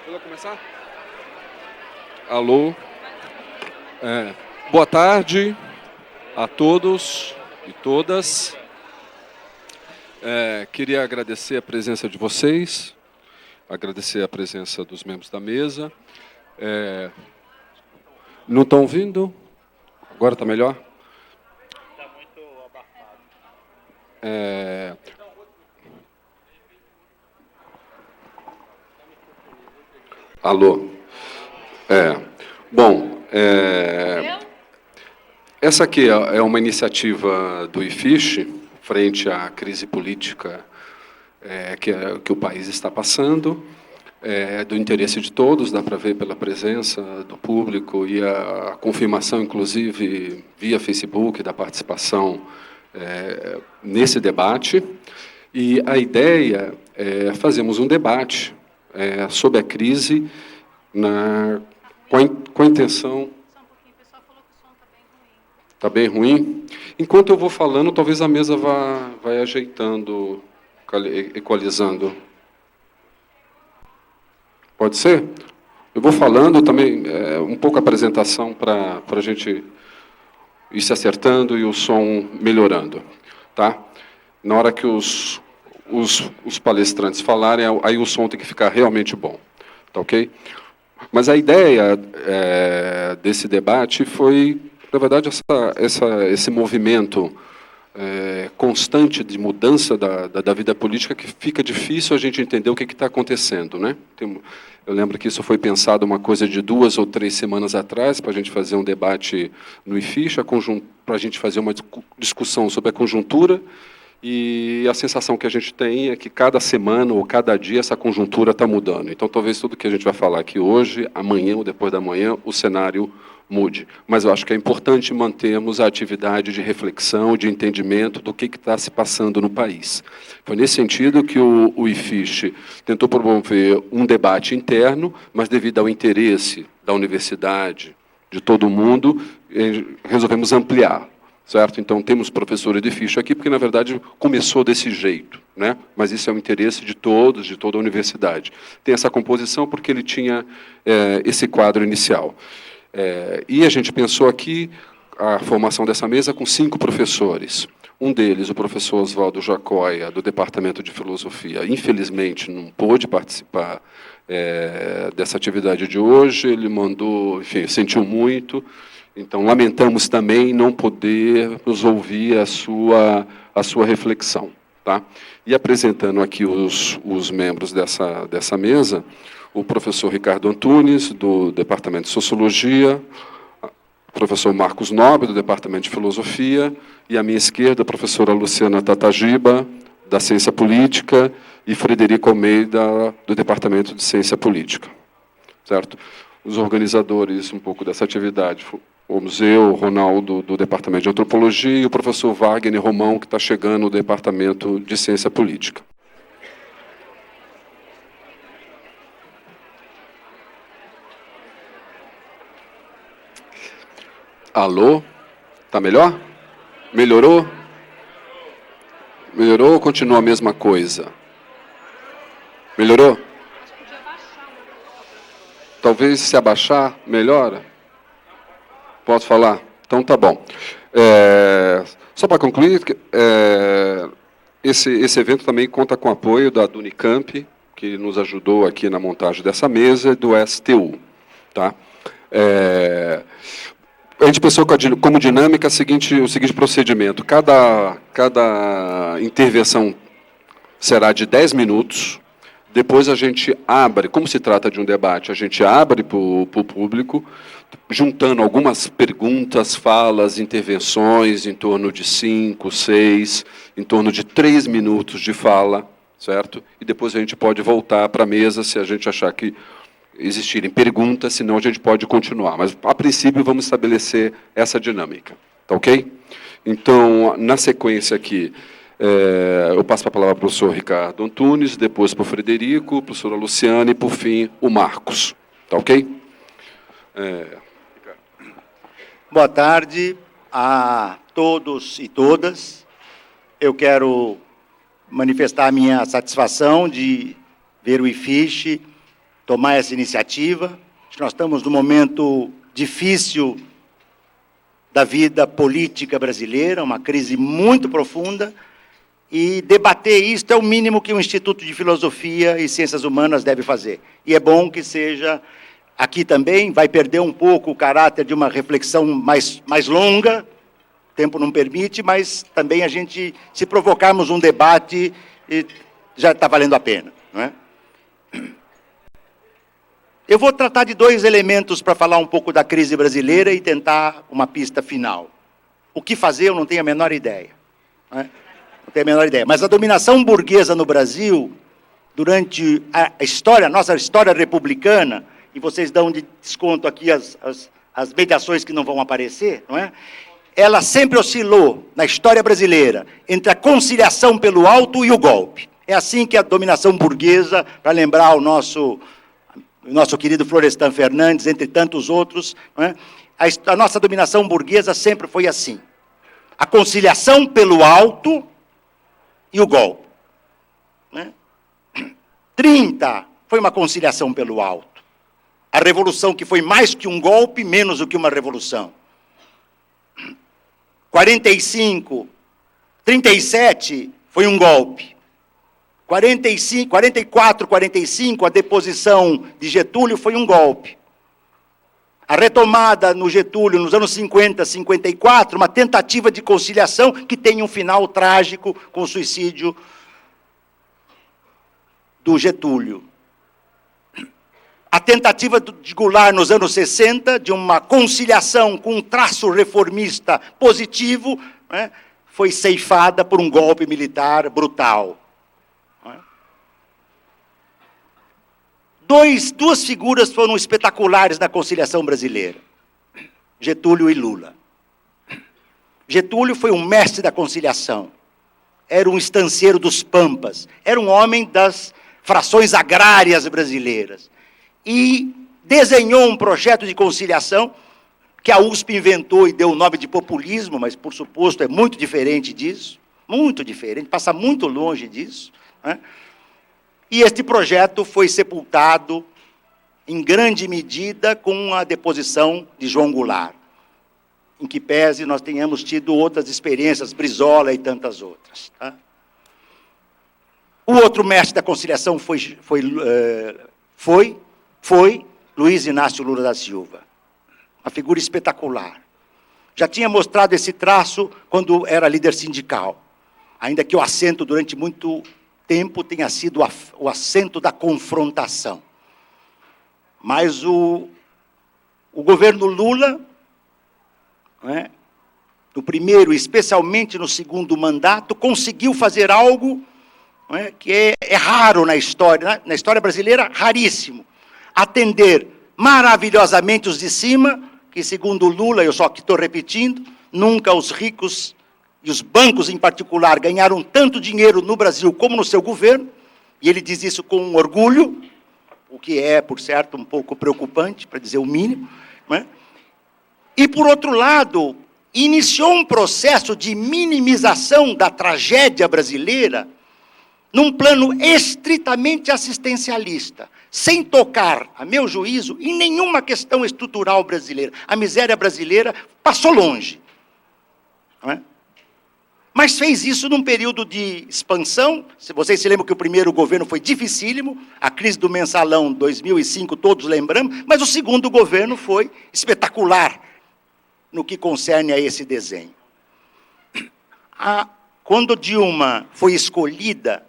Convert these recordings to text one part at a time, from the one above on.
Vou começar? Alô. Boa tarde a todos e todas. Queria agradecer a presença de vocês, agradecer a presença dos membros da mesa. Não estão ouvindo? Agora está melhor? Está muito abafado. Alô. Bom, essa aqui é uma iniciativa do IFISH, frente à crise política que o país está passando, do interesse de todos, dá para ver pela presença do público e a confirmação, inclusive, via Facebook, da participação nesse debate. E a ideia é fazermos um debate sobre a crise com a intenção... Está bem ruim? Enquanto eu vou falando, talvez a mesa vai ajeitando, equalizando. Pode ser? Eu vou falando também, um pouco a apresentação para a gente ir se acertando e o som melhorando. Tá? Na hora que os palestrantes falarem, aí o som tem que ficar realmente bom. Tá ok? Mas a ideia desse debate foi, na verdade, esse movimento constante de mudança da vida política, que fica difícil a gente entender o que está acontecendo, né? Eu lembro que isso foi pensado uma coisa de 2 ou 3 semanas atrás, para a gente fazer um debate no IFISH, para a gente fazer uma discussão sobre a conjuntura, e a sensação que a gente tem é que cada semana ou cada dia essa conjuntura está mudando. Então, talvez tudo que a gente vai falar aqui hoje, amanhã ou depois da manhã, o cenário mude. Mas eu acho que é importante mantermos a atividade de reflexão, de entendimento do que está se passando no país. Foi nesse sentido que o IFISH tentou promover um debate interno, mas devido ao interesse da universidade, de todo mundo, resolvemos ampliar. Certo? Então, temos professores de IFISH aqui, porque, na verdade, começou desse jeito, né? Mas isso é o interesse de todos, de toda a universidade. Tem essa composição porque ele tinha esse quadro inicial. E a gente pensou aqui a formação dessa mesa com 5 professores. Um deles, o professor Oswaldo Jacóia, do Departamento de Filosofia, infelizmente não pôde participar dessa atividade de hoje, ele mandou, enfim, sentiu muito. Então, lamentamos também não poder nos ouvir a sua reflexão. Tá? E apresentando aqui os membros dessa mesa, o professor Ricardo Antunes, do Departamento de Sociologia, o professor Marcos Nobre, do Departamento de Filosofia, e à minha esquerda, a professora Luciana Tatagiba, da Ciência Política, e Frederico Almeida, do Departamento de Ciência Política. Certo? Os organizadores um pouco dessa atividade fomos eu, Ronaldo, do Departamento de Antropologia, e o professor Wagner Romão, que está chegando no Departamento de Ciência Política. Alô? Está melhor? Melhorou? Melhorou ou continua a mesma coisa? Melhorou? Talvez se abaixar, melhora? Posso falar? Então, tá bom. Só para concluir, esse evento também conta com o apoio da Unicamp, que nos ajudou aqui na montagem dessa mesa, e do STU. Tá? A gente pensou como dinâmica o seguinte procedimento. Cada intervenção será de 10 minutos. Depois a gente abre, como se trata de um debate, a gente abre para o público, juntando algumas perguntas, falas, intervenções, em torno de 5, 6, em torno de 3 minutos de fala, certo? E depois a gente pode voltar para a mesa se a gente achar que existirem perguntas, senão a gente pode continuar. Mas, a princípio, vamos estabelecer essa dinâmica. Tá ok? Então, na sequência aqui, eu passo a palavra para o professor Ricardo Antunes, depois para o Frederico, a professora Luciana e, por fim, o Marcos. Tá ok? Boa tarde a todos e todas. Eu quero manifestar a minha satisfação de ver o IFISH tomar essa iniciativa. Acho que nós estamos num momento difícil da vida política brasileira, uma crise muito profunda, e debater isso é o mínimo que um Instituto de Filosofia e Ciências Humanas deve fazer. E é bom que seja aqui também, vai perder um pouco o caráter de uma reflexão mais longa, o tempo não permite, mas também a gente, se provocarmos um debate, já está valendo a pena, não é? Eu vou tratar de 2 elementos para falar um pouco da crise brasileira e tentar uma pista final. O que fazer, eu não tenho a menor ideia. Não é? Não tenho a menor ideia. Mas a dominação burguesa no Brasil, durante a história, nossa história republicana, e vocês dão de desconto aqui as mediações que não vão aparecer, não é? Ela sempre oscilou, na história brasileira, entre a conciliação pelo alto e o golpe. É assim que a dominação burguesa, para lembrar o nosso querido Florestan Fernandes, entre tantos outros, não é? A nossa dominação burguesa sempre foi assim. A conciliação pelo alto e o golpe. Não é? 30 foi uma conciliação pelo alto. A revolução que foi mais que um golpe, menos do que uma revolução. 45, 37 foi um golpe. 44, 45, a deposição de Getúlio foi um golpe. A retomada no Getúlio, nos anos 50, 54, uma tentativa de conciliação que tem um final trágico com o suicídio do Getúlio. A tentativa de Goulart, nos anos 60, de uma conciliação com um traço reformista positivo, né, foi ceifada por um golpe militar brutal. Duas figuras foram espetaculares na conciliação brasileira. Getúlio e Lula. Getúlio foi um mestre da conciliação. Era um estanceiro dos Pampas. Era um homem das frações agrárias brasileiras. E desenhou um projeto de conciliação que a USP inventou e deu o nome de populismo, mas, por suposto, é muito diferente disso. Muito diferente, passa muito longe disso, né? E este projeto foi sepultado, em grande medida, com a deposição de João Goulart, em que pese nós tenhamos tido outras experiências, Brizola e tantas outras. Tá? O outro mestre da conciliação foi Luiz Inácio Lula da Silva, uma figura espetacular. Já tinha mostrado esse traço quando era líder sindical, ainda que o assento durante muito tempo tenha sido o assento da confrontação. Mas o governo Lula, né, no primeiro, especialmente no segundo mandato, conseguiu fazer algo, né, que é raro na história brasileira, raríssimo. Atender maravilhosamente os de cima, que segundo Lula, eu só que estou repetindo, nunca os ricos e os bancos, em particular, ganharam tanto dinheiro no Brasil como no seu governo, e ele diz isso com orgulho, o que é, por certo, um pouco preocupante, para dizer o mínimo, né? E, por outro lado, iniciou um processo de minimização da tragédia brasileira num plano estritamente assistencialista, sem tocar, a meu juízo, em nenhuma questão estrutural brasileira. A miséria brasileira passou longe, não é? Mas fez isso num período de expansão. Se vocês se lembram que o primeiro governo foi dificílimo, a crise do mensalão 2005, todos lembramos, mas o segundo governo foi espetacular no que concerne a esse desenho. Quando Dilma foi escolhida,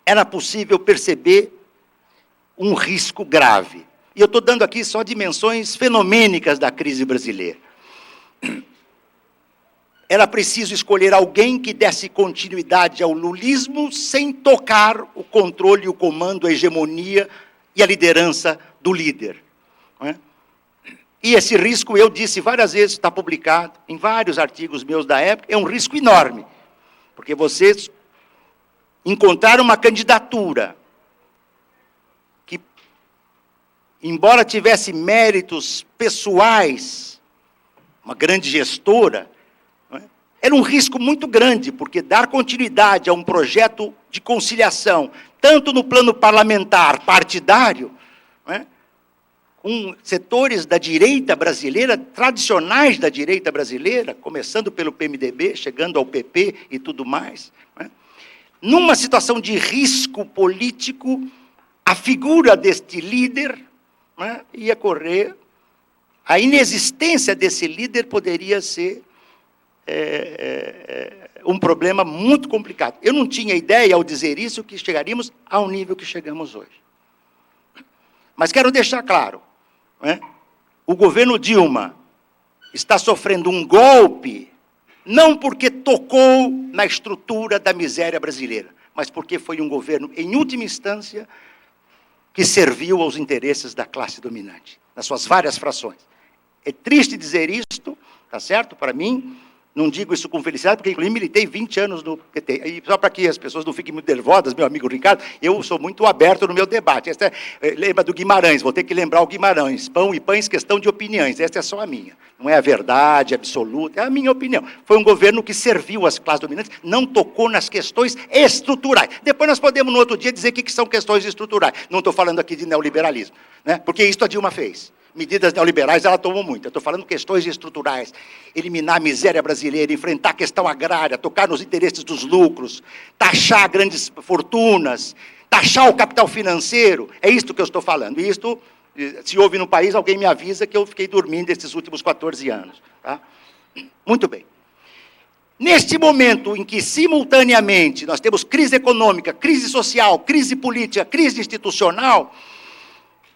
era possível perceber um risco grave. E eu estou dando aqui só dimensões fenomênicas da crise brasileira. Era preciso escolher alguém que desse continuidade ao lulismo sem tocar o controle, o comando, a hegemonia e a liderança do líder. Não é? E esse risco, eu disse várias vezes, está publicado em vários artigos meus da época, é um risco enorme, porque vocês encontraram uma candidatura que, embora tivesse méritos pessoais, uma grande gestora, era um risco muito grande, porque dar continuidade a um projeto de conciliação, tanto no plano parlamentar, partidário, né, com setores da direita brasileira, tradicionais da direita brasileira, começando pelo PMDB, chegando ao PP e tudo mais, né, numa situação de risco político, a figura deste líder, né, ia correr, a inexistência desse líder poderia ser um problema muito complicado. Eu não tinha ideia, ao dizer isso, que chegaríamos ao nível que chegamos hoje. Mas quero deixar claro, né, o governo Dilma está sofrendo um golpe, não porque tocou na estrutura da miséria brasileira, mas porque foi um governo, em última instância, que serviu aos interesses da classe dominante, nas suas várias frações. É triste dizer isto, tá certo? Para mim, não digo isso com felicidade, porque inclusive militei 20 anos no PT. E só para que as pessoas não fiquem muito nervosas, meu amigo Ricardo, eu sou muito aberto no meu debate. Lembra do Guimarães, vou ter que lembrar o Guimarães. Pão e pães, questão de opiniões. Essa é só a minha. Não é a verdade absoluta, é a minha opinião. Foi um governo que serviu às classes dominantes, não tocou nas questões estruturais. Depois nós podemos, no outro dia, dizer que são questões estruturais. Não estou falando aqui de neoliberalismo, né? Porque isso a Dilma fez. Medidas neoliberais, ela tomou muito. Eu estou falando questões estruturais. Eliminar a miséria brasileira, enfrentar a questão agrária, tocar nos interesses dos lucros, taxar grandes fortunas, taxar o capital financeiro. É isto que eu estou falando. E isto, se houve no país, alguém me avisa que eu fiquei dormindo esses últimos 14 anos. Tá? Muito bem. Neste momento em que, simultaneamente, nós temos crise econômica, crise social, crise política, crise institucional,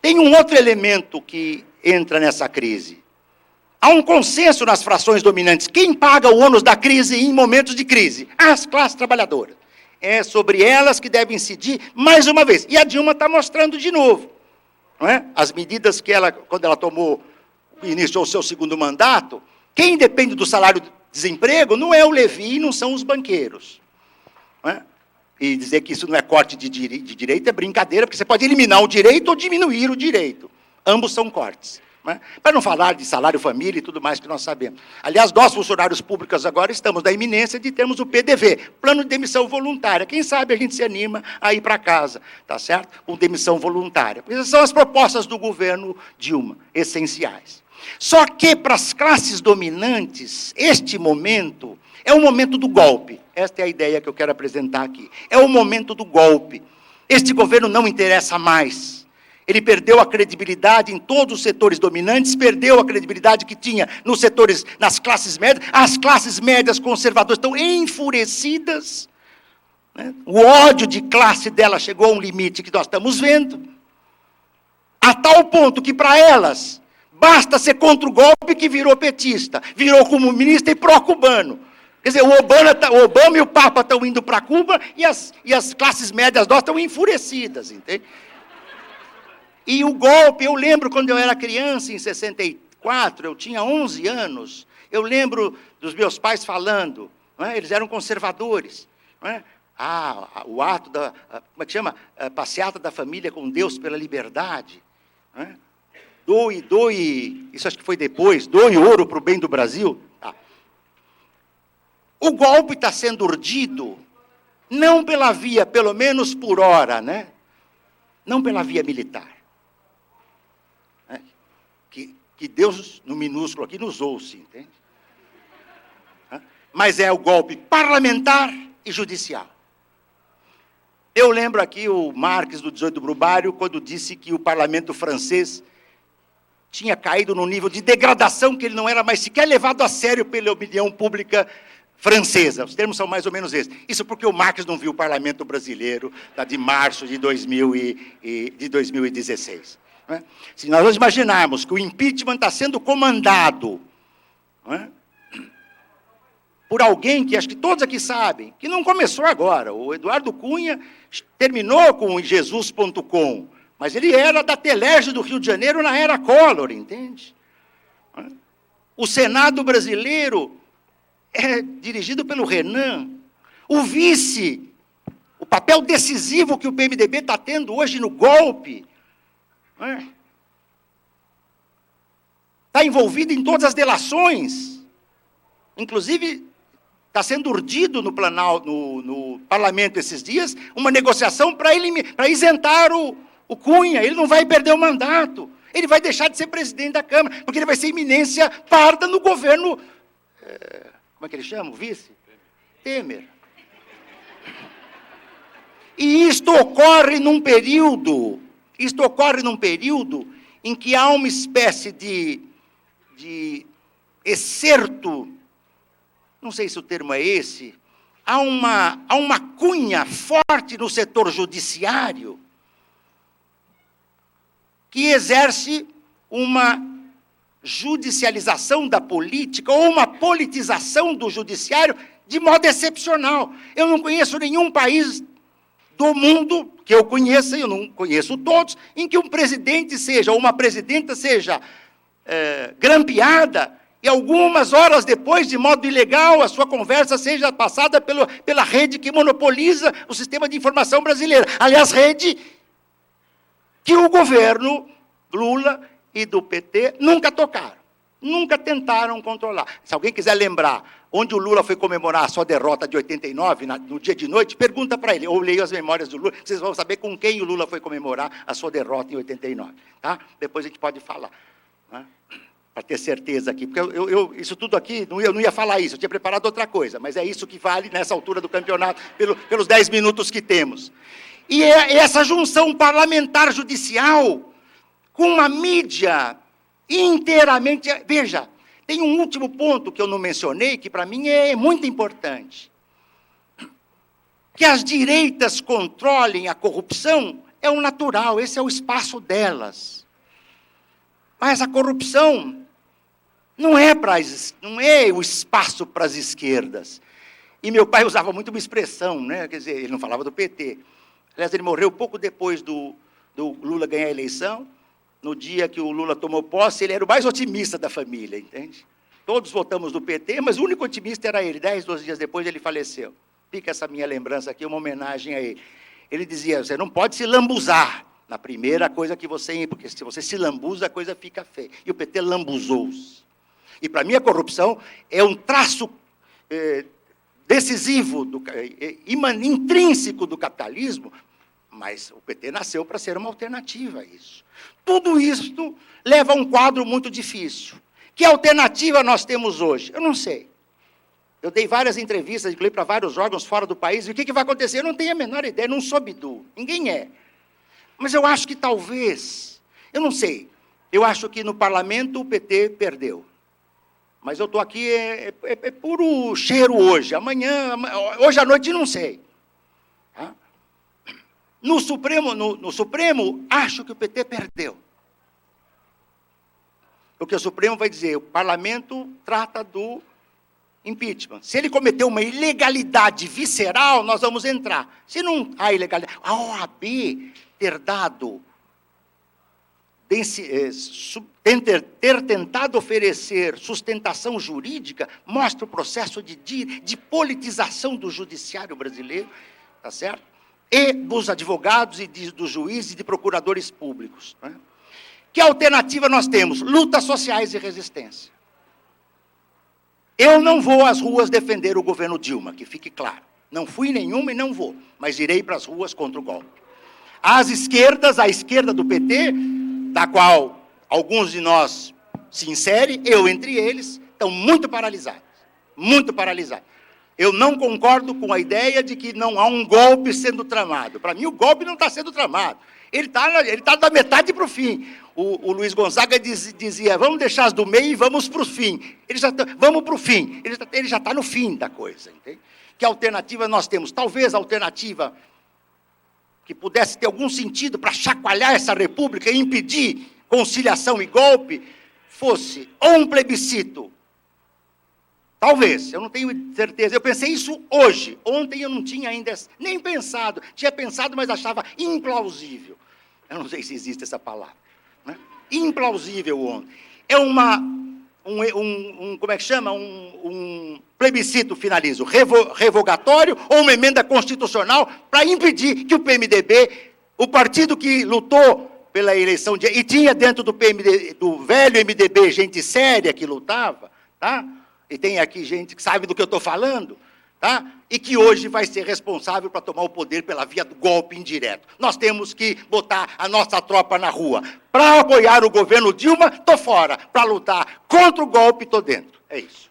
tem um outro elemento que entra nessa crise. Há um consenso nas frações dominantes. Quem paga o ônus da crise em momentos de crise? As classes trabalhadoras. É sobre elas que devem incidir mais uma vez. E a Dilma está mostrando de novo. Não é? As medidas que ela, quando ela iniciou o seu segundo mandato, quem depende do salário-desemprego não é o Levi, não são os banqueiros. Não é? E dizer que isso não é corte de direito é brincadeira, porque você pode eliminar o direito ou diminuir o direito. Ambos são cortes. Né? Para não falar de salário família e tudo mais que nós sabemos. Aliás, nós, funcionários públicos, agora estamos na iminência de termos o PDV, Plano de Demissão Voluntária. Quem sabe a gente se anima a ir para casa, tá certo? Com demissão voluntária. Essas são as propostas do governo Dilma, essenciais. Só que, para as classes dominantes, este momento é o momento do golpe. Esta é a ideia que eu quero apresentar aqui. É o momento do golpe. Este governo não interessa mais. Ele perdeu a credibilidade em todos os setores dominantes, perdeu a credibilidade que tinha nos setores, nas classes médias. As classes médias conservadoras estão enfurecidas. Né? O ódio de classe dela chegou a um limite que nós estamos vendo. A tal ponto que, para elas, basta ser contra o golpe que virou petista, virou comunista e pró-cubano. Quer dizer, o Obama e o Papa estão indo para Cuba e as classes médias nossas estão enfurecidas, entende? E o golpe, eu lembro quando eu era criança, em 64, eu tinha 11 anos, eu lembro dos meus pais falando, não é? Eles eram conservadores, não é? O ato da, como é que chama? A passeata da família com Deus pela liberdade, não é? Doe, isso acho que foi depois, doe ouro para o bem do Brasil. Tá. O golpe está sendo urdido, não pela via, pelo menos por hora, né? Não pela via militar. Né? Que Deus, no minúsculo aqui, nos ouça, entende? Mas é o golpe parlamentar e judicial. Eu lembro aqui o Marques, do 18 do Brumário, quando disse que o parlamento francês tinha caído num nível de degradação que ele não era mais sequer levado a sério pela opinião pública francesa. Os termos são mais ou menos esses. Isso porque o Marx não viu o parlamento brasileiro de março de 2016. Não é? Se nós imaginarmos que o impeachment está sendo comandado, não é, por alguém que acho que todos aqui sabem, que não começou agora. O Eduardo Cunha terminou com o Jesus.com, mas ele era da Telerge do Rio de Janeiro na era Collor, entende? O Senado brasileiro é dirigido pelo Renan. O vice, o papel decisivo que o PMDB está tendo hoje no golpe, está envolvido em todas as delações, inclusive Está sendo urdido no parlamento esses dias uma negociação para isentar o Cunha. Ele não vai perder o mandato. Ele vai deixar de ser presidente da Câmara, porque ele vai ser eminência parda no governo... como é que ele chama? O vice? Temer. E isto ocorre num período em que há uma espécie de excerto, não sei se o termo é esse, há uma cunha forte no setor judiciário que exerce uma judicialização da política ou uma politização do judiciário de modo excepcional. Eu não conheço nenhum país do mundo que eu conheça, eu não conheço todos, em que um presidente seja, ou uma presidenta seja grampeada, e algumas horas depois, de modo ilegal, a sua conversa seja passada pela rede que monopoliza o sistema de informação brasileiro. Aliás, rede que o governo Lula e do PT nunca tocaram, nunca tentaram controlar. Se alguém quiser lembrar onde o Lula foi comemorar a sua derrota de 89, no dia de noite, pergunta para ele, ou leia as memórias do Lula, vocês vão saber com quem o Lula foi comemorar a sua derrota em 89. Tá? Depois a gente pode falar, né? Para ter certeza aqui, porque isso tudo aqui, eu não ia falar isso, eu tinha preparado outra coisa, mas é isso que vale nessa altura do campeonato, pelos 10 minutos que temos. E é essa junção parlamentar-judicial com uma mídia inteiramente... Veja, tem um último ponto que eu não mencionei, que para mim é muito importante. Que as direitas controlem a corrupção é o natural, esse é o espaço delas. Mas a corrupção não é o espaço para as esquerdas. E meu pai usava muito uma expressão, né? Quer dizer, ele não falava do PT. Aliás, ele morreu pouco depois do Lula ganhar a eleição. No dia que o Lula tomou posse, ele era o mais otimista da família, entende? Todos votamos do PT, mas o único otimista era ele. 10, 12 dias depois, ele faleceu. Fica essa minha lembrança aqui, uma homenagem a ele. Ele dizia, você não pode se lambuzar na primeira coisa que você... Porque se você se lambuza, a coisa fica feia. E o PT lambuzou-se. E, para mim, a corrupção é um traço decisivo, intrínseco do capitalismo, mas o PT nasceu para ser uma alternativa a isso. Tudo isso leva a um quadro muito difícil. Que alternativa nós temos hoje? Eu não sei. Eu dei várias entrevistas, inclusive para vários órgãos fora do país, e o que vai acontecer? Eu não tenho a menor ideia, não sou bidu, ninguém é. Mas eu acho que talvez, eu não sei, eu acho que no parlamento o PT perdeu. Mas eu estou aqui, é puro cheiro hoje, hoje à noite não sei. Tá? No Supremo, acho que o PT perdeu. Porque o Supremo vai dizer, o parlamento trata do impeachment. Se ele cometeu uma ilegalidade visceral, nós vamos entrar. Se não há ilegalidade, a OAB ter dado, ter tentado oferecer sustentação jurídica, mostra o processo de politização do judiciário brasileiro, tá certo? E dos advogados, e dos juízes, e de procuradores públicos. Né? Que alternativa nós temos? Lutas sociais e resistência. Eu não vou às ruas defender o governo Dilma, que fique claro. Não fui nenhuma e não vou, mas irei para as ruas contra o golpe. As esquerdas, a esquerda do PT, da qual alguns de nós se inserem, eu entre eles, estão muito paralisados. Muito paralisados. Eu não concordo com a ideia de que não há um golpe sendo tramado. Para mim, o golpe não está sendo tramado. Ele tá da metade para o fim. O Luiz Gonzaga dizia, vamos deixar as do meio e vamos para o fim. Vamos para o fim. Ele já está no fim da coisa. Entende? Que alternativa nós temos? Talvez a alternativa que pudesse ter algum sentido para chacoalhar essa república e impedir conciliação e golpe, fosse ou um plebiscito. Talvez, eu não tenho certeza. Eu pensei isso hoje. Ontem eu não tinha ainda nem pensado. Tinha pensado, mas achava implausível. Eu não sei se existe essa palavra. Né? Implausível ontem. É como é que chama? Um plebiscito, finalizo, revogatório ou uma emenda constitucional para impedir que o PMDB, o partido que lutou pela eleição, e tinha dentro do PMDB, do velho MDB, gente séria que lutava, tá? e tem aqui gente que sabe do que eu estou falando, tá? E que hoje vai ser responsável para tomar o poder pela via do golpe indireto. Nós temos que botar a nossa tropa na rua. Para apoiar o governo Dilma, estou fora. Para lutar contra o golpe, estou dentro. É isso.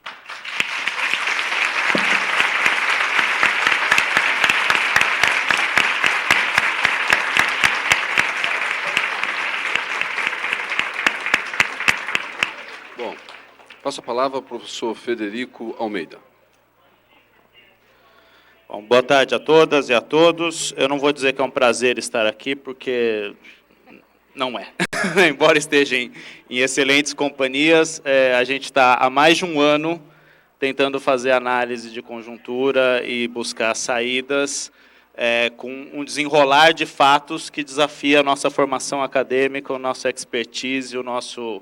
Bom, passo a palavra ao professor Federico Almeida. Bom, boa tarde a todas e a todos. Eu não vou dizer que é um prazer estar aqui, porque não é. Embora esteja em excelentes companhias, a gente está há mais de um ano tentando fazer análise de conjuntura e buscar saídas com um desenrolar de fatos que desafia a nossa formação acadêmica, o nosso expertise, o nosso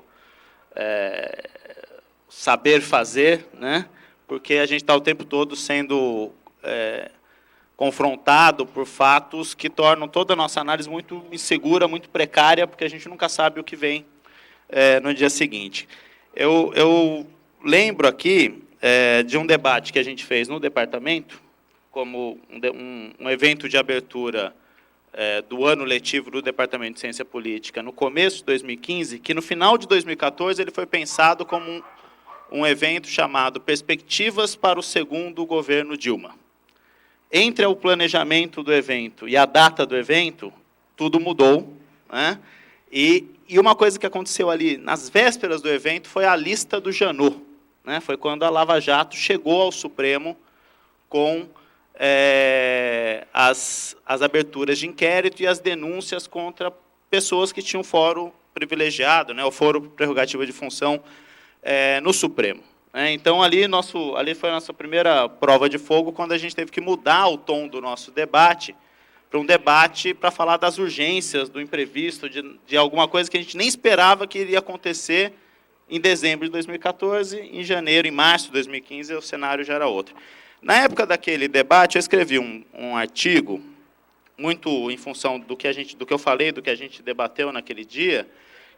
saber fazer, né? Porque a gente está o tempo todo sendo confrontado por fatos que tornam toda a nossa análise muito insegura, muito precária, porque a gente nunca sabe o que vem no dia seguinte. Eu lembro aqui de um debate que a gente fez no departamento, como um evento de abertura do ano letivo do Departamento de Ciência Política, no começo de 2015, que no final de 2014 ele foi pensado como um evento chamado Perspectivas para o Segundo Governo Dilma. Entre o planejamento do evento e a data do evento, tudo mudou, né? E uma coisa que aconteceu ali, nas vésperas do evento, foi a lista do Janot, né? Foi quando a Lava Jato chegou ao Supremo com as aberturas de inquérito e as denúncias contra pessoas que tinham foro privilegiado, né? O foro prerrogativa de função no Supremo. Então, ali foi a nossa primeira prova de fogo, quando a gente teve que mudar o tom do nosso debate para um debate para falar das urgências, do imprevisto, de alguma coisa que a gente nem esperava que iria acontecer em dezembro de 2014, em janeiro, em março de 2015, o cenário já era outro. Na época daquele debate, eu escrevi um artigo, muito em função do que eu falei, do que a gente debateu naquele dia,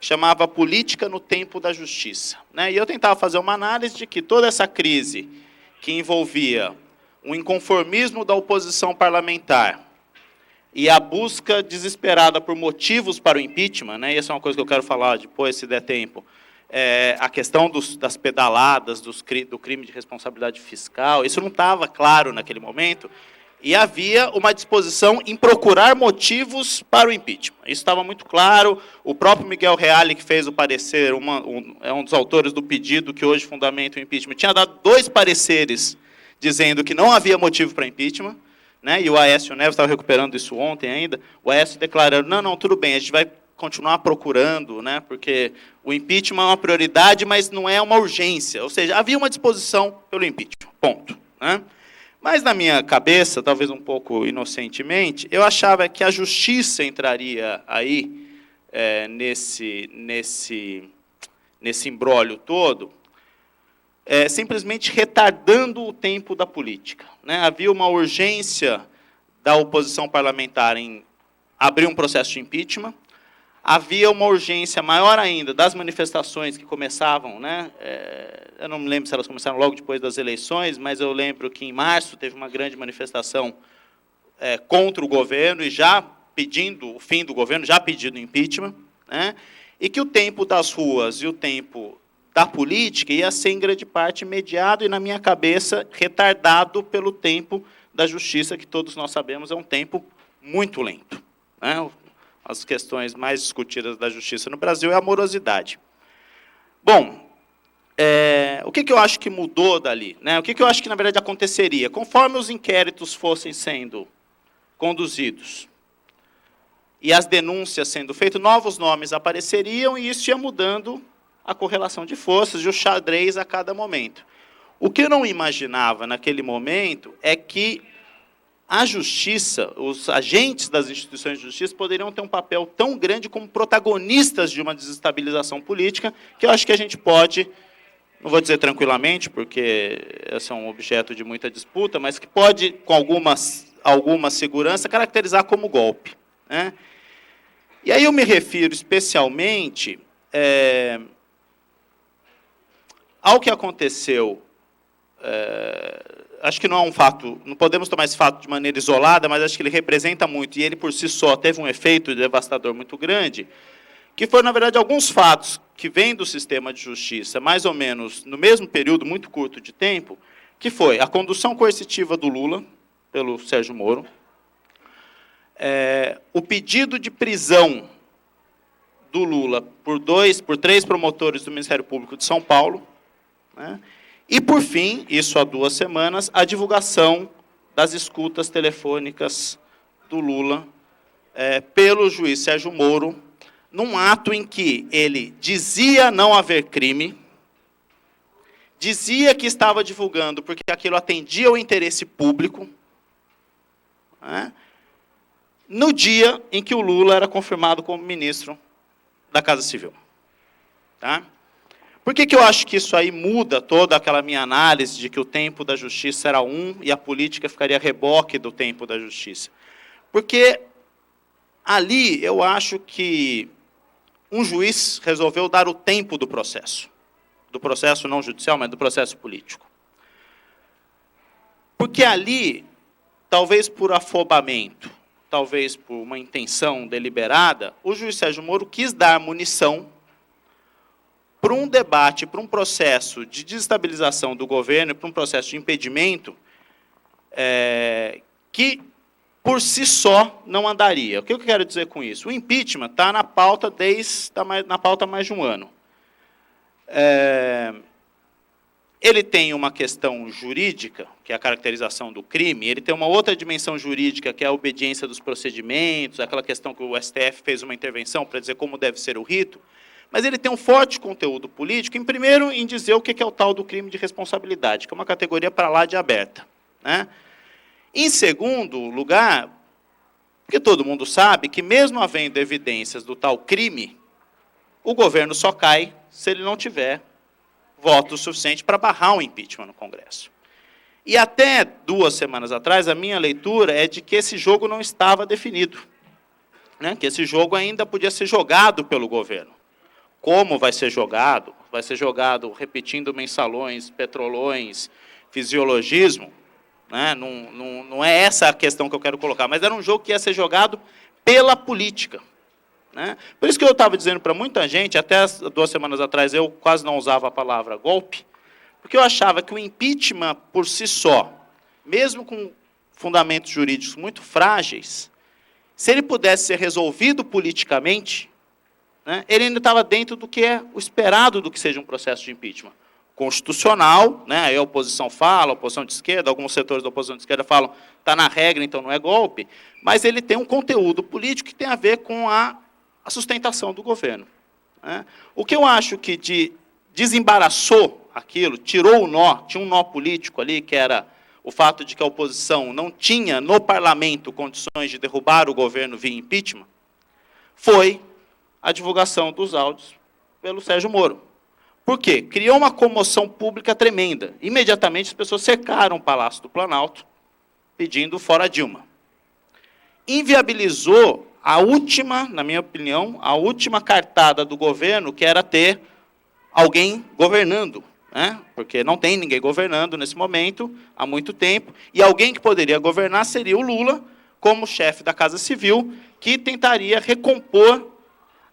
chamava Política no Tempo da Justiça. E eu tentava fazer uma análise de que toda essa crise que envolvia o inconformismo da oposição parlamentar e a busca desesperada por motivos para o impeachment, e essa é uma coisa que eu quero falar depois, se der tempo, a questão das pedaladas, do crime de responsabilidade fiscal, isso não estava claro naquele momento, e havia uma disposição em procurar motivos para o impeachment. Isso estava muito claro. O próprio Miguel Reale, que fez o parecer, é um dos autores do pedido que hoje fundamenta o impeachment, tinha dado 2 pareceres dizendo que não havia motivo para impeachment, e o Aécio Neves estava recuperando isso ontem ainda, o Aécio declarando, não, tudo bem, a gente vai continuar procurando, porque o impeachment é uma prioridade, mas não é uma urgência. Ou seja, havia uma disposição pelo impeachment, ponto. Mas, na minha cabeça, talvez um pouco inocentemente, eu achava que a justiça entraria aí, nesse imbróglio todo, simplesmente retardando o tempo da política. Havia uma urgência da oposição parlamentar em abrir um processo de impeachment, havia uma urgência maior ainda das manifestações que começavam, eu não me lembro se elas começaram logo depois das eleições, mas eu lembro que em março teve uma grande manifestação contra o governo e já pedindo o fim do governo, já pedindo impeachment, e que o tempo das ruas e o tempo da política ia ser, em grande parte, mediado e, na minha cabeça, retardado pelo tempo da justiça, que todos nós sabemos é um tempo muito lento. As questões mais discutidas da justiça no Brasil é a morosidade. Bom, o que eu acho que mudou dali? O que eu acho que, na verdade, aconteceria? Conforme os inquéritos fossem sendo conduzidos e as denúncias sendo feitas, novos nomes apareceriam e isso ia mudando a correlação de forças e o xadrez a cada momento. O que eu não imaginava naquele momento é que a justiça, os agentes das instituições de justiça poderiam ter um papel tão grande como protagonistas de uma desestabilização política, que eu acho que a gente pode, não vou dizer tranquilamente, porque esse é um objeto de muita disputa, mas que pode, com alguma segurança, caracterizar como golpe. E aí eu me refiro especialmente ao que aconteceu acho que não é um fato, não podemos tomar esse fato de maneira isolada, mas acho que ele representa muito, e ele por si só teve um efeito devastador muito grande, que foram, na verdade, alguns fatos que vêm do sistema de justiça, mais ou menos no mesmo período, muito curto de tempo, que foi a condução coercitiva do Lula, pelo Sérgio Moro, o pedido de prisão do Lula por 3 promotores do Ministério Público de São Paulo, né? E, por fim, isso há 2 semanas, a divulgação das escutas telefônicas do Lula pelo juiz Sérgio Moro, num ato em que ele dizia não haver crime, dizia que estava divulgando porque aquilo atendia ao interesse público, né, no dia em que o Lula era confirmado como ministro da Casa Civil. Tá? Por que eu acho que isso aí muda toda aquela minha análise de que o tempo da justiça era e a política ficaria a reboque do tempo da justiça? Porque ali eu acho que um juiz resolveu dar o tempo do processo não judicial, mas do processo político. Porque ali, talvez por afobamento, talvez por uma intenção deliberada, o juiz Sérgio Moro quis dar munição para um debate, para um processo de desestabilização do governo, para um processo de impedimento, que, por si só, não andaria. O que eu quero dizer com isso? O impeachment está na pauta há mais de um ano. Ele tem uma questão jurídica, que é a caracterização do crime, ele tem uma outra dimensão jurídica, que é a obediência dos procedimentos, aquela questão que o STF fez uma intervenção para dizer como deve ser o rito, mas ele tem um forte conteúdo político, em primeiro, em dizer o que é o tal do crime de responsabilidade, que é uma categoria para lá de aberta, né? Em segundo lugar, porque todo mundo sabe que, mesmo havendo evidências do tal crime, o governo só cai se ele não tiver voto suficiente para barrar o impeachment no Congresso. E até 2 semanas atrás, a minha leitura é de que esse jogo não estava definido, né? Que esse jogo ainda podia ser jogado pelo governo. Como vai ser jogado? Vai ser jogado repetindo mensalões, petrolões, fisiologismo, né? Não é essa a questão que eu quero colocar, mas era um jogo que ia ser jogado pela política, né? Por isso que eu estava dizendo para muita gente, até 2 semanas atrás eu quase não usava a palavra golpe, porque eu achava que o impeachment por si só, mesmo com fundamentos jurídicos muito frágeis, se ele pudesse ser resolvido politicamente, né, ele ainda estava dentro do que é o esperado do que seja um processo de impeachment. Constitucional, né, aí a oposição fala, a oposição de esquerda, alguns setores da oposição de esquerda falam, está na regra, então não é golpe, mas ele tem um conteúdo político que tem a ver com a sustentação do governo, né? O que eu acho que desembaraçou aquilo, tirou o nó, tinha um nó político ali, que era o fato de que a oposição não tinha no parlamento condições de derrubar o governo via impeachment, foi a divulgação dos áudios pelo Sérgio Moro. Por quê? Criou uma comoção pública tremenda. Imediatamente as pessoas cercaram o Palácio do Planalto, pedindo fora Dilma. Inviabilizou a última, na minha opinião, a última cartada do governo, que era ter alguém governando, né? Porque não tem ninguém governando nesse momento, há muito tempo, e alguém que poderia governar seria o Lula, como chefe da Casa Civil, que tentaria recompor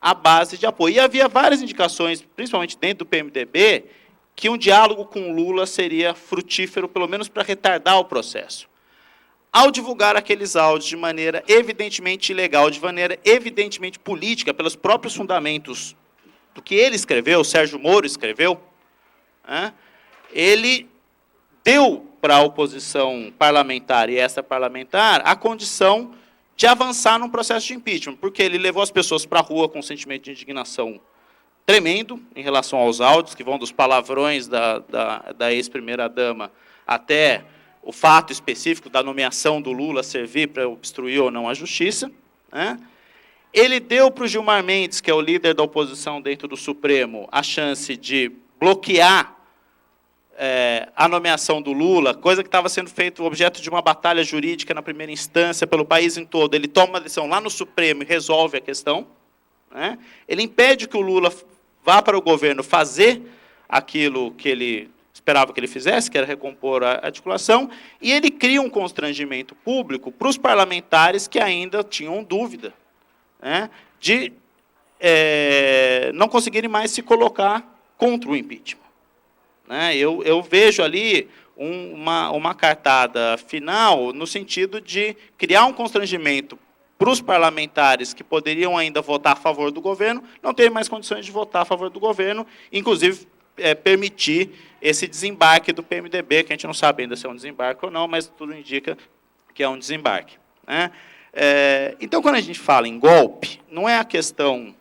a base de apoio. E havia várias indicações, principalmente dentro do PMDB, que um diálogo com o Lula seria frutífero, pelo menos para retardar o processo. Ao divulgar aqueles áudios de maneira evidentemente ilegal, de maneira evidentemente política, pelos próprios fundamentos do que ele escreveu, o Sérgio Moro escreveu, né, ele deu para a oposição parlamentar e extra-parlamentar a condição de avançar num processo de impeachment, porque ele levou as pessoas para a rua com um sentimento de indignação tremendo em relação aos áudios, que vão dos palavrões da ex-primeira-dama até o fato específico da nomeação do Lula servir para obstruir ou não a justiça, né? Ele deu para o Gilmar Mendes, que é o líder da oposição dentro do Supremo, a chance de bloquear a nomeação do Lula, coisa que estava sendo feito objeto de uma batalha jurídica na primeira instância pelo país em todo. Ele toma uma decisão lá no Supremo e resolve a questão, né? Ele impede que o Lula vá para o governo fazer aquilo que ele esperava que ele fizesse, que era recompor a articulação, e ele cria um constrangimento público para os parlamentares que ainda tinham dúvida, né, de não conseguirem mais se colocar contra o impeachment. Né? Eu vejo ali uma cartada final no sentido de criar um constrangimento para os parlamentares que poderiam ainda votar a favor do governo, não terem mais condições de votar a favor do governo, inclusive permitir esse desembarque do PMDB, que a gente não sabe ainda se é um desembarque ou não, mas tudo indica que é um desembarque. Né? Então, quando a gente fala em golpe, não é a questão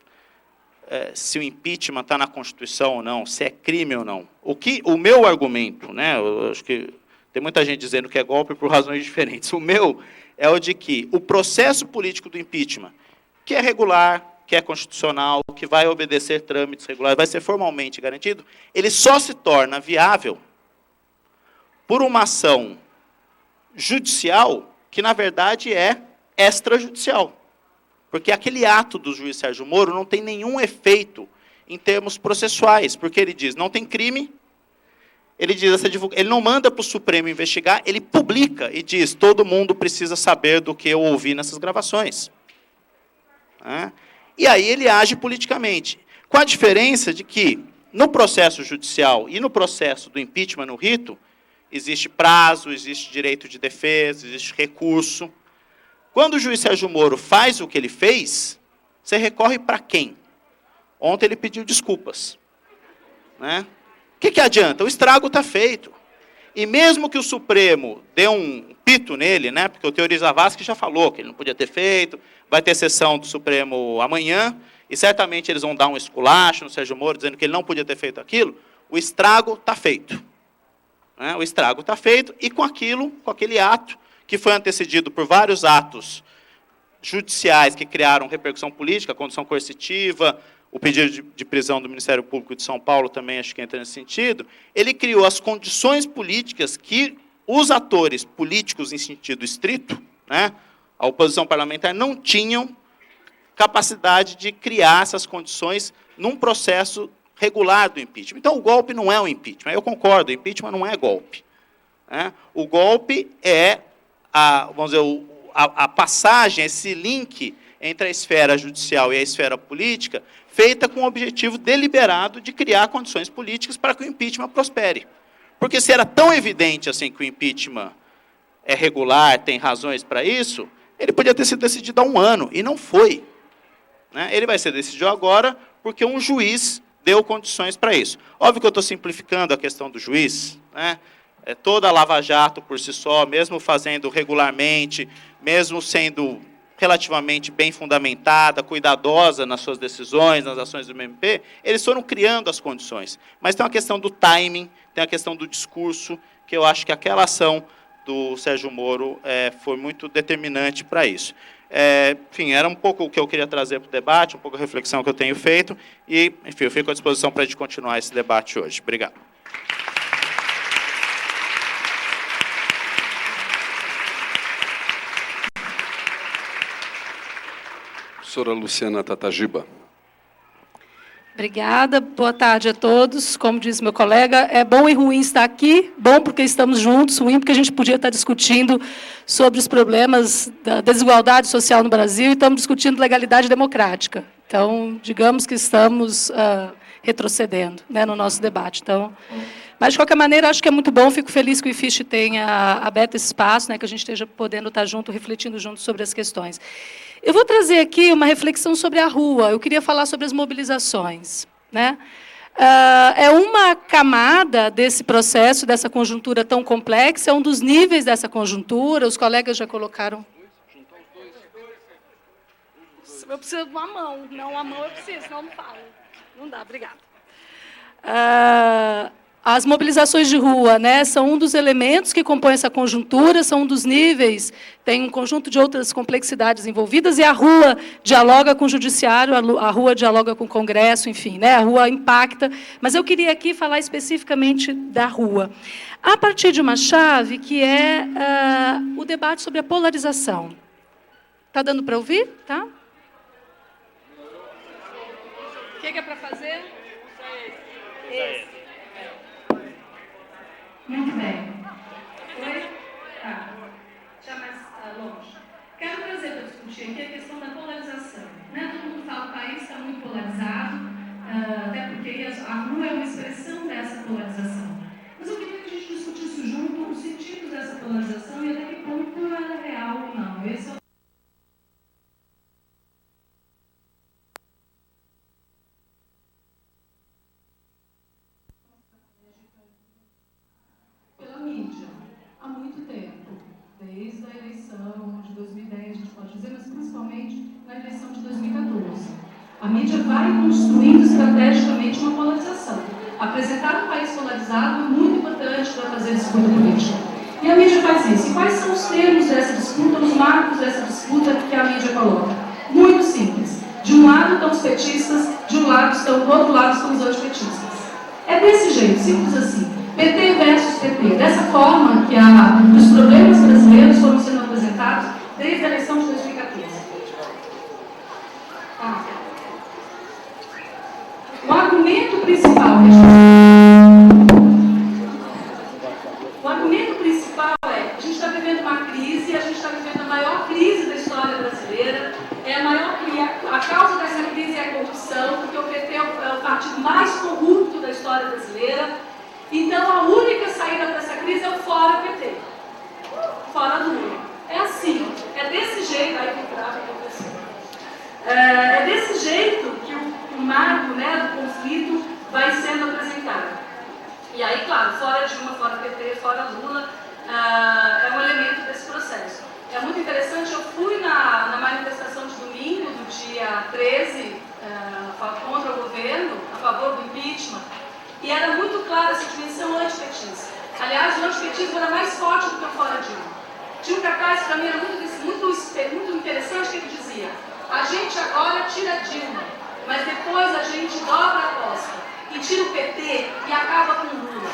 se o impeachment está na Constituição ou não, se é crime ou não. O meu argumento, né, eu acho que tem muita gente dizendo que é golpe por razões diferentes, o meu é o de que o processo político do impeachment, que é regular, que é constitucional, que vai obedecer trâmites regulares, vai ser formalmente garantido, ele só se torna viável por uma ação judicial que, na verdade, é extrajudicial. Porque aquele ato do juiz Sérgio Moro não tem nenhum efeito em termos processuais, porque ele diz, não tem crime, ele diz, ele não manda para o Supremo investigar, ele publica e diz, todo mundo precisa saber do que eu ouvi nessas gravações. E aí ele age politicamente, com a diferença de que, no processo judicial e no processo do impeachment, no rito, existe prazo, existe direito de defesa, existe recurso. Quando o juiz Sérgio Moro faz o que ele fez, você recorre para quem? Ontem ele pediu desculpas. Né? O que adianta? O estrago está feito. E mesmo que o Supremo dê um pito nele, né, porque o Teori Zavascki já falou que ele não podia ter feito, vai ter sessão do Supremo amanhã, e certamente eles vão dar um esculacho no Sérgio Moro, dizendo que ele não podia ter feito aquilo, o estrago está feito. Né? O estrago está feito, e com aquele ato, que foi antecedido por vários atos judiciais que criaram repercussão política, a condição coercitiva, o pedido de prisão do Ministério Público de São Paulo também acho que entra nesse sentido, ele criou as condições políticas que os atores políticos em sentido estrito, né, a oposição parlamentar, não tinham capacidade de criar essas condições num processo regular do impeachment. Então, o golpe não é o impeachment. Eu concordo, o impeachment não é golpe. Né? O golpe é vamos dizer, a passagem, esse link entre a esfera judicial e a esfera política, feita com o objetivo deliberado de criar condições políticas para que o impeachment prospere. Porque se era tão evidente assim que o impeachment é regular, tem razões para isso, ele podia ter sido decidido há 1 ano, e não foi. Né? Ele vai ser decidido agora porque um juiz deu condições para isso. Óbvio que eu estou simplificando a questão do juiz, né? Toda a Lava Jato por si só, mesmo fazendo regularmente, mesmo sendo relativamente bem fundamentada, cuidadosa nas suas decisões, nas ações do MP, eles foram criando as condições. Mas tem uma questão do timing, tem a questão do discurso, que eu acho que aquela ação do Sérgio Moro foi muito determinante para isso. Enfim, era um pouco o que eu queria trazer para o debate, um pouco a reflexão que eu tenho feito, e, enfim, eu fico à disposição para a gente continuar esse debate hoje. Obrigado. Professora Luciana Tatagiba. Obrigada, boa tarde a todos. Como disse meu colega, é bom e ruim estar aqui, bom porque estamos juntos, ruim porque a gente podia estar discutindo sobre os problemas da desigualdade social no Brasil e estamos discutindo legalidade democrática. Então, digamos que estamos retrocedendo, né, no nosso debate. Então, mas, de qualquer maneira, acho que é muito bom, fico feliz que o IFISH tenha aberto esse espaço, né, que a gente esteja podendo estar junto, refletindo junto sobre as questões. Eu vou trazer aqui uma reflexão sobre a rua. Eu queria falar sobre as mobilizações. Né? É uma camada desse processo, dessa conjuntura tão complexa, é um dos níveis dessa conjuntura, os colegas já colocaram... Eu preciso de uma mão. Não, a mão eu preciso, senão não falo. Não dá, obrigada. As mobilizações de rua, né, são um dos elementos que compõem essa conjuntura, são um dos níveis, tem um conjunto de outras complexidades envolvidas, e a rua dialoga com o judiciário, a rua dialoga com o Congresso, enfim, né, a rua impacta. Mas eu queria aqui falar especificamente da rua, a partir de uma chave que é o debate sobre a polarização. Está dando para ouvir? Tá? O que é para fazer? Esse. Muito bem. Oi? Tá. Já mais longe. Quero trazer para discutir aqui a questão da polarização. Né? Todo mundo fala que o país está muito polarizado, até porque a rua é uma expressão dessa polarização. Mas eu queria que a gente discutisse junto os sentidos dessa polarização e até que ponto ela é real ou não. Esse é o pela mídia, há muito tempo, desde a eleição de 2010, a gente pode dizer, mas principalmente na eleição de 2014. A mídia vai construindo estrategicamente uma polarização. Apresentar um país polarizado é muito importante para fazer disputa política. E a mídia faz isso. E quais são os termos dessa disputa, os marcos dessa disputa que a mídia coloca? Muito simples. De um lado estão os petistas, do outro lado estão os antipetistas. É desse jeito, simples assim. PT versus PT. Dessa forma que os problemas brasileiros foram sendo apresentados desde a eleição de 2014. O argumento principal é: a gente está vivendo uma crise, a gente está vivendo a maior crise da história brasileira. A causa dessa crise é a corrupção, porque o PT é o partido mais corrupto da história brasileira. Então, a única saída dessa crise é o fora PT, fora Lula. É assim, é desse jeito, é desse jeito que o marco, né, do conflito vai sendo apresentado. E aí, claro, fora Dilma, fora PT, fora Lula, é um elemento desse processo. É muito interessante, eu fui na manifestação de domingo, do dia 13, contra o governo, a favor do impeachment, e era muito clara essa dimensão antipetista. Aliás, o antipetismo era mais forte do que o fora Dilma. Tinha um cartaz, para mim, era muito interessante, que ele dizia: a gente agora tira Dilma, mas depois a gente dobra a Costa e tira o PT e acaba com o Lula.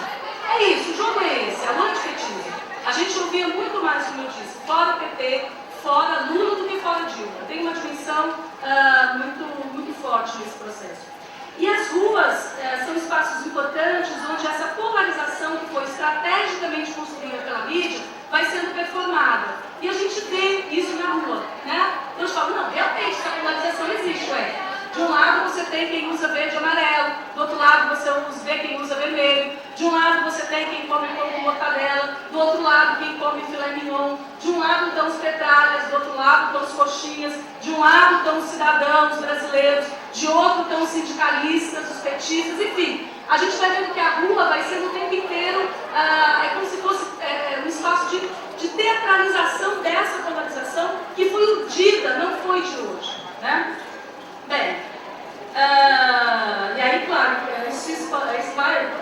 É isso, o jogo é esse, é o antipetismo. A gente ouvia muito mais, como eu disse, fora PT, fora Lula do que fora Dilma. Tem uma dimensão muito forte nesse processo. E as ruas são espaços importantes onde essa polarização que foi estrategicamente construída pela mídia vai sendo performada. E a gente vê isso na rua, né? Então, a gente fala, não, realmente, essa polarização existe, ué. De um lado você tem quem usa verde e amarelo, do outro lado você vê quem usa vermelho, de um lado você tem quem come pão com mortadela, do outro lado quem come filé mignon, de um lado estão os petralhas, do outro lado estão os coxinhas, de um lado estão os cidadãos brasileiros, de outro estão os sindicalistas, os petistas, enfim. A gente vai vendo que a rua vai sendo o tempo inteiro, é como se fosse um espaço de teatralização dessa polarização que foi urdida, não foi de hoje, né? Bem, e aí, claro,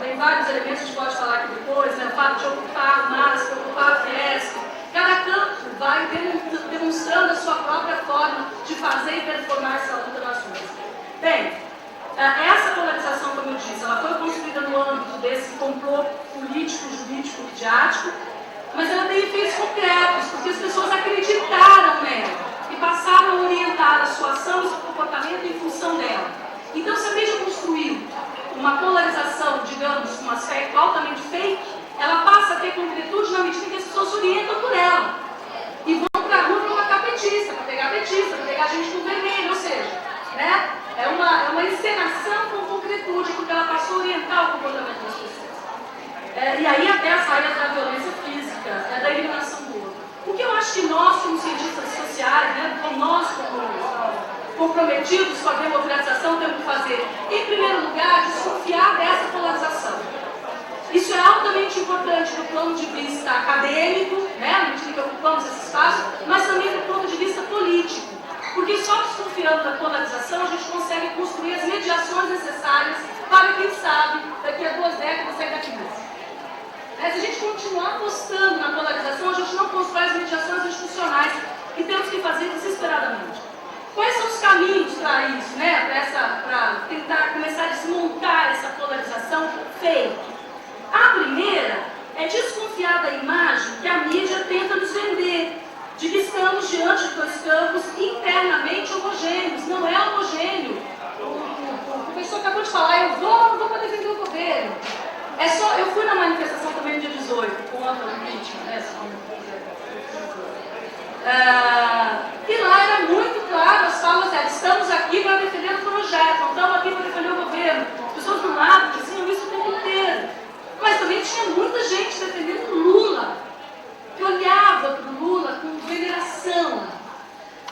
tem vários elementos que a gente pode falar aqui depois, né? O fato de ocupar o MASP, ocupar o Fiesp. Cada campo vai demonstrando a sua própria forma de fazer e performar essa luta nas ruas. Bem, essa polarização, como eu disse, ela foi construída no âmbito desse complô político, jurídico, midiático, mas ela tem efeitos concretos, porque as pessoas acreditaram nela e passaram a orientar a sua ação e o seu comportamento em função dela. Então, se a mídia construiu uma polarização, digamos, com um aspecto altamente fake, ela passa a ter concretude na medida em que as pessoas se orientam por ela. E vão para a rua para matar petista, para pegar gente com vermelho, ou seja, né, é uma encenação com concretude, porque ela passou a orientar o comportamento das pessoas. E aí até as áreas da violência física, da eliminação do outro. O que eu acho que nós, como cientistas sociais, né, nós como comprometidos com a democratização, temos que fazer, em primeiro lugar, desconfiar dessa polarização. Isso é altamente importante do ponto de vista acadêmico, né, na medida que ocupamos esse espaço, mas também do ponto de vista político. Porque só desconfiando da polarização a gente consegue construir as mediações necessárias para, quem sabe, daqui a 2 décadas sair da crise. Se a gente continuar apostando na polarização, a gente não constrói as mediações institucionais que temos que fazer desesperadamente. Quais são os caminhos para isso, né? Para tentar começar a desmontar essa polarização fake? A primeira é desconfiar da imagem que a mídia tenta nos vender, de que estamos diante de 2 campos internamente homogêneos. Não é homogêneo. O professor acabou de falar, eu vou para defender o governo. Eu fui na manifestação também no dia 18, contra o impeachment, né? E lá era muito claro, as falas eram, estamos aqui para defender o projeto, não estamos aqui para defender o governo. As pessoas do lado diziam isso o tempo inteiro. Mas também tinha muita gente defendendo Lula, que olhava para o Lula com veneração.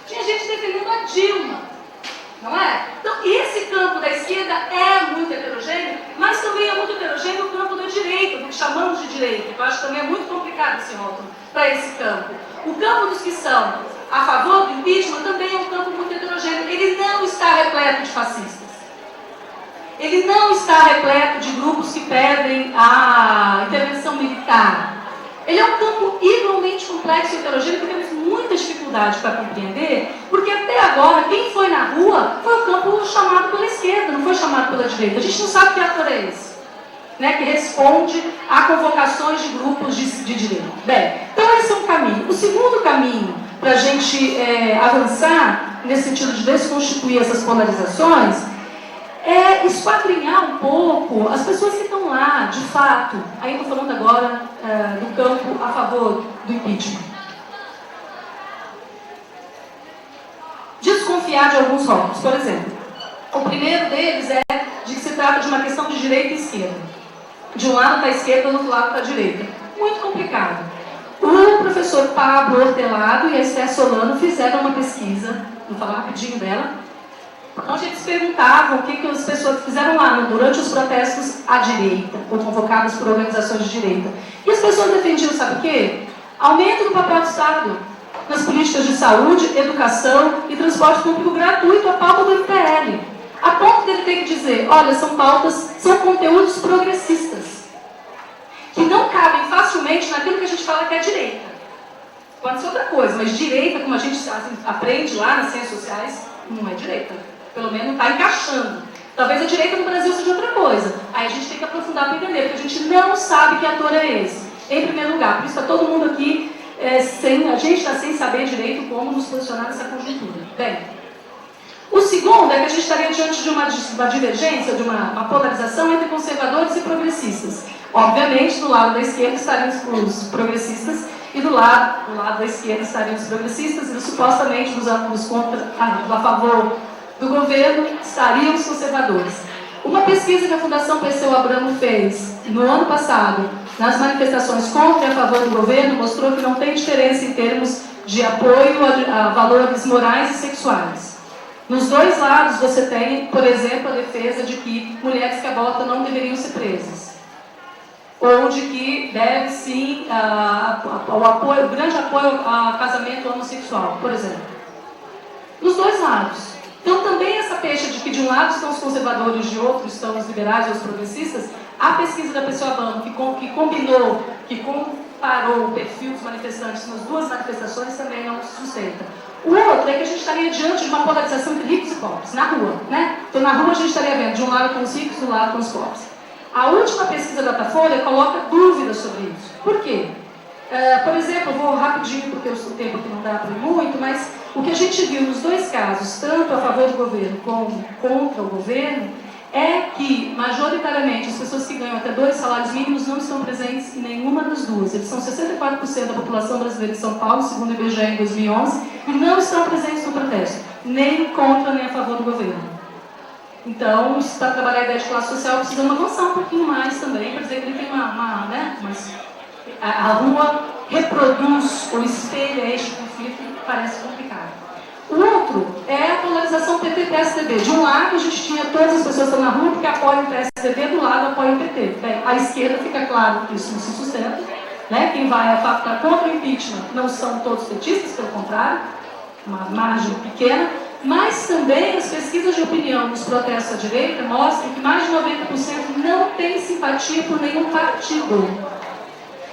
Tinha gente defendendo a Dilma, não é? Então, esse campo da esquerda é muito heterogêneo, mas também é muito heterogêneo o campo da direita, o que chamamos de direita, que eu acho que também é muito complicado esse rótulo para esse campo. O campo dos que são a favor do impeachment também é um campo muito heterogêneo. Ele não está repleto de fascistas. Ele não está repleto de grupos que pedem a intervenção militar. Ele é um campo igualmente complexo e heterogêneo que temos muita dificuldade para compreender, porque até agora, quem foi na rua foi o campo chamado pela esquerda, não foi chamado pela direita. A gente não sabe que ator é esse, né, que responde a convocações de grupos de direita. Bem, então esse é um caminho. O segundo caminho para a gente avançar nesse sentido de desconstituir essas polarizações é esquadrinhar um pouco as pessoas que estão lá, de fato. Aí estou falando agora do campo a favor do impeachment. Desconfiar de alguns rótulos, por exemplo. O primeiro deles é de que se trata de uma questão de direita e esquerda. De um lado está a esquerda, do outro lado está a direita. Muito complicado. O professor Pablo Hortelado e a Esther Solano fizeram uma pesquisa, vou falar rapidinho dela, onde eles perguntavam o que as pessoas fizeram lá durante os protestos à direita, ou convocados por organizações de direita. E as pessoas defendiam, sabe o quê? Aumento do papel do Estado nas políticas de saúde, educação e transporte público gratuito, a pauta do MPL. A ponto dele ter que dizer, olha, são pautas, são conteúdos progressistas, que não cabem facilmente naquilo que a gente fala que é direita. Pode ser outra coisa, mas direita, como a gente aprende lá nas ciências sociais, não é direita. Pelo menos está encaixando. Talvez a direita no Brasil seja outra coisa. Aí a gente tem que aprofundar para entender, porque a gente não sabe que ator é esse. Em primeiro lugar, por isso está todo mundo aqui, a gente está sem saber direito como nos posicionar nessa conjuntura. Bem, o segundo é que a gente estaria diante de uma divergência, de uma polarização entre conservadores e progressistas. Obviamente, do lado da esquerda estariam os progressistas e do lado da esquerda estariam os progressistas e supostamente a favor do governo estariam os conservadores. Uma pesquisa que a Fundação Perseu Abramo fez no ano passado, nas manifestações contra e a favor do governo, mostrou que não tem diferença em termos de apoio a valores morais e sexuais. Nos dois lados você tem, por exemplo, a defesa de que mulheres que abortam não deveriam ser presas. Ou de que deve sim o grande apoio a casamento homossexual, por exemplo. Nos dois lados. Então também essa pecha de que de um lado estão os conservadores, de outro estão os liberais ou os progressistas, a pesquisa da Perseu Abramo, que comparou o perfil dos manifestantes nas duas manifestações, também não se sustenta. O outro é que a gente estaria diante de uma polarização entre ricos e pobres, na rua, né? Então na rua a gente estaria vendo de um lado com os ricos, do lado com os pobres. A última pesquisa da Datafolha coloca dúvidas sobre isso. Por quê? Por exemplo, eu vou rapidinho, porque o tempo aqui não dá para ir muito, mas o que a gente viu nos dois casos, tanto a favor do governo como contra o governo, é que, majoritariamente, as pessoas que ganham até 2 salários mínimos não estão presentes em nenhuma das duas. Eles são 64% da população brasileira de São Paulo, segundo o IBGE em 2011, e não estão presentes no protesto, nem contra nem a favor do governo. Então, para trabalhar a ideia de classe social, precisamos avançar um pouquinho mais também, para dizer que ele tem mas a rua reproduz ou espelha este conflito que parece complicado. O outro é a polarização PT-PSDB. De um lado, a gente tinha todas as pessoas que estão na rua porque apoiam o PSDB, do lado apoiam o PT. Bem, à esquerda fica claro que isso não se sustenta. Né? Quem vai contra o impeachment não são todos petistas, pelo contrário, uma margem pequena. Mas também as pesquisas de opinião nos protestos à direita mostram que mais de 90% não tem simpatia por nenhum partido.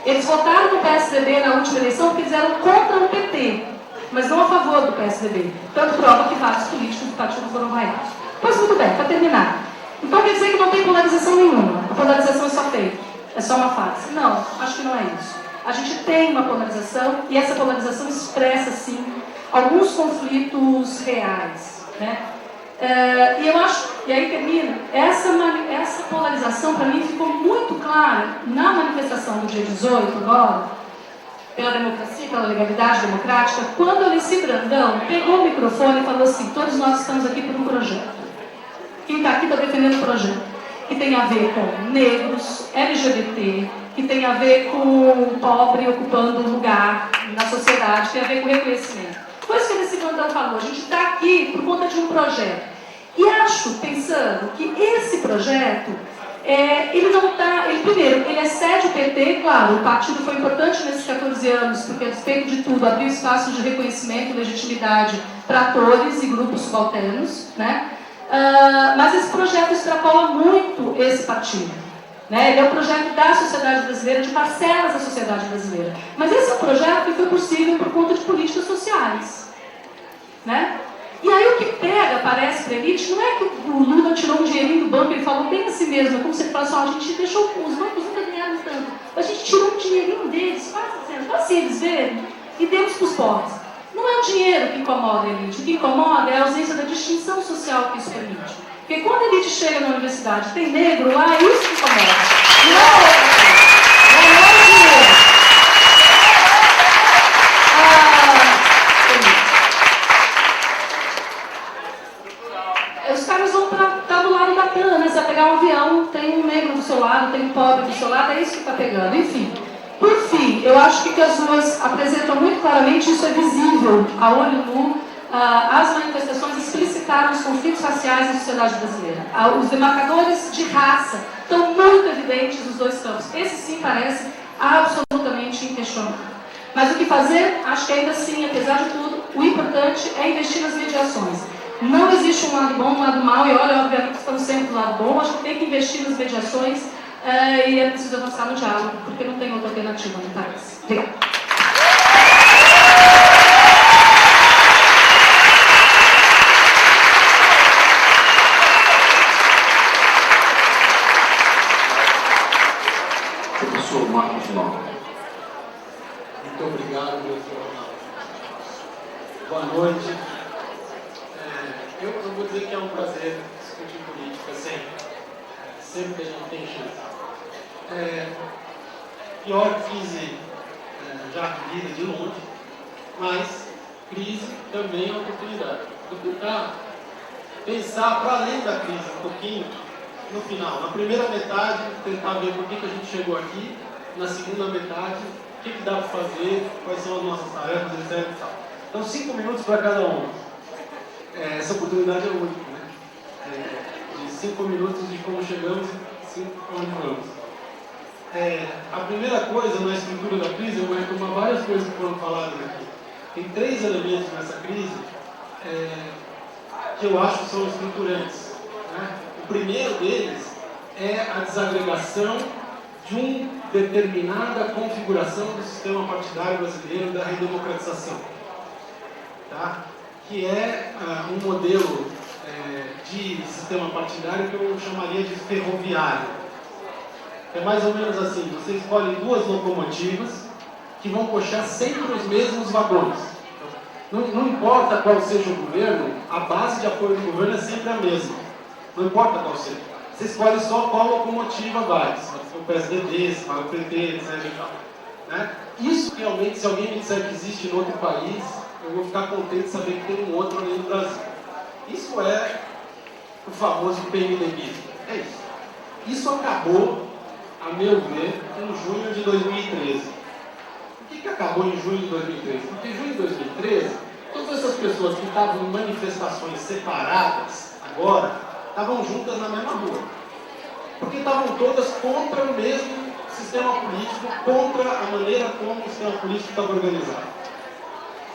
Eles votaram no PSDB na última eleição porque eles eram contra o PT, mas não a favor do PSDB. Tanto prova que vários políticos do partido foram vaiados. Pois muito bem, para terminar. Então quer dizer que não tem polarização nenhuma. A polarização é só fake, é só uma farsa. Não, acho que não é isso. A gente tem uma polarização e essa polarização expressa, sim, alguns conflitos reais. Né? E eu acho, e aí termina, essa polarização para mim ficou muito clara na manifestação do dia 18 agora, pela democracia, pela legalidade democrática, quando a Alice Brandão pegou o microfone e falou assim: todos nós estamos aqui por um projeto. Quem está aqui está defendendo o projeto, que tem a ver com negros, LGBT, que tem a ver com o pobre ocupando um lugar na sociedade, tem a ver com reconhecimento. Foi isso que a Alice Brandão falou: a gente está aqui por conta de um projeto. E acho, pensando, que esse projeto, ele não está... Primeiro, ele excede o PT, claro, o partido foi importante nesses 14 anos, porque, a despeito de tudo, abriu espaço de reconhecimento e legitimidade para atores e grupos subalternos, né? Mas esse projeto extrapola muito esse partido, né? Ele é um projeto da sociedade brasileira, de parcelas da sociedade brasileira. Mas esse é um projeto que foi possível por conta de políticas sociais, né? E aí o que pega, parece para a elite, não é que o Lula tirou um dinheirinho do banco, ele falou bem assim mesmo, é como se ele falasse: a gente deixou, os bancos nunca ganharam tanto, a gente tirou um dinheirinho deles, fácil eles verem, e demos para os pobres. Não é o dinheiro que incomoda a elite, o que incomoda é a ausência da distinção social que isso permite. Porque quando a elite chega na universidade, tem negro lá, é isso que incomoda. Não é outra coisa. Não é o dinheiro. Os caras vão estar do lado da cana, né? Você vai pegar um avião, tem um negro do seu lado, tem um pobre do seu lado, é isso que está pegando. Enfim. Por fim, eu acho que as ruas apresentam muito claramente, isso é visível a olho nu, as manifestações explicitaram os conflitos raciais na sociedade brasileira. Os demarcadores de raça estão muito evidentes nos dois campos. Esse sim parece absolutamente inquestionável. Mas o que fazer? Acho que ainda assim, apesar de tudo, o importante é investir nas mediações. Não existe um lado bom, um lado mau, e olha, obviamente estamos sempre do lado bom, acho que tem que investir nas mediações e é preciso avançar no diálogo, porque não tem outra alternativa no país. Obrigada. Professor Marcos Nova. Muito obrigado, doutor. Boa noite. Eu vou dizer que é um prazer discutir política sempre que a gente tem chance. Pior crise já vivida de longe, mas crise também é uma oportunidade. Vou tentar pensar para além da crise um pouquinho no final. Na primeira metade, tentar ver por que a gente chegou aqui. Na segunda metade, o que dá para fazer, quais são as nossas tarefas, etc. Então, 5 minutos para cada um. Essa oportunidade é única, né? De 5 minutos de como chegamos e 5 para onde vamos. A primeira coisa na estrutura da crise, eu vou retomar várias coisas que foram faladas aqui. Tem 3 elementos nessa crise que eu acho que são estruturantes, né? O primeiro deles é a desagregação de uma determinada configuração do sistema partidário brasileiro, da redemocratização, tá? Que é um modelo de sistema partidário que eu chamaria de ferroviário. É mais ou menos assim: você escolhe 2 locomotivas que vão puxar sempre os mesmos vagões. Não importa qual seja o governo, a base de apoio do governo é sempre a mesma. Não importa qual seja. Você escolhe só qual locomotiva vai. Se for o PSDB, se vai o PT, etc. Né? Isso realmente, se alguém me disser que existe em outro país, eu vou ficar contente de saber que tem um outro ali no Brasil. Isso é o famoso PMDBismo. É isso. Isso acabou, a meu ver, em junho de 2013. Por que acabou em junho de 2013? Porque em junho de 2013, todas essas pessoas que estavam em manifestações separadas, agora, estavam juntas na mesma rua. Porque estavam todas contra o mesmo sistema político, contra a maneira como o sistema político estava organizado.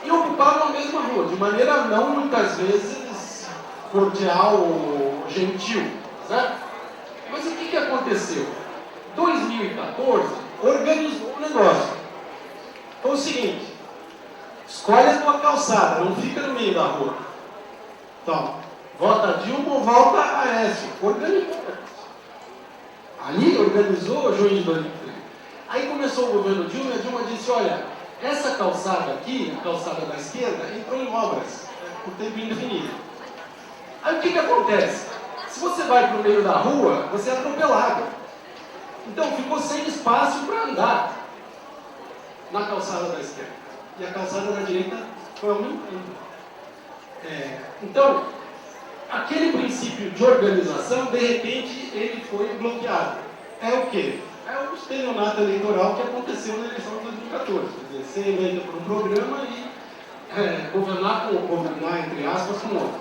E ocupavam a mesma rua, de maneira não muitas vezes cordial ou gentil, certo? Mas o que aconteceu? 2014 organizou o negócio. Foi o seguinte: escolhe a tua calçada, não fica no meio da rua. Então, vota Dilma ou vota Aécio. Organizou. Ali organizou junho de 2013. Aí começou o governo Dilma e a Dilma disse: olha, essa calçada aqui, a calçada da esquerda, entrou em obras por tempo indefinido. Aí o que acontece? Se você vai para o meio da rua, você é atropelado. Então ficou sem espaço para andar na calçada da esquerda. E a calçada da direita foi aumentando. Então, aquele princípio de organização, de repente, ele foi bloqueado. É o quê? É o estelionato eleitoral que aconteceu na eleição de 2014. Quer dizer, ser eleito por um programa e governar, entre aspas, com outro.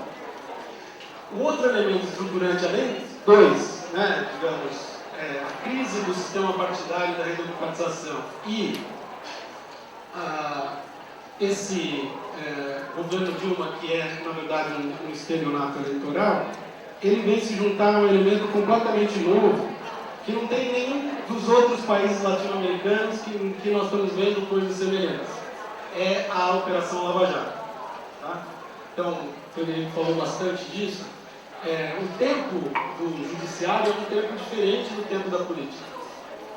O outro elemento estruturante, além dois, digamos, a crise do sistema partidário da redemocratização e esse governo Dilma, que é, na verdade, um estelionato eleitoral, ele vem se juntar a um elemento completamente novo, que não tem nenhum dos outros países latino-americanos que nós estamos vendo coisas semelhantes. É a Operação Lava Jato. Tá? Então, o Frederico falou bastante disso. O tempo do judiciário é um tempo diferente do tempo da política.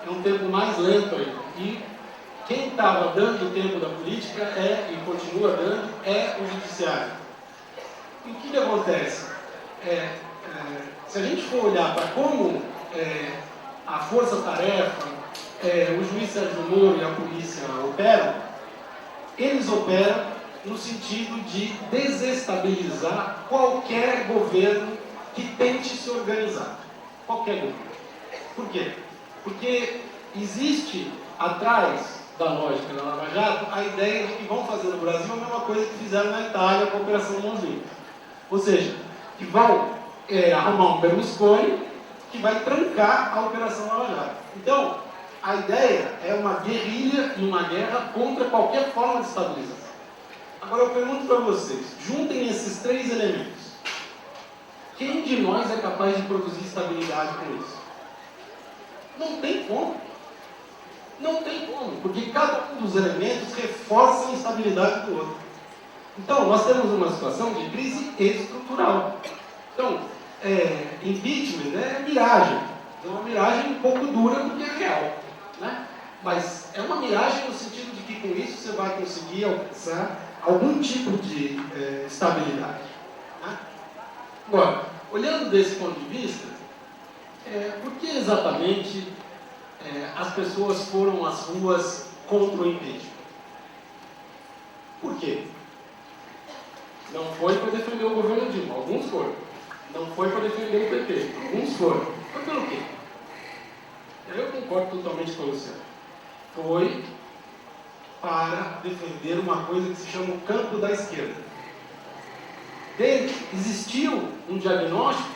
É um tempo mais lento ainda. E quem estava dando o tempo da política e continua dando, é o judiciário. E o que acontece? Se a gente for olhar para como a força-tarefa, o juiz Sérgio Moro e a polícia operam, eles operam no sentido de desestabilizar qualquer governo que tente se organizar. Qualquer governo. Por quê? Porque existe atrás da lógica da Lava Jato a ideia de que vão fazer no Brasil a mesma coisa que fizeram na Itália com a Operação Mãos Limpas. Ou seja, que vão arrumar um Berlusconi que vai trancar a Operação Lava Jato. Então, a ideia é uma guerrilha e uma guerra contra qualquer forma de estabilização. Agora eu pergunto para vocês, juntem esses três elementos. Quem de nós é capaz de produzir estabilidade com isso? Não tem como. Não tem como, porque cada um dos elementos reforça a instabilidade do outro. Então, nós temos uma situação de crise estrutural. Então, impeachment é miragem. É uma miragem um pouco dura porque é real. Né? Mas é uma miragem no sentido de que com isso você vai conseguir alcançar algum tipo de estabilidade. Né? Agora, olhando desse ponto de vista, por que exatamente as pessoas foram às ruas contra o impeachment? Por quê? Não foi para defender o governo Dilma, alguns foram. Não foi para defender o PT, alguns foram. Foi pelo quê? Eu concordo totalmente com o Luciano. Foi para defender uma coisa que se chama o campo da esquerda. Existiu um diagnóstico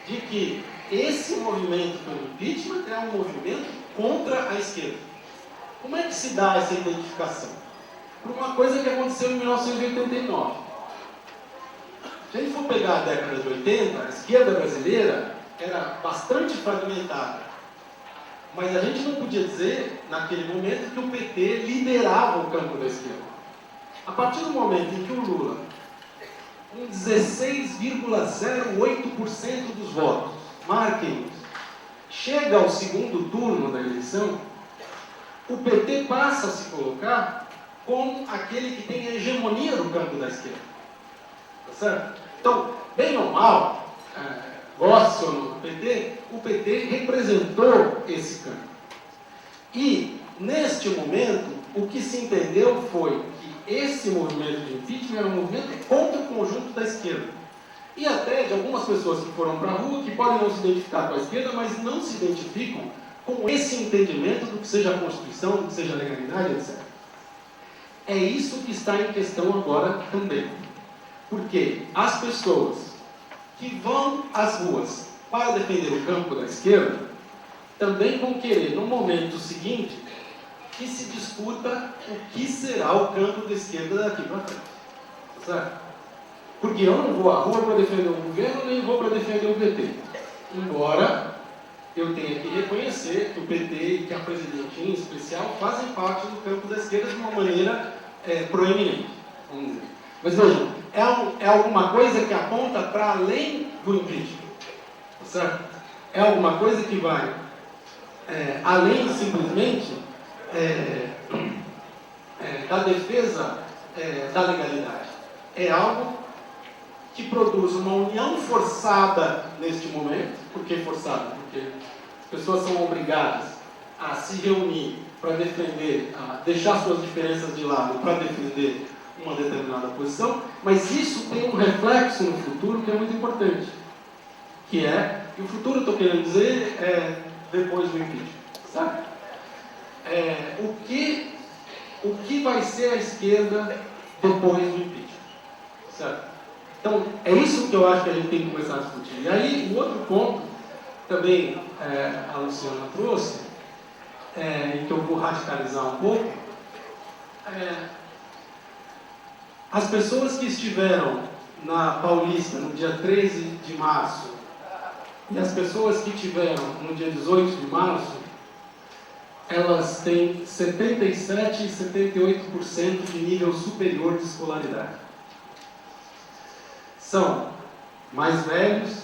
de que esse movimento pelo impeachment é um movimento contra a esquerda. Como é que se dá essa identificação? Por uma coisa que aconteceu em 1989. Se a gente for pegar a década de 80, a esquerda brasileira era bastante fragmentada. Mas a gente não podia dizer, naquele momento, que o PT liderava o campo da esquerda. A partir do momento em que o Lula, com 16,08% dos votos, marquem, chega ao segundo turno da eleição, o PT passa a se colocar como aquele que tem a hegemonia no campo da esquerda. Tá certo? Então, bem ou mal, goste ou não do PT, o PT representou esse campo. E, neste momento, o que se entendeu foi que esse movimento de impeachment era um movimento contra o conjunto da esquerda. E até de algumas pessoas que foram para a rua, que podem não se identificar com a esquerda, mas não se identificam com esse entendimento do que seja a Constituição, do que seja a legalidade, etc. É isso que está em questão agora também. Porque as pessoas que vão às ruas para defender o campo da esquerda também vão querer, no momento seguinte, que se discuta o que será o campo da esquerda daqui para frente. Certo? Porque eu não vou à rua para defender o governo, nem vou para defender o PT. Embora eu tenha que reconhecer que o PT e que a presidente em especial fazem parte do campo da esquerda de uma maneira proeminente, vamos dizer. Mas vejam, é alguma coisa que aponta para além do impeachment. Certo? É alguma coisa que vai além simplesmente da defesa da legalidade. É algo que produz uma união forçada neste momento. Por que forçada? Porque as pessoas são obrigadas a se reunir para defender, a deixar suas diferenças de lado para defender uma determinada posição, mas isso tem um reflexo no futuro que é muito importante, que é, e o futuro, estou querendo dizer, é depois do impeachment, sabe? O que vai ser a esquerda depois do impeachment, certo? Então, é isso que eu acho que a gente tem que começar a discutir. E aí, o outro ponto, também a Luciana trouxe, e que eu vou radicalizar um pouco, as pessoas que estiveram na Paulista no dia 13 de março e as pessoas que estiveram no dia 18 de março, elas têm 77% e 78% de nível superior de escolaridade. São mais velhos,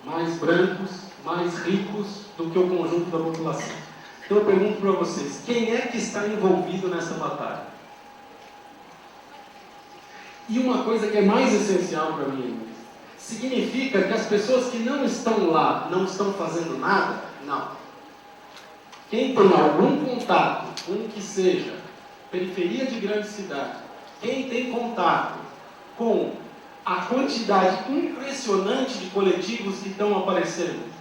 mais brancos, mais ricos do que o conjunto da população. Então eu pergunto para vocês, quem é que está envolvido nessa batalha? E uma coisa que é mais essencial para mim, significa que as pessoas que não estão lá, não estão fazendo nada? Não. Quem tem algum contato com o que seja periferia de grande cidade, quem tem contato com a quantidade impressionante de coletivos que estão aparecendo,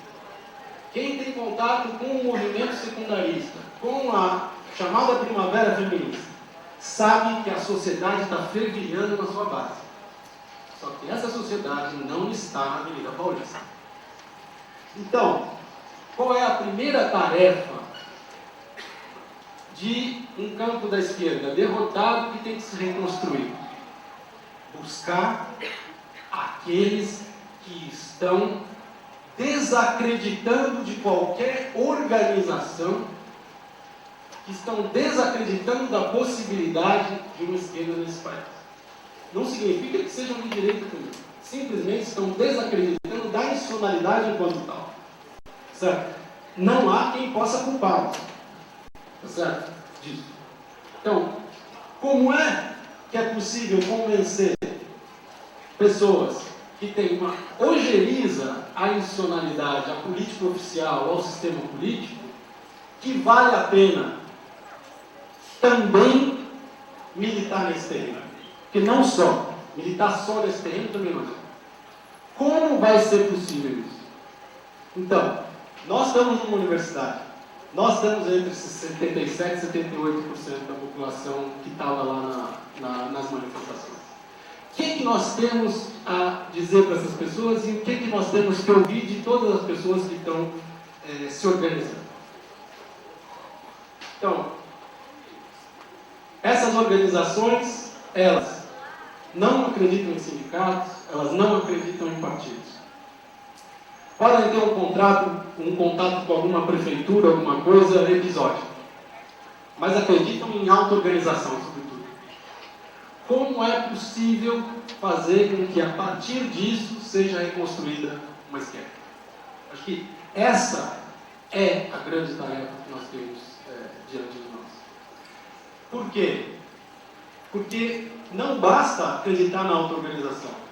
quem tem contato com o movimento secundarista, com a chamada primavera feminista, sabe que a sociedade está fervilhando na sua base. Só que essa sociedade não está na Avenida Paulista. Então, qual é a primeira tarefa de um campo da esquerda derrotado que tem que se reconstruir? Buscar aqueles que estão desacreditando de qualquer organização, que estão desacreditando da possibilidade de uma esquerda nesse país. Não significa que sejam de direita também. Simplesmente estão desacreditando da nacionalidade enquanto tal. Certo? Não há quem possa culpá-los. Certo? Disso. Então, como é que é possível convencer pessoas que têm uma ojeriza à institucionalidade, à política oficial, ao sistema político, que vale a pena também militar nesse terreno? Porque não só, militar só nesse terreno também não é. Como vai ser possível isso? Então, nós estamos numa universidade, nós estamos entre 77% e 78% da população que estava lá nas manifestações. O que nós temos a dizer para essas pessoas e o que nós temos que ouvir de todas as pessoas que estão se organizando? Então, essas organizações, elas não acreditam em sindicatos, elas não acreditam em partidos. Podem ter um contato com alguma prefeitura, alguma coisa episódica, mas acreditam em auto-organização, sobretudo. Como é possível fazer com que, a partir disso, seja reconstruída uma esquerda? Acho que essa é a grande tarefa que nós temos diante de nós. Por quê? Porque não basta acreditar na auto-organização.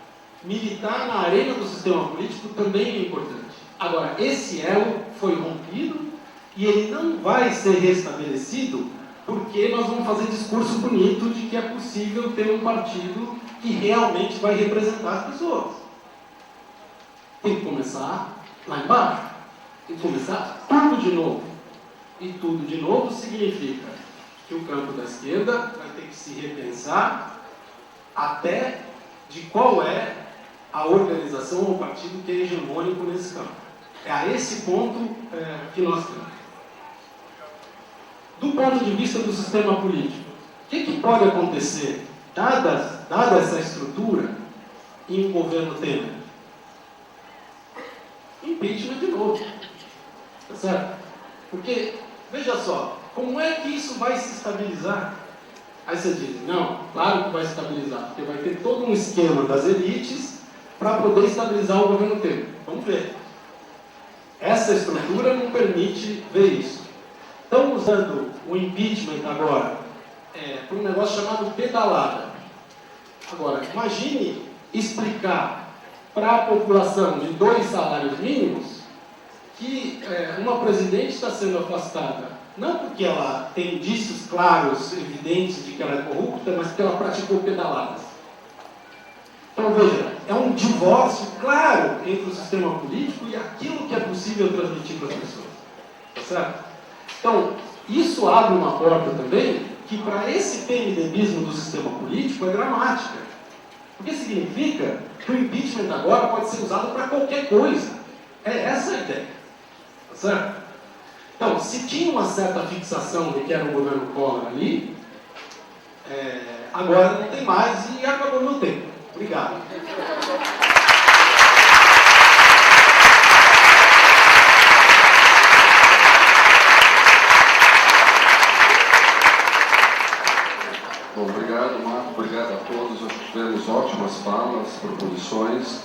Militar na arena do sistema político também é importante. Agora, esse elo foi rompido e ele não vai ser restabelecido porque nós vamos fazer discurso bonito de que é possível ter um partido que realmente vai representar as pessoas. Tem que começar lá embaixo. Tem que começar tudo de novo. E tudo de novo significa que o campo da esquerda vai ter que se repensar até de qual é a organização ou partido que é hegemônico nesse campo. É a esse ponto que nós temos. Do ponto de vista do sistema político, o que pode acontecer, dada essa estrutura, em um governo Temer? Impeachment de novo. Tá certo? Porque, veja só, como é que isso vai se estabilizar? Aí você diz, não, claro que vai se estabilizar, porque vai ter todo um esquema das elites para poder estabilizar o governo Temer. Vamos ver. Essa estrutura não permite ver isso. Estão usando o impeachment agora para um negócio chamado pedalada. Agora, imagine explicar para a população de 2 salários mínimos que uma presidente está sendo afastada, não porque ela tem indícios claros, evidentes de que ela é corrupta, mas porque ela praticou pedaladas. Então, veja, é um divórcio claro entre o sistema político e aquilo que é possível transmitir para as pessoas. Tá certo? Então, isso abre uma porta também que, para esse PMDBismo do sistema político, é dramática. Porque significa que o impeachment agora pode ser usado para qualquer coisa. É essa a ideia. Tá certo? Então, se tinha uma certa fixação de que era o governo Collor ali, agora não tem mais e acabou meu tempo. Obrigado. Bom, obrigado, Marco. Obrigado a todos. Acho que tivemos ótimas falas, proposições.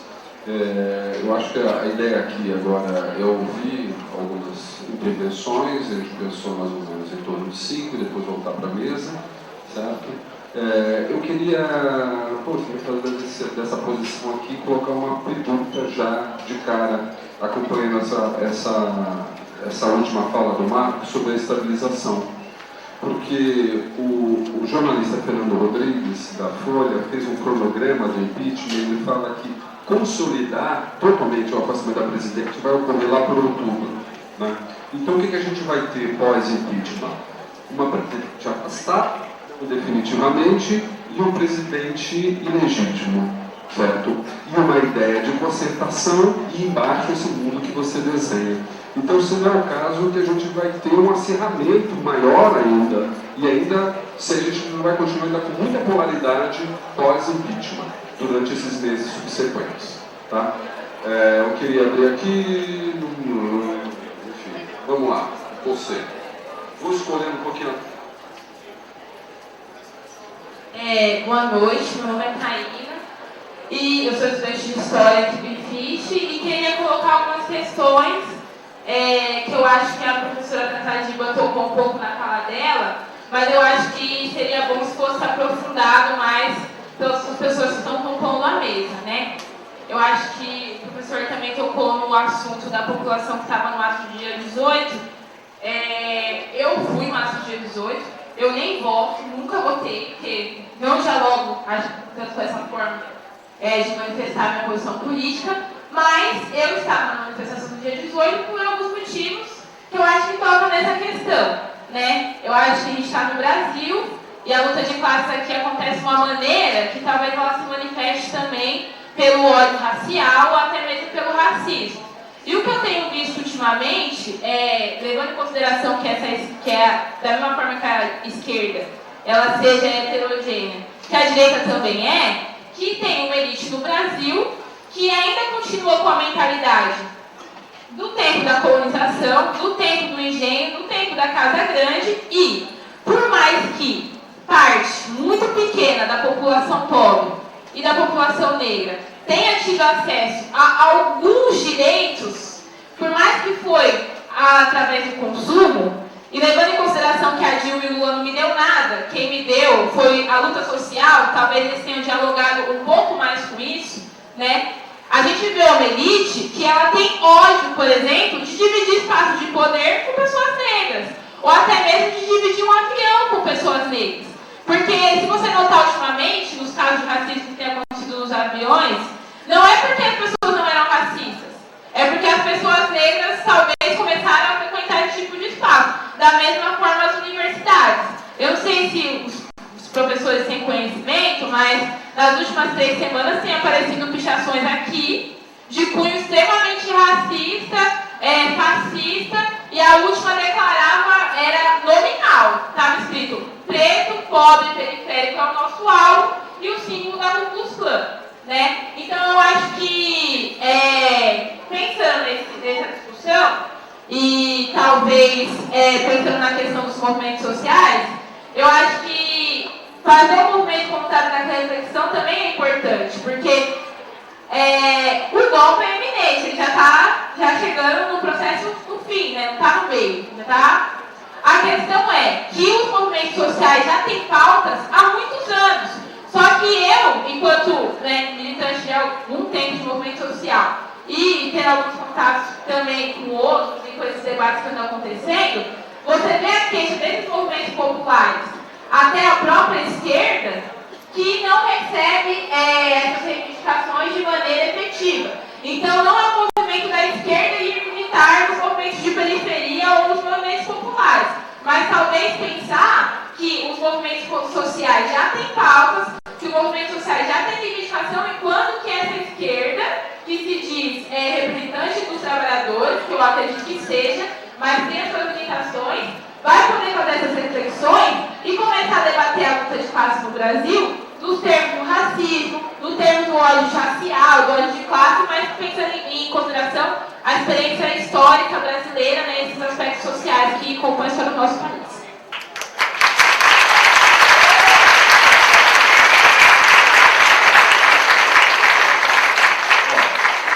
Eu acho que a ideia aqui agora é ouvir algumas intervenções. A gente pensou mais ou menos em torno de 5 e depois voltar para a mesa, certo? Eu queria fazer dessa posição aqui, colocar uma pergunta já de cara, acompanhando essa última fala do Marco sobre a estabilização. Porque o jornalista Fernando Rodrigues, da Folha, fez um cronograma do impeachment e ele fala que consolidar totalmente o afastamento da presidente vai ocorrer lá por outubro. Né? Então, o que a gente vai ter pós-impeachment? Uma presidente afastada definitivamente e um presidente ilegítimo, certo? E uma ideia de concertação e embaixo esse mundo que você desenha. Então, se não é o caso, que a gente vai ter um acirramento maior ainda, e ainda, se a gente não vai continuar ainda com muita polaridade pós-impeachment, durante esses meses subsequentes. Tá? Eu queria abrir aqui, enfim, vamos lá, você. Vou escolher um pouquinho. Boa noite, meu nome é Taína, e eu sou estudante de História aqui do IFIT, e queria colocar algumas questões que eu acho que a professora Catadiba tocou um pouco na fala dela, mas eu acho que seria bom se fosse aprofundado mais pelas pessoas que estão compondo a mesa, né? Eu acho que o professor também tocou no assunto da população que estava no ato do dia 18. Eu fui no ato do dia 18, eu nem voto, nunca votei, porque não dialogo tanto com essa forma de manifestar minha posição política, mas eu estava na manifestação do dia 18 por alguns motivos que eu acho que tocam nessa questão, né? Eu acho que a gente está no Brasil e a luta de classes aqui acontece de uma maneira que talvez ela se manifeste também pelo ódio racial ou até mesmo pelo racismo. E o que eu tenho visto ultimamente, levando em consideração que da mesma forma que a esquerda ela seja heterogênea, que a direita também que tem uma elite no Brasil que ainda continua com a mentalidade do tempo da colonização, do tempo do engenho, do tempo da casa grande e, por mais que parte muito pequena da população pobre e da população negra tenha tido acesso a alguns direitos, por mais que foi através do consumo, e levando em consideração que a Dilma e o Lula não me deu nada, quem me deu foi a luta social, talvez eles tenham dialogado um pouco mais com isso, né? A gente vê uma elite que ela tem ódio, por exemplo, de dividir espaço de poder com pessoas negras, ou até mesmo de dividir um avião com pessoas negras. Porque, se você notar ultimamente, nos casos de racismo que tem acontecido nos aviões, não é porque as pessoas não eram racistas, é porque as pessoas negras talvez começaram a frequentar esse tipo de espaço. Da mesma forma as universidades. Eu não sei se os professores têm conhecimento, mas nas últimas 3 semanas tem aparecido pichações aqui de cunho extremamente racista, fascista, e a última declarava, era nominal, estava escrito preto, pobre, periférico é o nosso alvo, e o símbolo da Ku Klux Klan, né? Então eu acho que, pensando nessa discussão, e talvez pensando na questão dos movimentos sociais, eu acho que fazer um movimento comunitário naquela reflexão também é importante, porque o golpe é iminente, ele já está chegando no processo do fim, né? Não está no meio, já tá? A questão é que os movimentos sociais já têm pautas há muitos anos, só que eu, enquanto militante de algum tempo de movimento social e ter alguns contatos também com outros e com esses debates que estão acontecendo, você vê a queixa desses movimentos populares até a própria esquerda que não recebe essas reivindicações de maneira efetiva. Então, não é um movimento da esquerda ir militar nos movimentos de periferia ou nos movimentos populares, mas talvez pensar que os movimentos sociais já têm pautas, que os movimentos sociais já têm reivindicação, enquanto que essa esquerda, que se diz representante dos trabalhadores, que eu acredito que seja, mas tem as suas limitações, vai poder fazer essas reflexões e começar a debater a luta de classe no Brasil, nos termos do racismo, nos termos do ódio racial, do ódio de classe, mas pensando em consideração a experiência histórica brasileira, né, esses aspectos sociais que compõem a história do nosso país.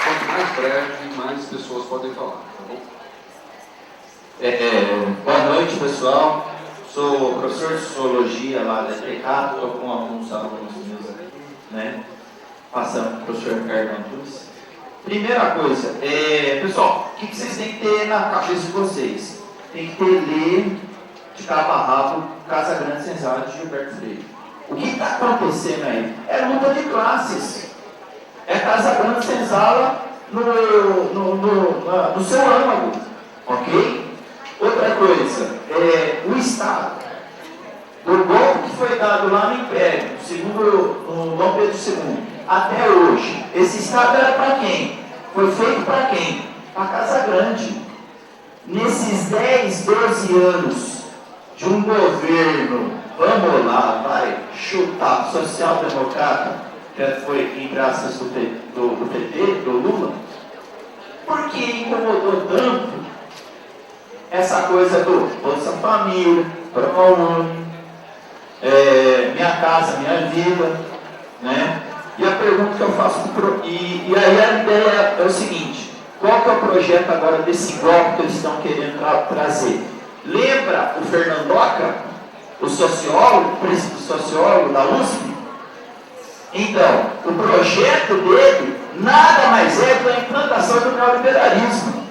Quanto mais breve, mais pessoas podem falar, tá bom? Boa noite, pessoal. Sou professor de Sociologia lá da EPCAP, estou com alguns alunos meus aqui, né? Passando para o professor Ricardo Antunes. Primeira coisa, pessoal, o que vocês têm que ter na cabeça de vocês? Tem que ter ler de cabo a rabo Casa Grande Senzala de Gilberto Freire. O que está acontecendo aí? É luta de classes. É Casa Grande Senzala no seu âmago, ok? Outra coisa, o Estado, do golpe que foi dado lá no Império, no Dom Pedro II, até hoje, esse Estado era para quem? Foi feito para quem? Para Casa Grande. Nesses 10, 12 anos de um governo, vamos lá, vai chutar, social-democrata, que foi em graças do PT, do Lula, por que incomodou tanto essa coisa do Bolsa Família, ProUni, Minha Casa Minha Vida, né? E a pergunta que eu faço, e aí a ideia é o seguinte: qual que é o projeto agora desse golpe que eles estão querendo trazer? Lembra o Fernandoca, o sociólogo da USP? Então, o projeto dele nada mais é que a implantação do neoliberalismo,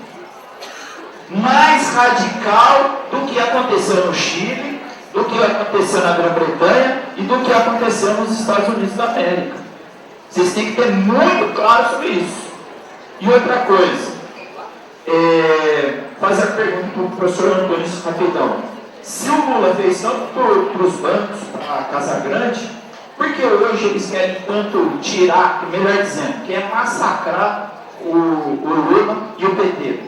mais radical do que aconteceu no Chile, do que aconteceu na Grã-Bretanha e do que aconteceu nos Estados Unidos da América. Vocês têm que ter muito claro sobre isso. E outra coisa, fazer a pergunta para o professor Antônio rapidão. Se o Lula fez tanto para os bancos, para a Casa Grande, por que hoje eles querem tanto tirar, melhor dizendo, quer massacrar o Lula e o PT?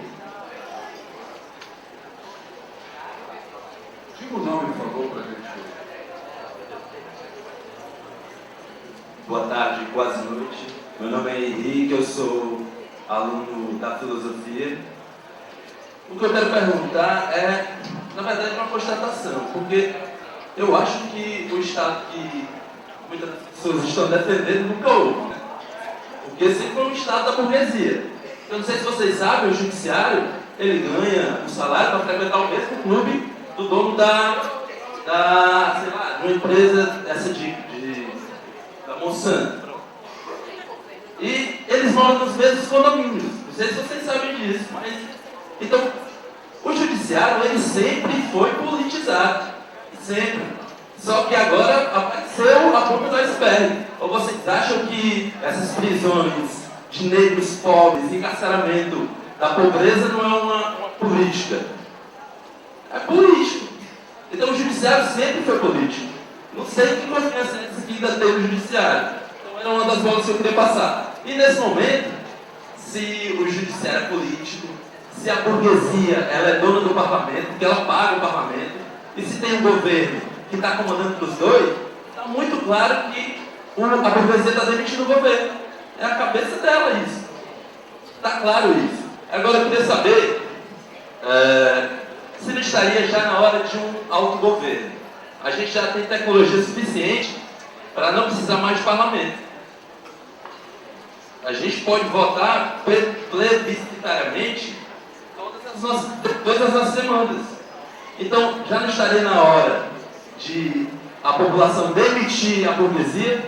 Diga o nome, por favor, para a gente. Boa tarde, quase noite. Meu nome é Henrique, eu sou aluno da filosofia. O que eu quero perguntar é, na verdade, uma constatação, porque eu acho que o Estado que muitas pessoas estão defendendo nunca houve, né? Porque sempre foi um Estado da burguesia. Eu não sei se vocês sabem, o judiciário, ele ganha um salário para frequentar o mesmo clube do dono da sei lá, de uma empresa essa da Monsanto. E eles moram nos mesmos condomínios. Não sei se vocês sabem disso, mas... Então, o judiciário, ele sempre foi politizado. Sempre. Só que agora apareceu a ponta do iceberg. Ou vocês acham que essas prisões de negros pobres, encarceramento da pobreza não é uma política? É político. Então o judiciário sempre foi político. Não sei que confiança é essa que ainda tem no judiciário. Então era uma das bolas que eu queria passar. E nesse momento, se o judiciário é político, se a burguesia ela é dona do parlamento, que ela paga o parlamento, e se tem um governo que está comandando os dois, está muito claro que a burguesia está demitindo o governo. É a cabeça dela isso. Está claro isso. Agora eu queria saber se não estaria já na hora de um autogoverno. A gente já tem tecnologia suficiente para não precisar mais de parlamento. A gente pode votar plebiscitariamente todas as nossas demandas. Então, já não estaria na hora de a população demitir a burguesia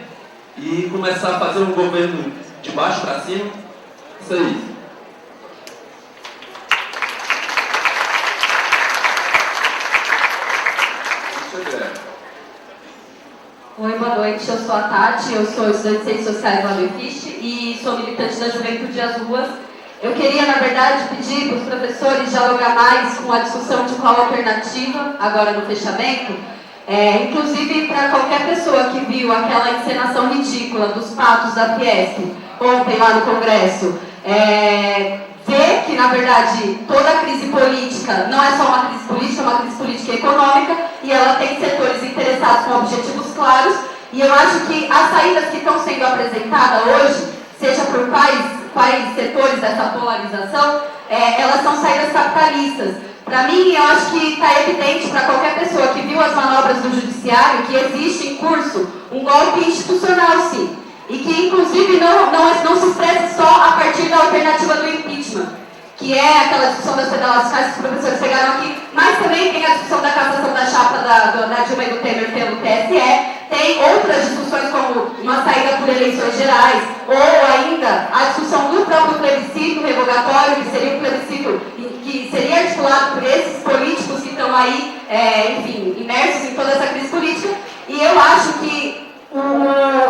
e começar a fazer um governo de baixo para cima. Isso aí. Oi, boa noite. Eu sou a Tati, eu sou estudante de Ciências Sociais lá do IFISH e sou militante da Juventude às Ruas. Eu queria, na verdade, pedir para os professores dialogar mais com a discussão de qual alternativa, agora no fechamento, inclusive para qualquer pessoa que viu aquela encenação ridícula dos patos da Fiesp ontem lá no Congresso, ver que, na verdade, toda a crise política não é só uma crise política, é uma crise política e econômica, e ela tem setores interessados com objetivos claros, e eu acho que as saídas que estão sendo apresentadas hoje, seja por quais setores dessa polarização, elas são saídas capitalistas. Para mim, eu acho que está evidente para qualquer pessoa que viu as manobras do judiciário que existe em curso um golpe institucional, sim. E que, inclusive, não se expressa só a partir da alternativa do impeachment, que é aquela discussão das pedalas fiscais que os professores pegaram aqui, mas também tem a discussão da cassação da chapa da Dilma e do Temer pelo TSE, tem outras discussões como uma saída por eleições gerais, ou ainda a discussão do próprio plebiscito revogatório, que seria um plebiscito que seria articulado por esses políticos que estão aí, enfim, imersos em toda essa crise política. E eu acho que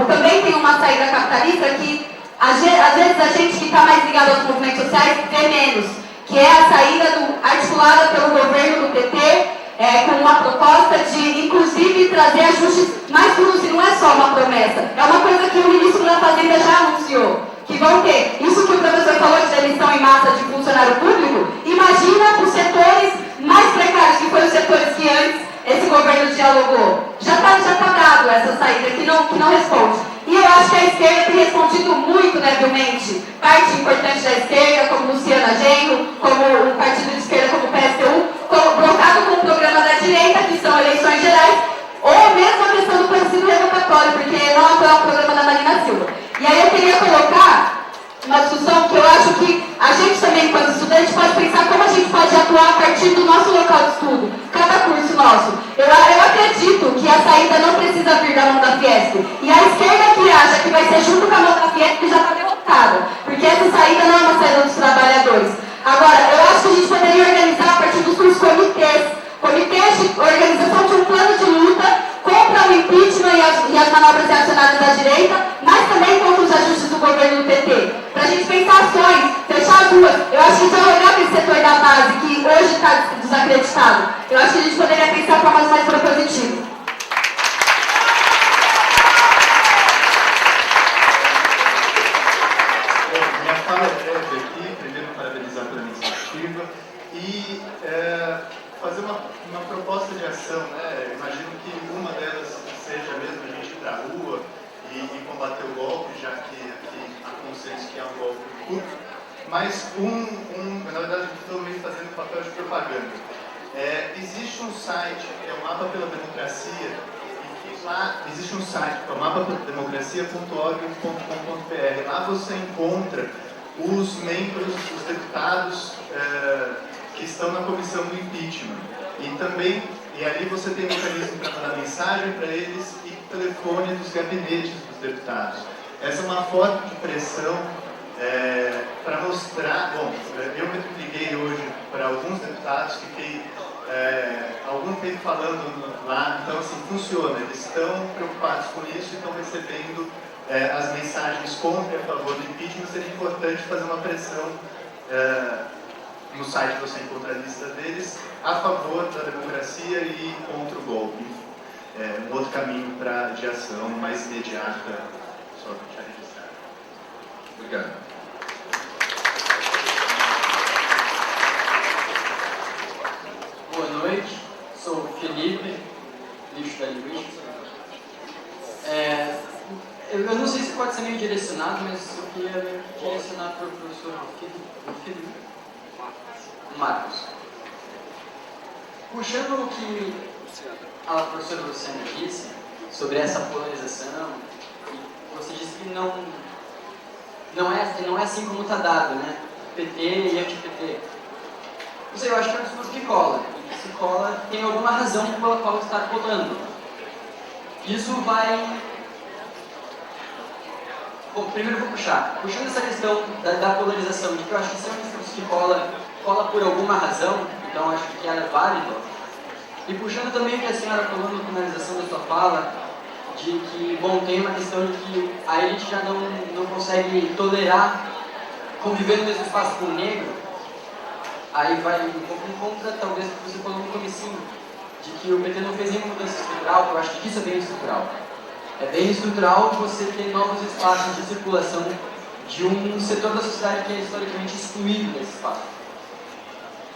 também tem uma saída capitalista que, às vezes, a gente que está mais ligado aos movimentos sociais vê menos, que é a saída articulada pelo governo do PT, com uma proposta de, inclusive, trazer ajustes mais duros, e não é só uma promessa, é uma coisa que o ministro da Fazenda já anunciou, que vão ter. Isso que o professor falou de demissão em massa de funcionário público, imagina os setores mais precários, que foram os setores que antes esse governo dialogou. Já tá dado essa saída, que não responde. E eu acho que a esquerda tem respondido muito debilmente. Parte importante da esquerda, como Luciana Genro, como o partido de esquerda, como o PSTU, colocado com o programa da direita, que são eleições gerais, ou mesmo a questão do plebiscito revogatório, porque não apoia o programa da Marina Silva. E aí eu queria colocar uma discussão que eu acho que a gente também, enquanto estudante, pode pensar como a gente pode atuar a partir do nosso local de estudo, cada curso nosso. Eu acredito que a saída não precisa vir da mão da Fiesp. E a esquerda que acha que vai ser junto com a mão da Fiesp já está derrotada, porque essa saída não é uma saída dos trabalhadores. Agora, eu acho que a gente poderia organizar a partir dos seus comitês de organização de um plano de luta contra o impeachment e as manobras reacionárias da direita, mas também contra os ajustes do governo do PT. Para a gente pensar ações, fechar as ruas. Eu acho que dialogar com esse setor da base, que hoje está desacreditado, eu acho que a gente poderia pensar formas mais propositivas. Minha fala é breve aqui, primeiro parabenizar pela iniciativa e fazer uma proposta de ação, né? Imagino que uma delas seja mesmo a gente ir para a rua e combater o golpe, já que aqui há consenso que é um golpe curto, mas na verdade estou meio fazendo papel de propaganda. Existe um site que é o Mapa pela Democracia, e que lá existe um site que é o mapapelademocracia.org.com.br. Lá você encontra os membros, os deputados que estão na comissão do impeachment. E ali você tem um mecanismo para mandar mensagem para eles e telefone dos gabinetes dos deputados. Essa é uma forma de pressão para mostrar. Bom, eu me liguei hoje para alguns deputados, fiquei algum tempo falando lá, então assim, funciona. Eles estão preocupados com isso e estão recebendo as mensagens contra e a favor do impeachment. Seria importante fazer uma pressão. No site você encontra a lista deles a favor da democracia e contra o golpe. Um outro caminho de ação mais imediata, só deixar registrado. Obrigado. Boa noite, sou o Felipe, lixo da linguística. Eu não sei se pode ser meio direcionado, mas eu queria direcionar para o professor Felipe. Marcos, puxando o que a professora Luciana disse sobre essa polarização, você disse que não é assim como está dado, né? PT e anti-PT. Não sei, eu acho que é um discurso que cola, e que se cola tem alguma razão pela qual está colando. Isso vai Bom, primeiro eu vou puxando essa questão da polarização, de que eu acho que isso é um discurso que cola por alguma razão, então acho que ela é válida. E puxando também o que a senhora falou na finalização da sua fala, de que, bom, tem uma questão de que a elite já não consegue tolerar conviver no mesmo espaço com o negro. Aí vai um pouco em contra, talvez, do que você falou no comecinho, de que o PT não fez nenhuma mudança estrutural, que eu acho que isso é bem estrutural. É bem estrutural você ter novos espaços de circulação de um setor da sociedade que é historicamente excluído desse espaço.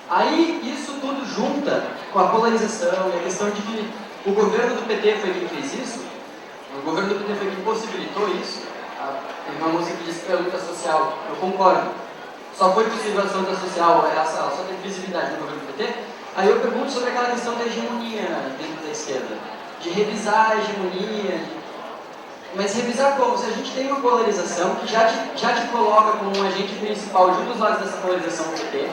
Aí, isso tudo junta com a polarização e a questão de que o governo do PT foi quem fez isso, o governo do PT foi quem possibilitou isso. Tem uma moça que disse que é a luta social, eu concordo. Só foi possível a luta social, ela só teve visibilidade no governo do PT. Aí eu pergunto sobre aquela questão da hegemonia dentro da esquerda, de revisar a hegemonia, mas revisar como? Se a gente tem uma polarização que já te coloca como um agente principal de um dos lados dessa polarização do PT,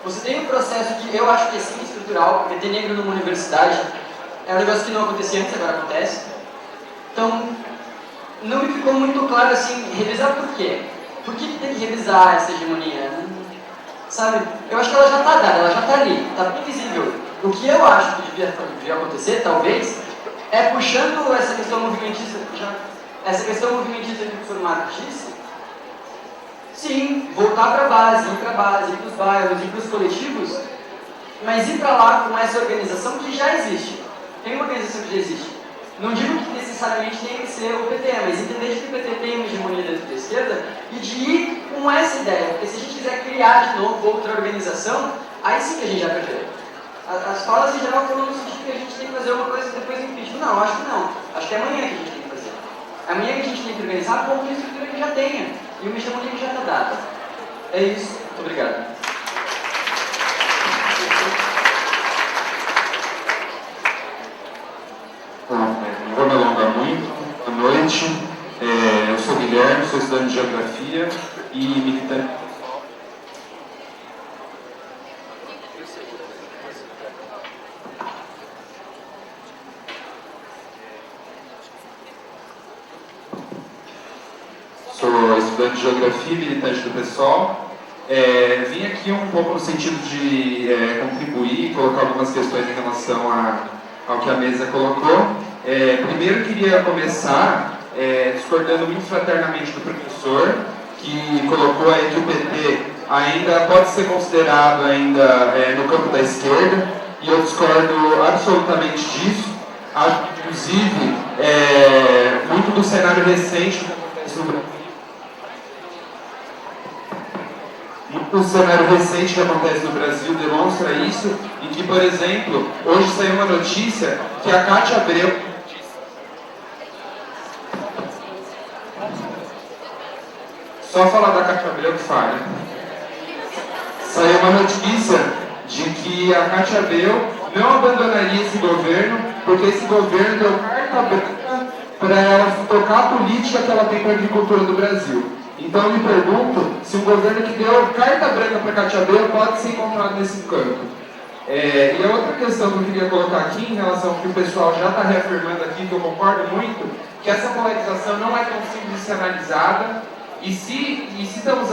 você tem um processo que eu acho que é sim estrutural, PT negro numa universidade é um negócio que não acontecia antes, agora acontece. Então, não me ficou muito claro assim, revisar por quê? Por que tem que revisar essa hegemonia? Sabe? Eu acho que ela já está dada, ela já está ali, está bem visível. O que eu acho que devia acontecer, talvez, é puxando essa questão movimentista, que o professor Marcos disse, sim, voltar para a base, ir para os bairros, ir para os coletivos, mas ir para lá com essa organização que já existe. Tem uma organização que já existe. Não digo que necessariamente tem que ser o PT, mas entender que o PT tem uma hegemonia dentro da esquerda e de ir com essa ideia, porque se a gente quiser criar de novo outra organização, aí sim que a gente já perdeu. As falas em geral foram no sentido que a gente tem que fazer uma coisa e depois impeachment. Não, acho que não. Acho que é amanhã que a gente tem que fazer. Amanhã que a gente tem que organizar com uma estrutura que já tenha e uma hegemonia que já está dada. É isso. Muito obrigado. Não vou me alongar muito. Boa noite. Eu sou Guilherme, sou estudante de Geografia e militante. Sou estudante de Geografia e militante do PSOL. Vim aqui um pouco no sentido de contribuir, colocar algumas questões em relação ao que a mesa colocou. Primeiro queria começar discordando muito fraternamente do professor, que colocou aí que o PT ainda pode ser considerado ainda no campo da esquerda, e eu discordo absolutamente disso. Acho que, inclusive, muito do cenário recente do que acontece no Brasil, o cenário recente que acontece no Brasil demonstra isso, em que, por exemplo, hoje saiu uma notícia que a Cátia Abreu... Só falar da Cátia Abreu que falha. Saiu uma notícia de que a Cátia Abreu não abandonaria esse governo, porque esse governo deu carta branca para ela tocar a política que ela tem para a agricultura do Brasil. Então eu me pergunto se um governo que deu carta branca para Cátia Abreu pode ser encontrado nesse campo. E a outra questão que eu queria colocar aqui, em relação ao que o pessoal já está reafirmando aqui, que eu concordo muito, que essa polarização não é tão simples de ser analisada, e se estamos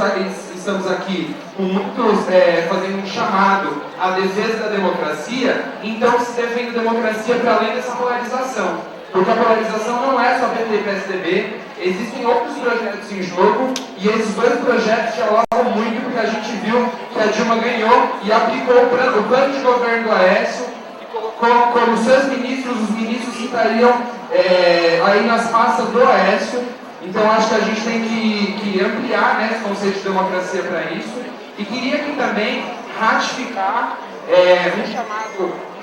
aqui com muitos fazendo um chamado à defesa da democracia, então se defende a democracia para além dessa polarização. Porque a polarização não é só PT e PSDB, existem outros projetos em jogo, e esses dois projetos dialogam muito, porque a gente viu que a Dilma ganhou e aplicou o plano de governo do Aécio, e colocou como seus ministros, os ministros que estariam aí nas pastas do Aécio. Então acho que a gente tem que ampliar esse conceito de democracia para isso. E queria aqui também ratificar um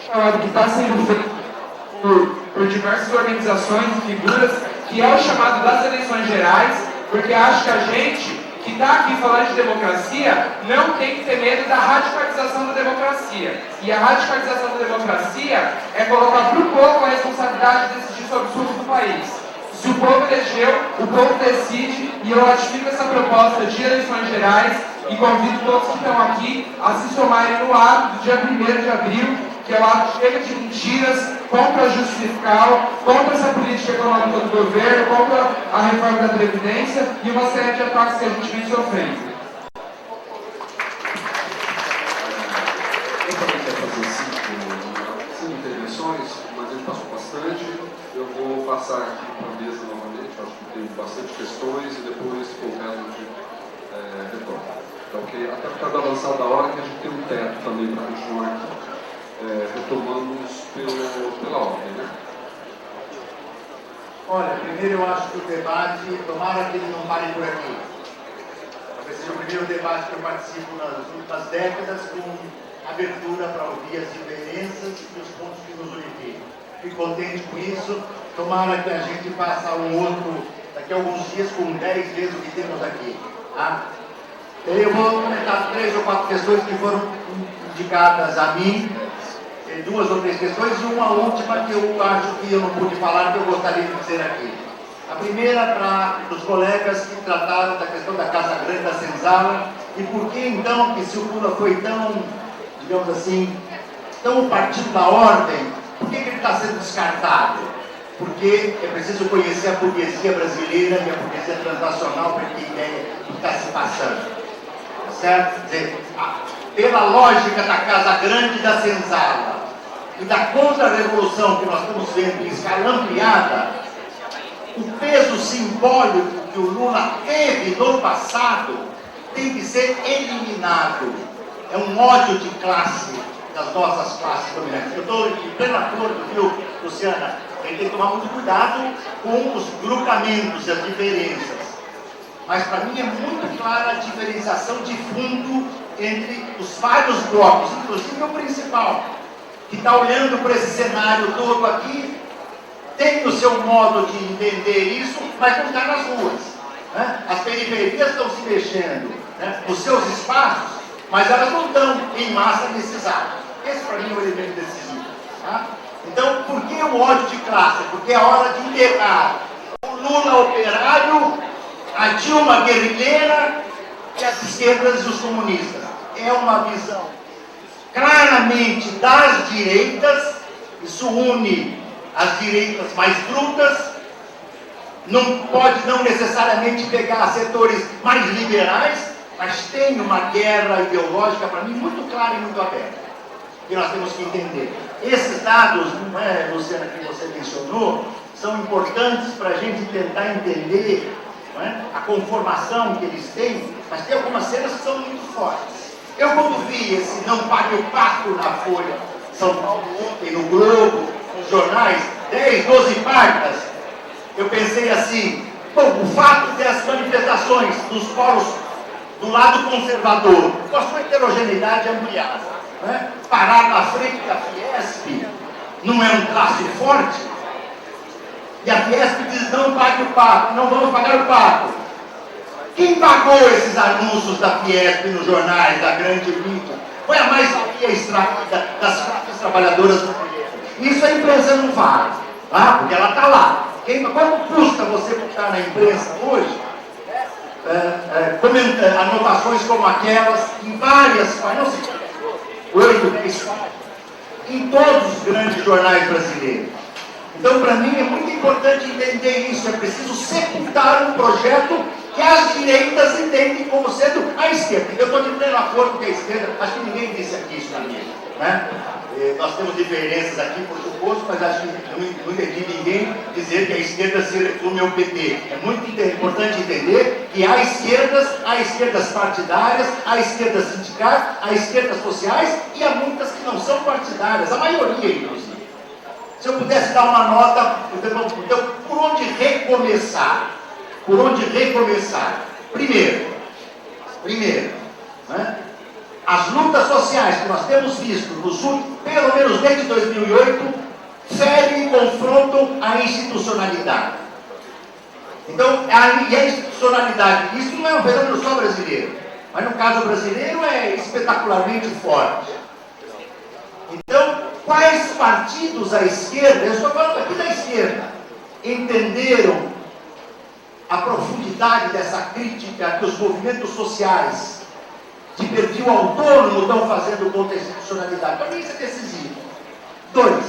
chamado que está sendo feito por diversas organizações e figuras, que é o chamado das eleições gerais, porque acho que a gente que está aqui falando de democracia não tem que ter medo da radicalização da democracia. E a radicalização da democracia é colocar para o povo a responsabilidade de decidir sobre os rumos do país. Se o povo elegeu, o povo decide, e eu ratifico essa proposta de eleições gerais e convido todos que estão aqui a se somarem no ato do dia 1º de abril, que ela chega de mentiras contra a justiça fiscal, contra essa política econômica do governo, contra a reforma da Previdência e uma série de ataques que a gente vem sofrendo. Eu também quero fazer cinco intervenções, mas ele passou bastante. Eu vou passar aqui para a mesa novamente, acho que tem bastante questões e depois, se for o caso, a gente retorna. Então, até por causa da avançada da hora, que a gente tem um teto também para continuar aqui. Retomamos pela ordem, né? Olha, primeiro eu acho que o debate, tomara que ele não pare por aqui. Talvez seja o primeiro debate que eu participo nas últimas décadas com abertura para ouvir as diferenças e os pontos que nos unificam. Fico contente com isso. Tomara que a gente faça um outro daqui a alguns dias com 10 vezes o que temos aqui. Tá? Eu vou comentar 3 ou 4 questões que foram indicadas a mim, 2 ou 3 questões e uma última que eu acho que eu não pude falar, que eu gostaria de dizer aqui. A primeira para os colegas que trataram da questão da Casa Grande da Senzala e por que então que se o Lula foi tão, digamos assim, tão o partido da ordem, por que ele está sendo descartado? Porque é preciso conhecer a burguesia brasileira e a burguesia transnacional para ter ideia do que está se passando. Certo? Quer dizer, pela lógica da Casa Grande da Senzala e da contra-revolução que nós estamos vendo em escala ampliada, o peso simbólico que o Lula teve no passado tem que ser eliminado. É um ódio de classe das nossas classes dominantes. Eu estou em pleno acordo, viu, Luciana? A gente tem que tomar muito cuidado com os grupamentos e as diferenças. Mas para mim é muito clara a diferenciação de fundo entre os vários blocos, inclusive o principal, que está olhando para esse cenário todo aqui, tem o seu modo de entender isso, mas não está nas ruas. Né? As periferias estão se mexendo, né, nos seus espaços, mas elas não estão em massa nesses atos. Esse para mim é o elemento decisivo. Tá? Então, por que o ódio de classe? Porque é a hora de enterrar o Lula operário, a Dilma guerrilheira e as esquerdas e os comunistas. É uma visão claramente das direitas, isso une as direitas mais brutas, não pode não necessariamente pegar setores mais liberais, mas tem uma guerra ideológica, para mim, muito clara e muito aberta, que nós temos que entender. Esses dados, não é, Luciana, que você mencionou, são importantes para a gente tentar entender, não é, a conformação que eles têm, mas tem algumas cenas que são muito fortes. Eu, quando vi esse Não Pague o Pato na Folha São Paulo ontem, no Globo, nos jornais, 10, 12 páginas, eu pensei assim, bom, o fato das manifestações dos polos do lado conservador, com a sua heterogeneidade ampliada, né, parar na frente da Fiesp não é um traço forte? E a Fiesp diz, não pague o pato, não vamos pagar o pato. Quem pagou esses anúncios da Fiesp nos jornais, da grande mídia? Foi a mais-valia extraída das classes trabalhadoras brasileiras. Isso a imprensa não faz, tá? Porque ela está lá. Quanto custa você botar na imprensa hoje anotações como aquelas, em várias, não sei, 8, 10, em todos os grandes jornais brasileiros? Então, para mim, é muito importante entender isso. É preciso sepultar um projeto que as direitas entendem como sendo a esquerda. Eu estou de pleno acordo com a esquerda, acho que ninguém disse aqui isso na mesa, né? Nós temos diferenças aqui, por suposto, mas acho que não entendi ninguém dizer que a esquerda se resume ao PT. É muito importante entender que há esquerdas partidárias, há esquerdas sindicais, há esquerdas sociais e há muitas que não são partidárias, a maioria, inclusive. Se eu pudesse dar uma nota, então por onde recomeçar? Por onde recomeçar? Primeiro, né? As lutas sociais que nós temos visto nos últimos, pelo menos desde 2008, ferem e confrontam a institucionalidade. Então, e a institucionalidade, isso não é um fenômeno só brasileiro, mas no caso brasileiro é espetacularmente forte. Então, quais partidos à esquerda, eu estou falando aqui da esquerda, entenderam a profundidade dessa crítica que os movimentos sociais de perfil autônomo estão fazendo contra a institucionalidade? Para mim isso é decisivo. Dois,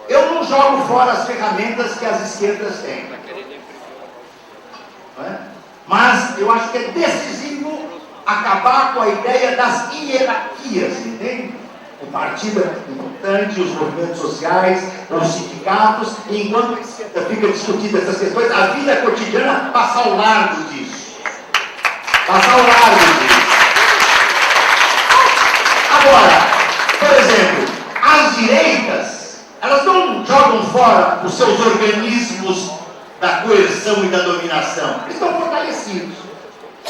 eu não jogo fora as ferramentas que as esquerdas têm. Não é? Mas eu acho que é decisivo acabar com a ideia das hierarquias, entende? O partido é importante, os movimentos sociais, os sindicatos, e enquanto a esquerda fica discutindo essas questões, a vida cotidiana passa ao largo disso. Passa ao largo disso. Agora, por exemplo, as direitas, elas não jogam fora os seus organismos da coerção e da dominação. Eles estão fortalecidos.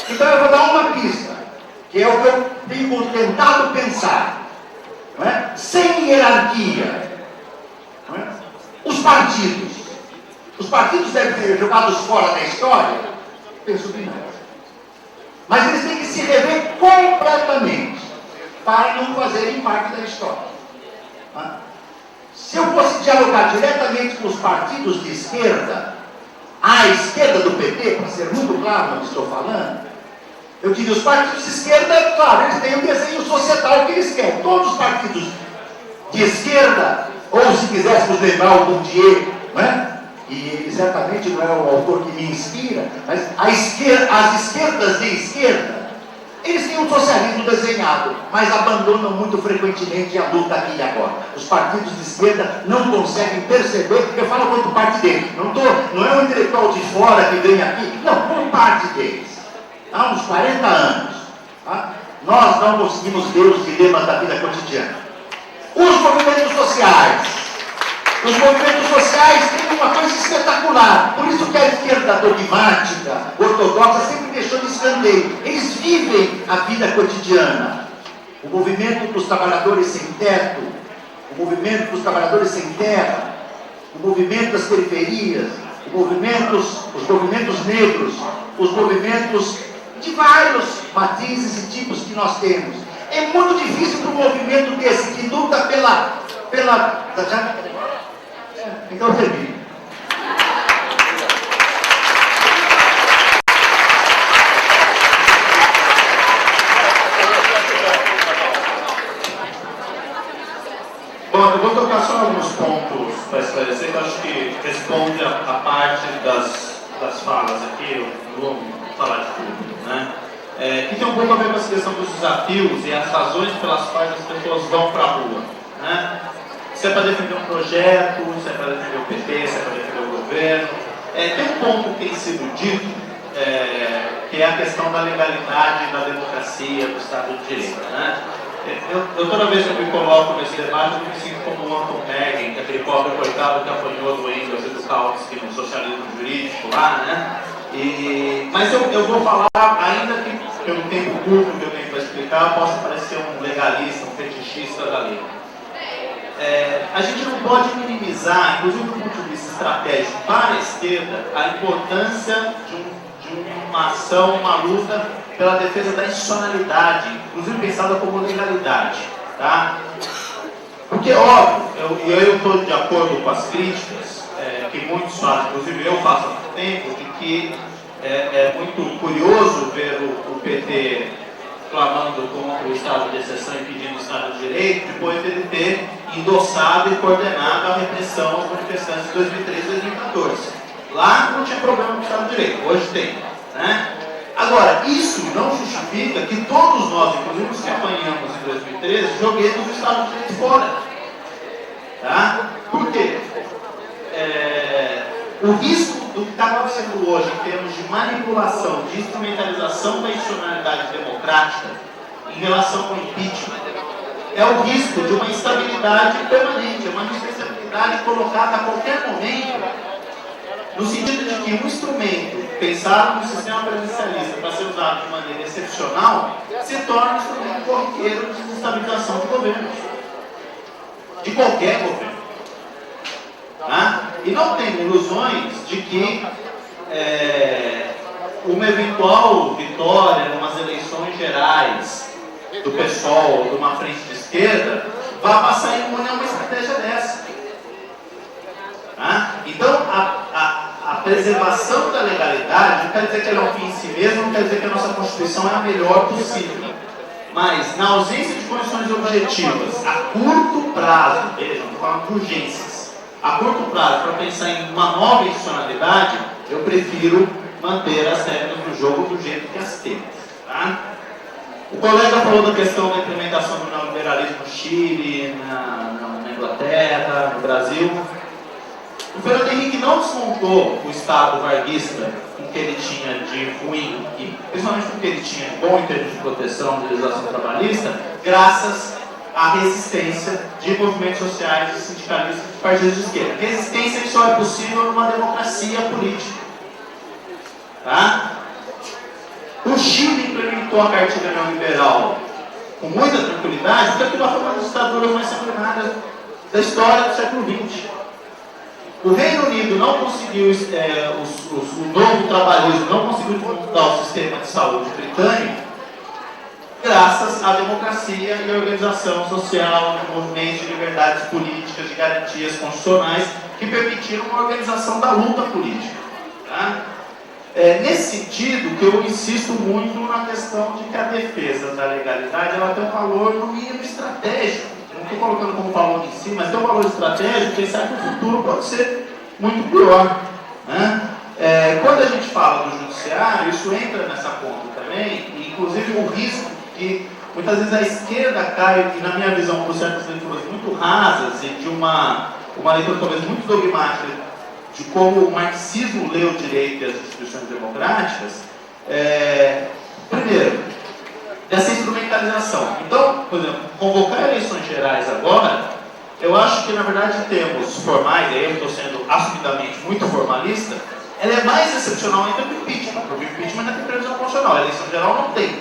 Então eu vou dar uma pista, que é o que eu tenho tentado pensar. Não é? Sem hierarquia. Não é? Os partidos devem ser jogados fora da história? Penso que não. Mas eles têm que se rever completamente para não fazerem parte da história. Não é? Se eu fosse dialogar diretamente com os partidos de esquerda, à esquerda do PT, para ser muito claro no que estou falando, eu diria, os partidos de esquerda, claro, eles têm um desenho societal que eles querem. Todos os partidos de esquerda, ou se quiséssemos lembrar o Bourdieu, não é? E ele certamente não é o autor que me inspira, mas as esquerdas de esquerda, eles têm um socialismo desenhado, mas abandonam muito frequentemente a luta aqui e agora. Os partidos de esquerda não conseguem perceber, eu falo quanto parte deles, não é um intelectual de fora que vem aqui, não, como parte deles. Há uns 40 anos, tá? Nós não conseguimos ver os dilemas da vida cotidiana. Os movimentos sociais têm uma coisa espetacular, por isso que a esquerda dogmática, ortodoxa, sempre deixou de escanteio. Eles vivem a vida cotidiana. O movimento dos trabalhadores sem teto, o movimento dos trabalhadores sem terra, o movimento das periferias, os movimentos negros, os movimentos de vários matizes e tipos que nós temos. É muito difícil para um movimento desse, que luta pela... Então eu termino. Bom, eu vou tocar só alguns pontos para esclarecer, que eu acho que responde a parte das falas aqui, eu não vou falar de tudo, né? Que tem um pouco a ver com essa questão dos desafios e as razões pelas quais as pessoas vão para a rua, né? Se é para defender um projeto, se é para defender o PT, se é para defender o governo. Tem um ponto que tem sido dito, que é a questão da legalidade, da democracia, do Estado de Direito, né? Eu toda vez que eu me coloco nesse debate, eu me sinto como o Anton Megin, aquele pobre coitado que apanhou do Engels e do Kautsky no socialismo jurídico lá, né? Mas eu vou falar, ainda que pelo tempo curto que eu tenho para explicar, eu posso parecer um legalista, um fetichista da lei. A gente não pode minimizar, inclusive do ponto de vista estratégico, para a esquerda, a importância de uma ação, uma luta pela defesa da institucionalidade, inclusive pensada como legalidade, tá? Porque, óbvio, eu estou de acordo com as críticas que muitos fazem, inclusive eu faço há muito tempo, de que é muito curioso ver o PT clamando contra o estado de exceção e pedindo o estado de direito, depois dele ter endossado e coordenado a repressão aos manifestantes de 2013 e 2014. Lá não tinha problema com o estado de direito, hoje tem, né? Agora, isso não justifica que todos nós, inclusive os que apanhamos em 2013, joguemos o estado de direito fora. Tá? Por quê? O risco do que está acontecendo hoje em termos de manipulação, de instrumentalização da institucionalidade democrática em relação ao impeachment é o risco de uma instabilidade permanente, uma instabilidade colocada a qualquer momento, no sentido de que um instrumento pensado no sistema presidencialista para ser usado de maneira excepcional se torna um instrumento corriqueiro de desestabilização de governos, de qualquer governo. Tá? E não tem ilusões de que uma eventual vitória em umas eleições gerais do PSOL ou de uma frente de esquerda vai passar imune a uma estratégia dessa. Tá? Então, a preservação da legalidade não quer dizer que ela é um fim em si mesmo, não quer dizer que a nossa Constituição é a melhor possível. Mas, na ausência de condições objetivas, a curto prazo, vejam, estou falando de urgências, a curto prazo, para pensar em uma nova institucionalidade, eu prefiro manter as regras do jogo do jeito que as temos. Tá? O colega falou da questão da implementação do neoliberalismo no Chile, na Inglaterra, no Brasil. O Fernando Henrique não desmontou o Estado varguista com o que ele tinha de ruim, e principalmente com o que ele tinha de bom em termos de proteção de legislação trabalhista, graças à resistência de movimentos sociais e sindicalistas de partidos de esquerda. Resistência que só é possível numa democracia política. Tá? O Chile implementou a cartilha neoliberal com muita tranquilidade, porque aquilo foi uma das ditaduras mais sanguinárias da história do século XX. O Reino Unido não conseguiu, o novo trabalhismo não conseguiu desmontar o sistema de saúde britânico, graças à democracia e à organização social, de movimentos de liberdades políticas, de garantias constitucionais, que permitiram uma organização da luta política. Tá? Nesse sentido, que eu insisto muito na questão de que a defesa da legalidade ela tem um valor, no mínimo, estratégico. Não estou colocando como valor em si, mas tem um valor estratégico, pensar que o futuro pode ser muito pior. Né? Quando a gente fala do judiciário, isso entra nessa conta também, e inclusive o risco que muitas vezes a esquerda cai, e na minha visão, por certas leituras muito rasas e de uma leitura talvez muito dogmática de como o marxismo lê o direito e as instituições democráticas, primeiro, dessa instrumentalização. Então, por exemplo, convocar eleições gerais agora, eu acho que, na verdade, em termos formais, e aí eu estou sendo assumidamente muito formalista, ela é mais excepcional ainda que o impeachment, porque o impeachment ainda tem previsão constitucional, a eleição geral não tem.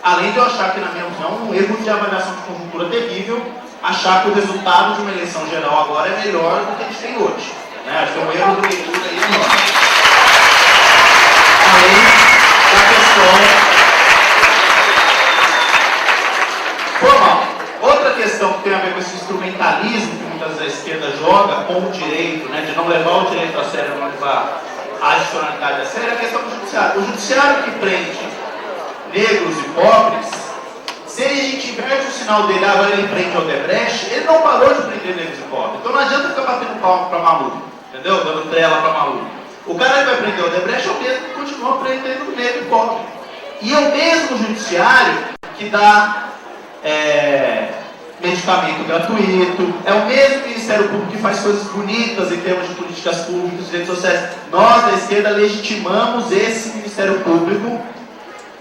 Além de eu achar que, na minha opinião, um erro de avaliação de conjuntura terrível, achar que o resultado de uma eleição geral agora é melhor do que a gente tem hoje. Acho que é um erro de leitura aí enorme. Além da questão formal. Outra questão que tem a ver com esse instrumentalismo que muitas vezes a esquerda joga com o direito, de não levar o direito a sério, não levar a adicionalidade a sério, é a questão do judiciário. O judiciário que prende negros e pobres, se a gente inverte o sinal dele, agora ele prende Odebrecht, ele não parou de prender negros e pobres. Então não adianta ficar batendo palma para Malu. Entendeu? Dando trela para Malu. O cara que vai prender o Odebrecht é o mesmo que continua prendendo negro e pobre. E é o mesmo judiciário que dá medicamento gratuito, é o mesmo Ministério Público que faz coisas bonitas em termos de políticas públicas, direitos sociais. Nós, da esquerda, legitimamos esse Ministério Público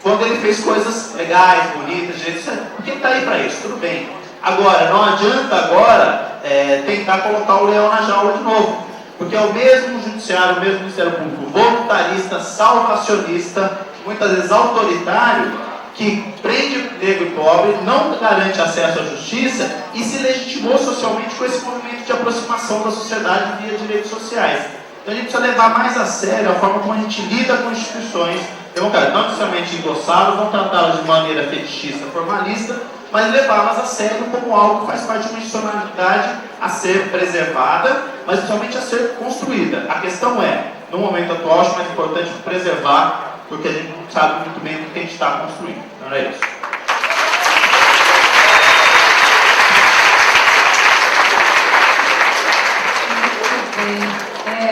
quando ele fez coisas legais, bonitas, direitos sociais. Porque ele está aí para isso, tudo bem. Agora, não adianta agora tentar colocar o leão na jaula de novo. Porque é o mesmo judiciário, o mesmo Ministério Público voluntarista, salvacionista, muitas vezes autoritário, que prende negro e pobre, não garante acesso à justiça e se legitimou socialmente com esse movimento de aproximação da sociedade via direitos sociais. Então a gente precisa levar mais a sério a forma como a gente lida com instituições democráticas, não necessariamente endossá-las, não tratá-las de maneira fetichista, formalista, mas levá-las a sério como algo que faz parte de uma institucionalidade a ser preservada, mas principalmente a ser construída. A questão é, no momento atual, acho mais importante preservar, porque a gente não sabe muito bem o que a gente está construindo. Então é isso.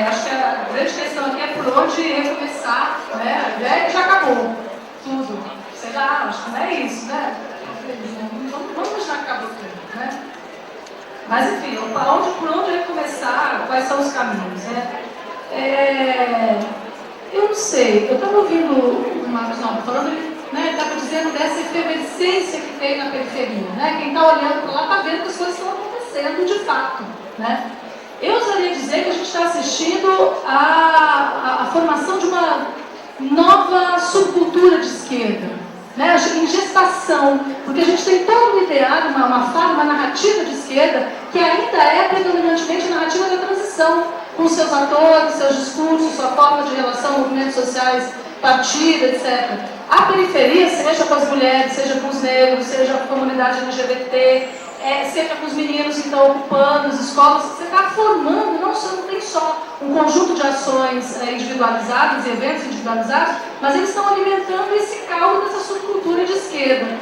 Acho que a grande questão aqui é por onde recomeçar, né? A ideia já acabou tudo. Sei lá, acho que não é isso, né? Vamos deixar que acabou tudo, né? Mas enfim, por onde recomeçar, quais são os caminhos, né? Eu não sei, eu estava ouvindo o Marcos Nobre falando, né, estava dizendo dessa efervescência que tem na periferia, né? Quem está olhando para lá está vendo que as coisas estão acontecendo de fato, né? Eu ousaria dizer que a gente está assistindo à formação de uma nova subcultura de esquerda, né? Em gestação, porque a gente tem todo um ideário, uma narrativa de esquerda que ainda é predominantemente a narrativa da transição, com seus atores, seus discursos, sua forma de relação, movimentos sociais, partido, etc. A periferia, seja com as mulheres, seja com os negros, seja com a comunidade LGBT, seja com os meninos que estão ocupando as escolas, você está formando, não tem só um conjunto de ações individualizadas, eventos individualizados, mas eles estão alimentando esse caldo dessa subcultura de esquerda.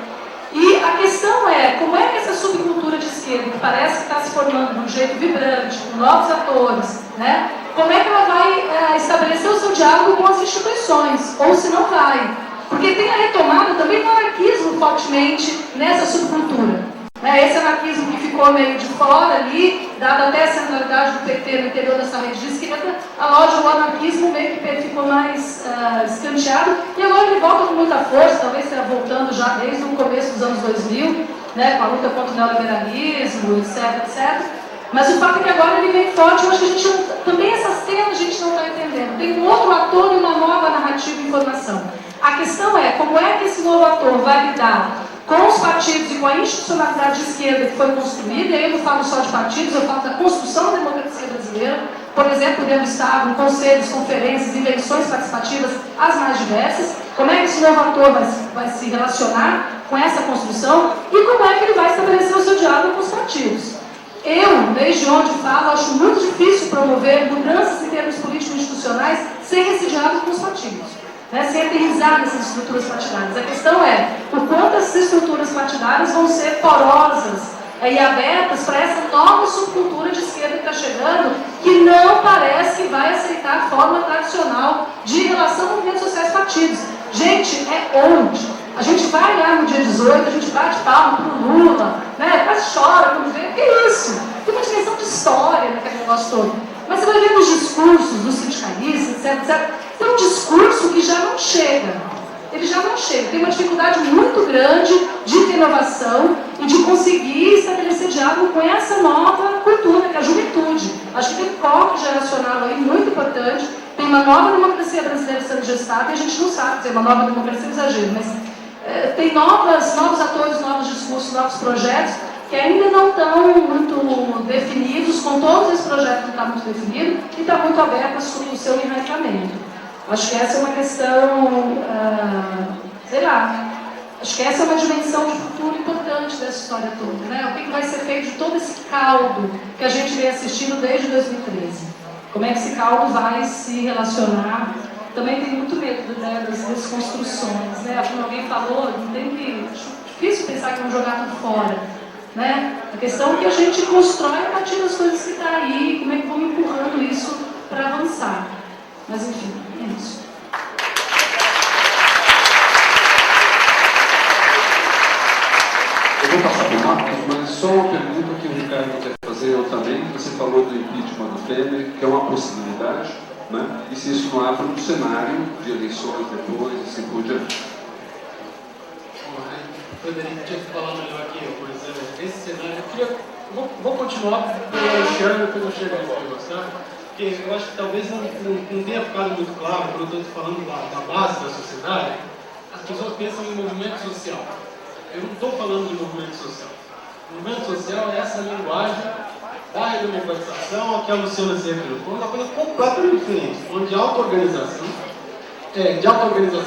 E a questão é, como é que essa subcultura de esquerda, que parece que está se formando de um jeito vibrante, com novos atores, né? Como é que ela vai estabelecer o seu diálogo com as instituições? Ou se não vai? Porque tem a retomada também do anarquismo fortemente nessa subcultura. Esse anarquismo que ficou meio de fora ali, dada até a centralidade do PT no interior dessa rede de esquerda, o anarquismo meio que ficou mais escanteado, e agora ele volta com muita força, talvez esteja voltando já desde o começo dos anos 2000, né, com a luta contra o neoliberalismo, etc, etc. Mas o fato é que agora ele vem forte. Eu acho que a gente também essa cena a gente não está entendendo. Tem um outro ator e uma nova narrativa e informação. A questão é, como é que esse novo ator vai lidar com os partidos e com a institucionalidade de esquerda que foi construída? E aí eu não falo só de partidos, eu falo da construção da democracia brasileira. Por exemplo, dentro do Estado, conselhos, conferências, invenções participativas, as mais diversas. Como é que esse novo ator vai se relacionar com essa construção? E como é que ele vai estabelecer o seu diálogo com os partidos? Eu, desde onde falo, acho muito difícil promover mudanças em termos político-institucionais sem esse diálogo com os partidos, né? Sem aterrissar nessas estruturas partidárias. A questão é o quanto essas estruturas partidárias vão ser porosas e abertas para essa nova subcultura de esquerda que está chegando, que não parece que vai aceitar a forma tradicional de relação com movimentos sociais partidos. Gente, é onde? A gente vai lá no dia 18, a gente bate palma pro Lula, né? Quase chora quando vê. Que isso? Tem uma dimensão de história naquele negócio todo. Mas você vai ver nos discursos dos sindicalistas, etc, etc. Tem um discurso que já não chega. Ele já não chega. Tem uma dificuldade muito grande de inovação e de conseguir estabelecer diálogo com essa nova cultura, que é a juventude. Acho que tem um corte geracional aí muito importante. Tem uma nova democracia brasileira sendo gestada e a gente não sabe dizer uma nova democracia é exagero, mas tem novos atores, novos discursos, novos projetos que ainda não estão muito definidos, com todos esses projetos que estão muito definidos e está muito aberto o seu enraizamento. Acho que essa é uma questão, sei lá, acho que essa é uma dimensão de futuro importante dessa história toda, né? O que vai ser feito de todo esse caldo que a gente vem assistindo desde 2013? Como é que esse caldo vai se relacionar? Também tem muito medo, né, das desconstruções, né? Como alguém falou, não tem que... difícil pensar que vamos jogar tudo fora, né? A questão é que a gente constrói a partir das coisas que estão aí, como é que vamos empurrando isso para avançar. Mas enfim, é isso. Eu vou passar para o Marcos, mas só uma pergunta que o Ricardo quer fazer eu também. Você falou do impeachment do Temer, que é uma possibilidade, né? E se isso não abre um cenário de eleições depois e assim por diante. O Frederico tinha que falar melhor aqui, mas esse cenário... Vou continuar pelo quando eu chegar nesse negócio, tá? Porque eu acho que talvez não tenha ficado muito claro, quando eu estou falando da base da sociedade, as pessoas pensam em movimento social. Eu não estou falando de movimento social. O movimento social é essa linguagem da redemocratização a que a Luciana se referiu. Foi uma coisa completamente diferente, onde de auto-organização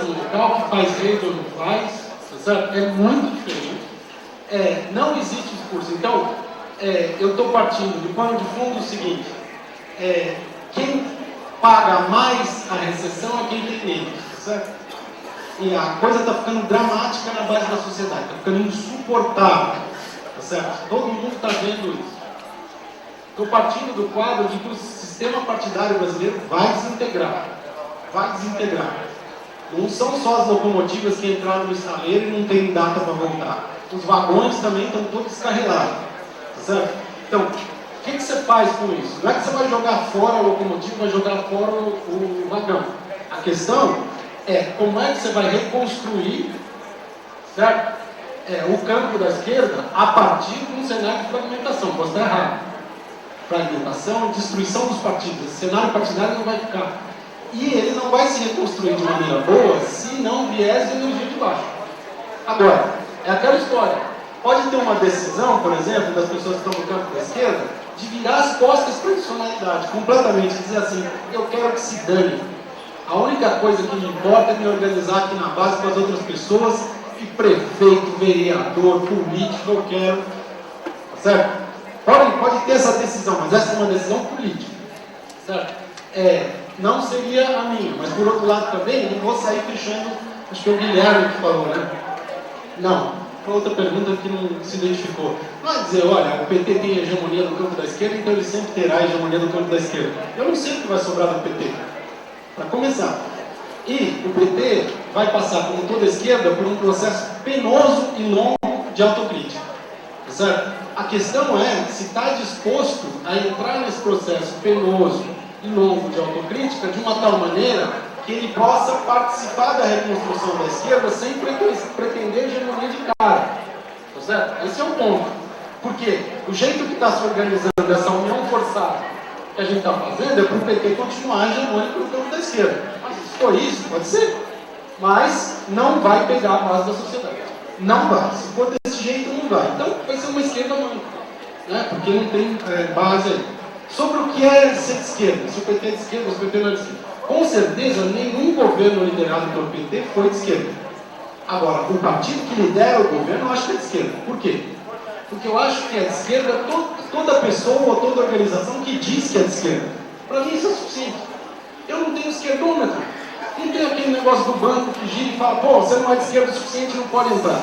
local, que faz rede ou não faz, certo? É muito diferente. Não existe discurso. Então, eu estou partindo do pano de fundo o seguinte, quem paga mais a recessão é quem tem menos, certo? E a coisa está ficando dramática na base da sociedade, está ficando insuportável, tá certo? Todo mundo está vendo isso. Estou partindo do quadro de que o sistema partidário brasileiro vai desintegrar. Não são só as locomotivas que entraram no estaleiro e não tem data para voltar. Os vagões também estão todos descarrelados, tá certo? Então, o que você faz com isso? Não é que você vai jogar fora a locomotiva, vai jogar fora o vagão. A questão é como é que você vai reconstruir, certo? O campo da esquerda a partir de um cenário de fragmentação. Posso estar errado. Fragmentação, destruição dos partidos. Esse cenário partidário não vai ficar. E ele não vai se reconstruir de maneira boa se não vier essa energia de baixo. Agora, é aquela história. Pode ter uma decisão, por exemplo, das pessoas que estão no campo da esquerda, de virar as costas para a institucionalidade, completamente, dizer assim, eu quero que se dane. A única coisa que me importa é me organizar aqui na base com as outras pessoas, e prefeito, vereador, político, eu quero. Tá certo? Pode ter essa decisão, mas essa é uma decisão política. Certo? Não seria a minha, mas por outro lado também, não vou sair fechando, acho que é o Guilherme que falou, né? Não. uma outra pergunta que não se identificou. Não é dizer, olha, o PT tem hegemonia no campo da esquerda, então ele sempre terá hegemonia no campo da esquerda. Eu não sei o que vai sobrar do PT, para começar. E o PT vai passar, como toda a esquerda, por um processo penoso e longo de autocrítica. Certo? A questão é se está disposto a entrar nesse processo penoso e longo de autocrítica de uma tal maneira que ele possa participar da reconstrução da esquerda sem pretender hegemonia de cara. Tá certo? Esse é o ponto. Porque o jeito que está se organizando essa união forçada que a gente está fazendo é para o PT continuar hegemônico no campo da esquerda. Mas se for isso, pode ser. Mas não vai pegar a base da sociedade. Não vai. Se for desse jeito, não vai. Então vai ser uma esquerda manca, né? Porque não tem base aí. Sobre o que é ser de esquerda, se o PT é de esquerda, se o PT não é de esquerda. Com certeza, nenhum governo liderado pelo PT foi de esquerda. Agora, o partido que lidera o governo, eu acho que é de esquerda. Por quê? Porque eu acho que é de esquerda toda pessoa ou toda organização que diz que é de esquerda. Para mim isso é suficiente. Eu não tenho esquerdômetro. Não tem aquele negócio do banco que gira e fala, pô, você não é de esquerda o suficiente, não pode entrar.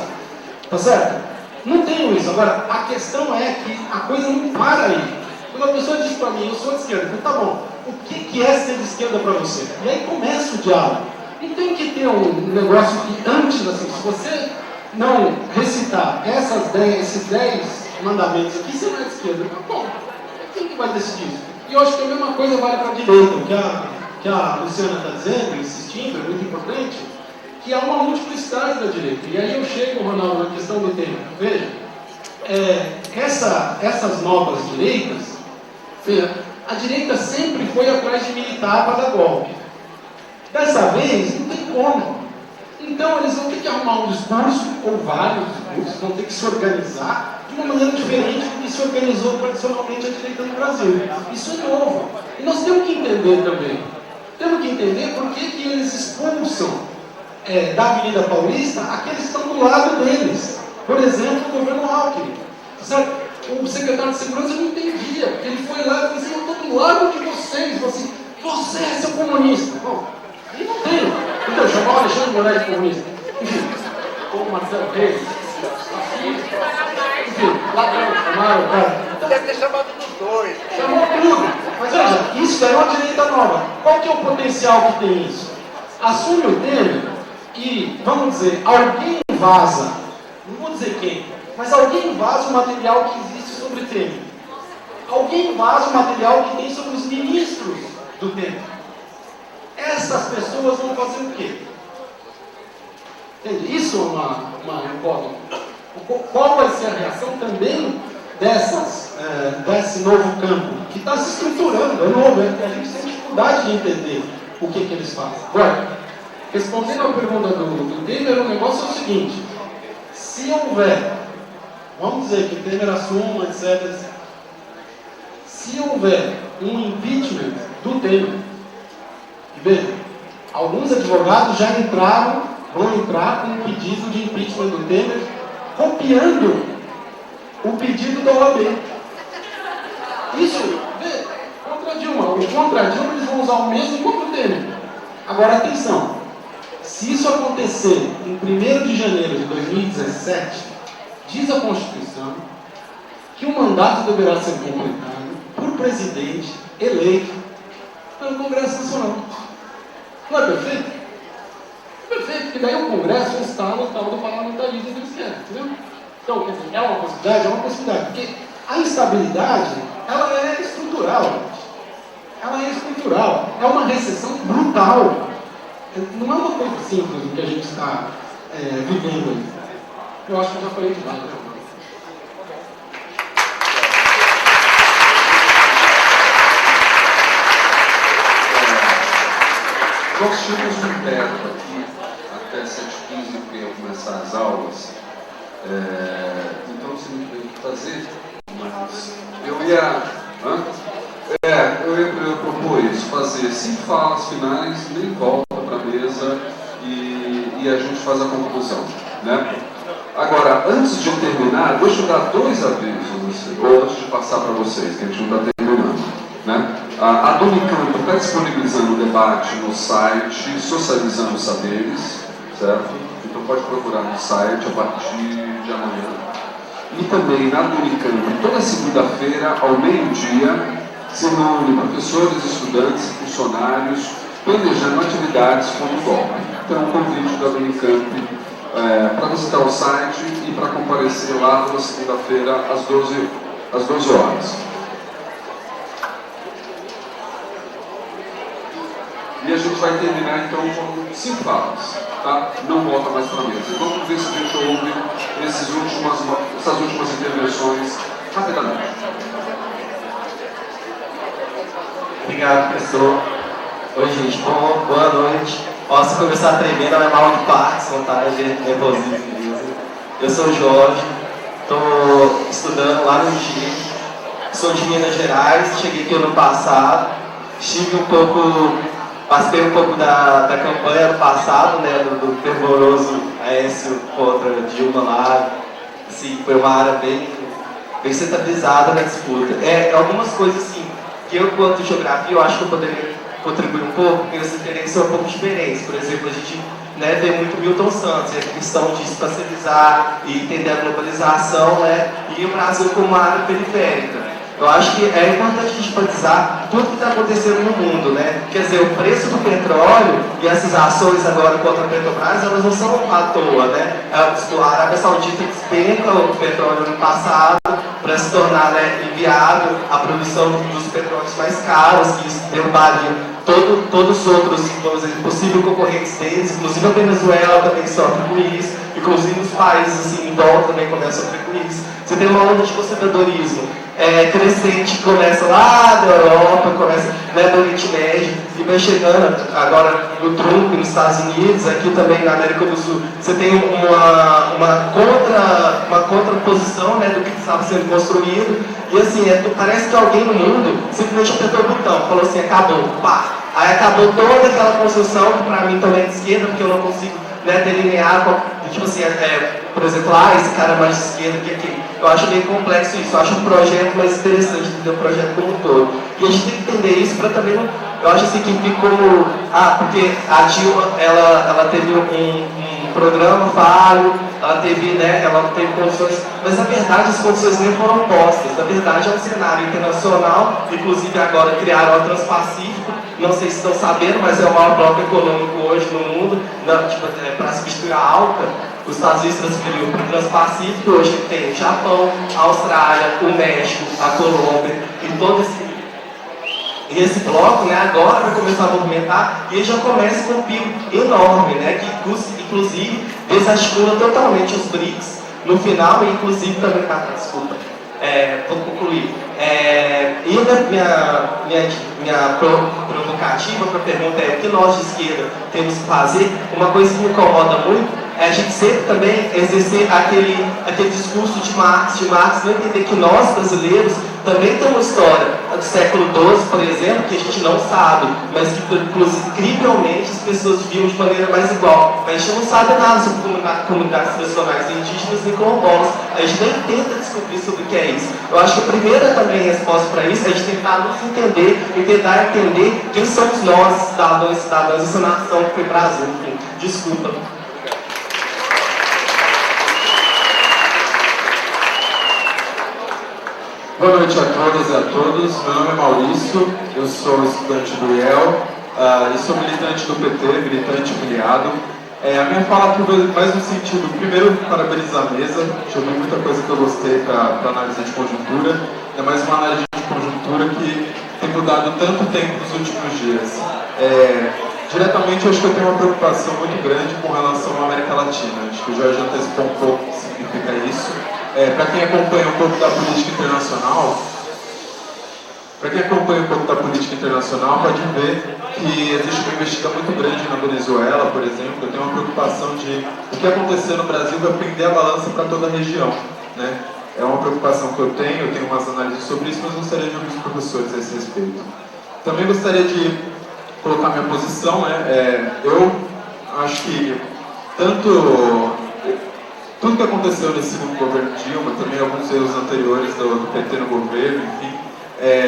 Tá certo? Não tenho isso. Agora, a questão é que a coisa não para aí. Quando a pessoa diz para mim, eu sou de esquerda, eu falo, tá bom, o que é ser de esquerda para você? E aí começa o diálogo. E tem que ter um negócio que antes, assim, se você não recitar esses 10 mandamentos aqui, você não é de esquerda. Tá bom, quem que vai decidir isso? E eu acho que a mesma coisa vale para a direita, que a Luciana está dizendo, insistindo, é muito importante, que há uma multiplicidade da direita. E aí eu chego, Ronaldo, na questão do tema. Veja, essas novas direitas, a direita sempre foi atrás de militar para dar golpe. Dessa vez, não tem como. Então eles vão ter que arrumar um discurso, ou vários discursos, vão ter que se organizar de uma maneira diferente do que se organizou tradicionalmente a direita no Brasil. Isso é novo. E nós temos que entender também. Temos que entender por que eles expulsam da Avenida Paulista aqueles que estão do lado deles. Por exemplo, o governo Alckmin. Sabe? O secretário de Segurança não entendia, porque ele foi lá e disse, eu estou do lado de vocês. Você é seu comunista. Bom, aí não tem. Então, chamar o Alexandre de Moraes de comunista. Enfim, ou o Marcelo Reis. Enfim, ladrão, chamaram o cara. Então, deve ter chamado dos dois. Chamou tudo. Mas veja, isso é uma direita nova. Qual que é o potencial que tem isso? Assume o Temer e, vamos dizer, alguém vaza, não vou dizer quem, mas alguém vaza o material que existe sobre Temer. Alguém vaza o material que tem sobre os ministros do Temer. Essas pessoas vão fazer o quê? Entende? Isso é uma incógnita. Qual vai ser a reação também desse novo campo, que está se estruturando, é novo, a gente tem dificuldade de entender o que eles fazem. Agora, respondendo à pergunta do Temer, o negócio é o seguinte, se houver, vamos dizer que o Temer assuma, etc. Se houver um impeachment do Temer, e veja, alguns advogados já vão entrar com um pedido de impeachment do Temer, copiando o pedido da OAB. Isso, contra a Dilma. Contra a Dilma eles vão usar o mesmo contra o Temer. Agora, atenção. Se isso acontecer em 1º de janeiro de 2017, diz a Constituição que o mandato deverá ser completado por presidente eleito pelo Congresso Nacional. Não é perfeito? É perfeito, porque daí o Congresso instala o tal do parlamentarismo que eles querem, entendeu? Então, quer dizer, é uma possibilidade? É uma possibilidade, porque a instabilidade, ela é estrutural, gente. Ela é estrutural, é uma recessão brutal. Não é uma coisa simples o que a gente está vivendo aí. Eu acho que eu já falei demais, né? Nós tínhamos um teto aqui até 7h15, porque iam começar as aulas. Então você não tem o que fazer, mas eu ia propor isso, fazer 5 falas finais, nem volta para a mesa e a gente faz a conclusão, né? Agora, antes de terminar, deixa eu dar 2 avisos, ou antes de passar para vocês, que a gente não está terminando, né? A Unicamp está disponibilizando o debate no site Socializando Saberes, certo? Então pode procurar no site a partir de amanhã. E também na Unicamp, toda segunda-feira, ao meio-dia, se reúne professores, estudantes, funcionários, planejando atividades contra o golpe. Então, um convite da Unicamp para visitar o site e para comparecer lá toda segunda-feira às 12 horas. E a gente vai terminar então com 5 falas, tá? Não volta mais para a mesa. Vamos ver se a gente ouve essas últimas intervenções rapidamente. Obrigado, professor. Oi, gente. Boa noite. Posso começar a tremer, não é mal de Parkinson, tá? É nervosismo mesmo. Eu sou o Jorge, estou estudando lá no IGI, sou de Minas Gerais, cheguei aqui ano passado, participei um pouco da campanha do passado, né, do fervoroso Aécio contra Dilma lá. Assim, foi uma área bem centralizada na disputa. Algumas coisas assim, que eu, quanto geografia, eu acho que eu poderia contribuir um pouco, porque as experiências são um pouco diferentes. Por exemplo, a gente vê muito Milton Santos, a questão de espacializar e entender a globalização, e o Brasil como uma área periférica. Eu acho que é importante a gente enfatizar tudo que está acontecendo no mundo, né? Quer dizer, o preço do petróleo e essas ações agora contra a Petrobras, elas não são à toa, né? A Arábia Saudita despenca o petróleo no passado para se tornar inviável a produção dos petróleos mais caros, que derrubariam todos os outros, vamos dizer, possíveis concorrentes deles, inclusive a Venezuela também sofre com isso, inclusive os países assim, em volta também começam a sofrer com isso. Você tem uma onda de conservadorismo crescente, começa lá da Europa, começa do Oriente Médio e vai chegando agora no Trump, nos Estados Unidos, aqui também na América do Sul. Você tem uma contraposição do que estava sendo construído e assim, parece que alguém no mundo simplesmente apertou o botão, falou assim, acabou, pá. Aí acabou toda aquela construção que para mim também é de esquerda, porque eu não consigo delinear, tipo assim, por exemplo, esse cara é mais de esquerda que aquele. Eu acho bem complexo isso, eu acho um projeto mais interessante do projeto como um todo. E a gente tem que entender isso para também não. Eu acho assim que ficou. Porque a Dilma, ela teve um programa falho, ela não teve condições, mas na verdade as condições nem foram postas. Na verdade é um cenário internacional, inclusive agora criaram o Transpacífico, não sei se estão sabendo, mas é o maior bloco econômico hoje no mundo, para substituir a ALCA. Os Estados Unidos transferiu para o Transpacífico, hoje tem o Japão, a Austrália, o México, a Colômbia, e todo esse bloco, agora vai começar a movimentar, e ele já começa com um pico enorme, que inclusive desarticula totalmente os BRICS no final, e inclusive também, vou concluir. E minha provocativa para a pergunta é: o que nós de esquerda temos que fazer? Uma coisa que me incomoda muito é a gente sempre também exercer aquele discurso de Marx não entender que nós, brasileiros, também temos uma história do século XII, por exemplo, que a gente não sabe, mas que, inclusive, incrivelmente, as pessoas viviam de maneira mais igual. A gente não sabe nada sobre comunidades tradicionais indígenas e quilombolas. A gente nem tenta descobrir sobre o que é isso. Eu acho que a primeira também resposta para isso é a gente tentar nos entender e tentar entender quem somos nós, cidadãos e cidadãs, essa nação que foi Brasil. Enfim, desculpa. Boa noite a todas e a todos. Meu nome é Maurício, eu sou estudante do IEL e sou militante do PT, militante filiado. A minha fala foi mais no sentido, primeiro, parabenizar a mesa. Eu vi muita coisa que eu gostei para análise de conjuntura. É mais uma análise de conjuntura que tem mudado tanto tempo nos últimos dias. Diretamente, eu acho que eu tenho uma preocupação muito grande com relação à América Latina. Acho que o Jorge antecipou um pouco o que significa isso. Para quem acompanha um pouco da política internacional, pode ver que existe uma investida muito grande na Venezuela, por exemplo. Eu tenho uma preocupação de o que acontecer no Brasil vai prender a balança para toda a região, né? É uma preocupação que eu tenho umas análises sobre isso, mas gostaria de ouvir os professores a esse respeito. Também gostaria de colocar minha posição, eu acho que tudo que aconteceu nesse segundo governo Dilma, também alguns erros anteriores do PT no governo, enfim,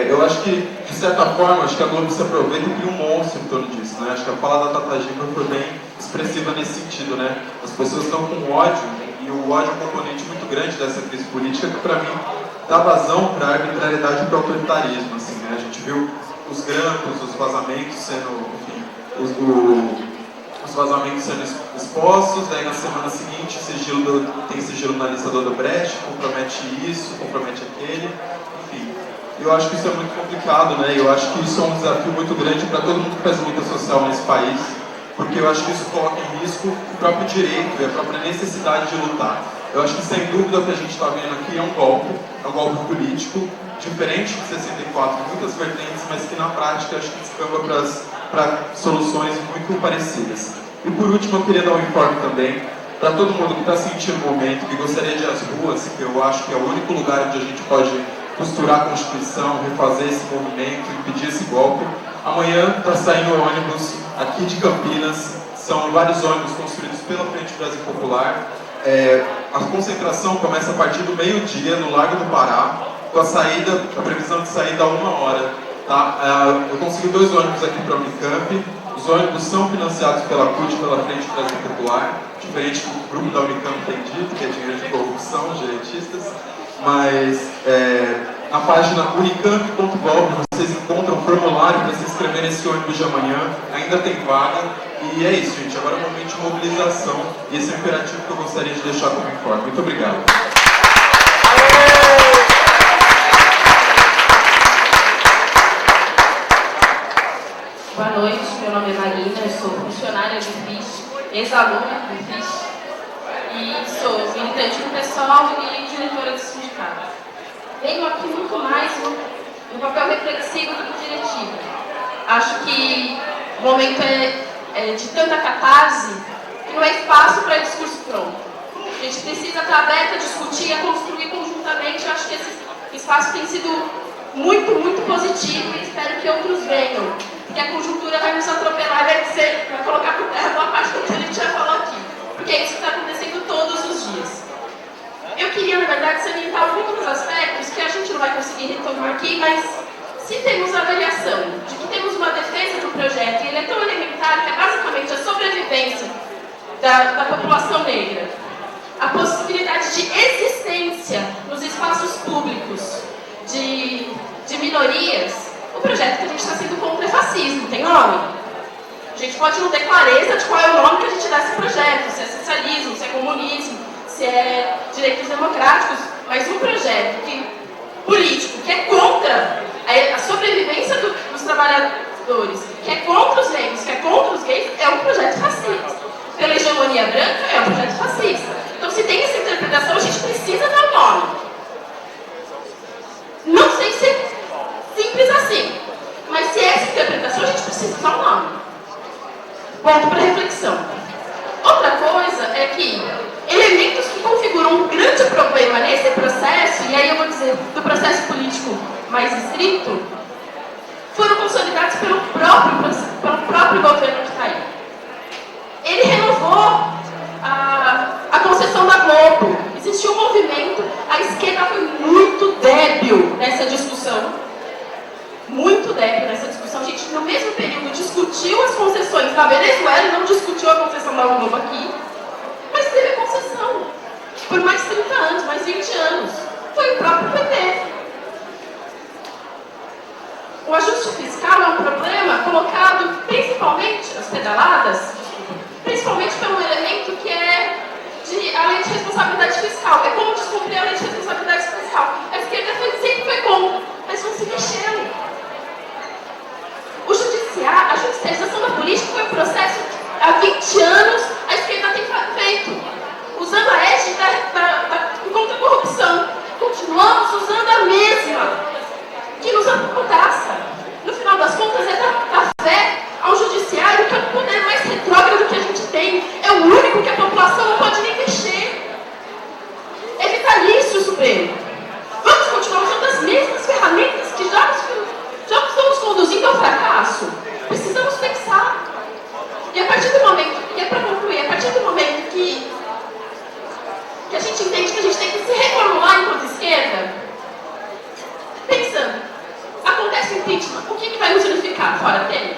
eu acho que, de certa forma, acho que a Globo se aproveita e cria um monstro em torno disso, né? Acho que a fala da Tata Gilma foi bem expressiva nesse sentido, né? As pessoas estão com ódio E o ódio é um componente muito grande dessa crise política que, para mim, dá vazão para a arbitrariedade e para o autoritarismo. Assim, né? A gente viu os grampos, os vazamentos sendo, enfim, os vazamentos sendo expostos, daí na semana seguinte tem sigilo na lista do Odebrecht, compromete isso, compromete aquele, enfim. Eu acho que isso é muito complicado, né? Eu acho que isso é um desafio muito grande para todo mundo que faz luta social nesse país, porque eu acho que isso coloca em risco o próprio direito e a própria necessidade de lutar. Eu acho que, sem dúvida, o que a gente está vendo aqui é um golpe político, diferente de 64, muitas vertentes, mas que na prática acho que descamba para soluções muito parecidas. E por último, eu queria dar um informe também para todo mundo que está sentindo o momento, que gostaria de ir às ruas, que eu acho que é o único lugar onde a gente pode costurar a Constituição, refazer esse movimento, impedir esse golpe. Amanhã está saindo ônibus aqui de Campinas, são vários ônibus construídos pela Frente Brasil Popular. A concentração começa a partir do meio-dia no Largo do Pará, com a previsão de saída a 1h. Tá? Eu consegui 2 ônibus aqui para a Unicamp. Os ônibus são financiados pela CUT, pela Frente Brasil Popular, diferente do grupo da Unicamp tem dito, que é dinheiro de corrupção, direitistas. Mas na página unicamp.gov vocês encontram um formulário para se inscrever nesse ônibus de amanhã, ainda tem vaga. E é isso, gente, agora é um momento de mobilização, e esse é o imperativo que eu gostaria de deixar como informe. Muito obrigado. Boa noite, meu nome é Marina, eu sou funcionária do FISH, ex-aluna do FISH, e sou militante do PSOL e diretora do sindicato. Venho aqui muito mais no papel reflexivo do que diretivo. Acho que o momento é de tanta catarse que não é espaço para discurso pronto. A gente precisa estar aberto a discutir e a construir conjuntamente. Eu acho que esse espaço tem sido muito, muito positivo e espero que outros venham. Porque a conjuntura vai nos atropelar e vai colocar por terra boa parte do que a gente já falou aqui. Porque é isso que está acontecendo todos os dias. Eu queria, na verdade, salientar alguns aspectos que a gente não vai conseguir retomar aqui, mas se temos a avaliação de que temos uma defesa do projeto, e ele é tão elementar que é basicamente a sobrevivência da população negra, a possibilidade de existência nos espaços públicos de minorias, o projeto que a gente está sendo contra é fascismo, tem nome? A gente pode não ter clareza de qual é o nome que a gente dá a esse projeto, se é socialismo, se é comunismo, se é direitos democráticos, mas um projeto político que é contra a sobrevivência dos trabalhadores, que é contra os negros, que é contra os gays, é um projeto fascista. Pela hegemonia branca, é um projeto fascista. Então, se tem essa interpretação, a gente precisa dar um nome. Não sei se é simples assim, mas se é essa interpretação, a gente precisa dar um nome. Ponto para reflexão. Outra coisa é que elementos que configuram um grande problema nesse processo, e aí eu vou dizer do processo político mais estrito, foram consolidados pelo próprio governo que está aí. Ele renovou a concessão da Globo. Existiu um movimento, a esquerda foi muito débil nessa discussão. Muito débil nessa discussão. A gente, no mesmo período, discutiu as concessões da Venezuela e não discutiu a concessão da Globo aqui. Mas teve a concessão. Por mais 30 anos, mais 20 anos. Foi o próprio PT. O ajuste fiscal é um problema colocado principalmente, as pedaladas, principalmente pelo elemento que é a lei de responsabilidade fiscal. É como descumprir a lei de responsabilidade fiscal. A esquerda sempre foi contra, mas não se mexeu. A judicialização da política foi um processo que há 20 anos a esquerda tem feito, usando a égide contra a corrupção. Continuamos usando a mesma, que nos amordaça. No final das contas, é da fé ao judiciário, que é o poder mais retrógrado que a gente tem. É o único que a população não pode nem mexer. É vitalício o Supremo. Vamos continuar usando as mesmas ferramentas que já estão nos conduzindo ao fracasso? Precisamos pensar. E a partir do momento, e é para concluir, a partir do momento que a gente entende que a gente tem que se reformular enquanto esquerda, pensando, acontece o impeachment, o que vai nos unificar fora dele?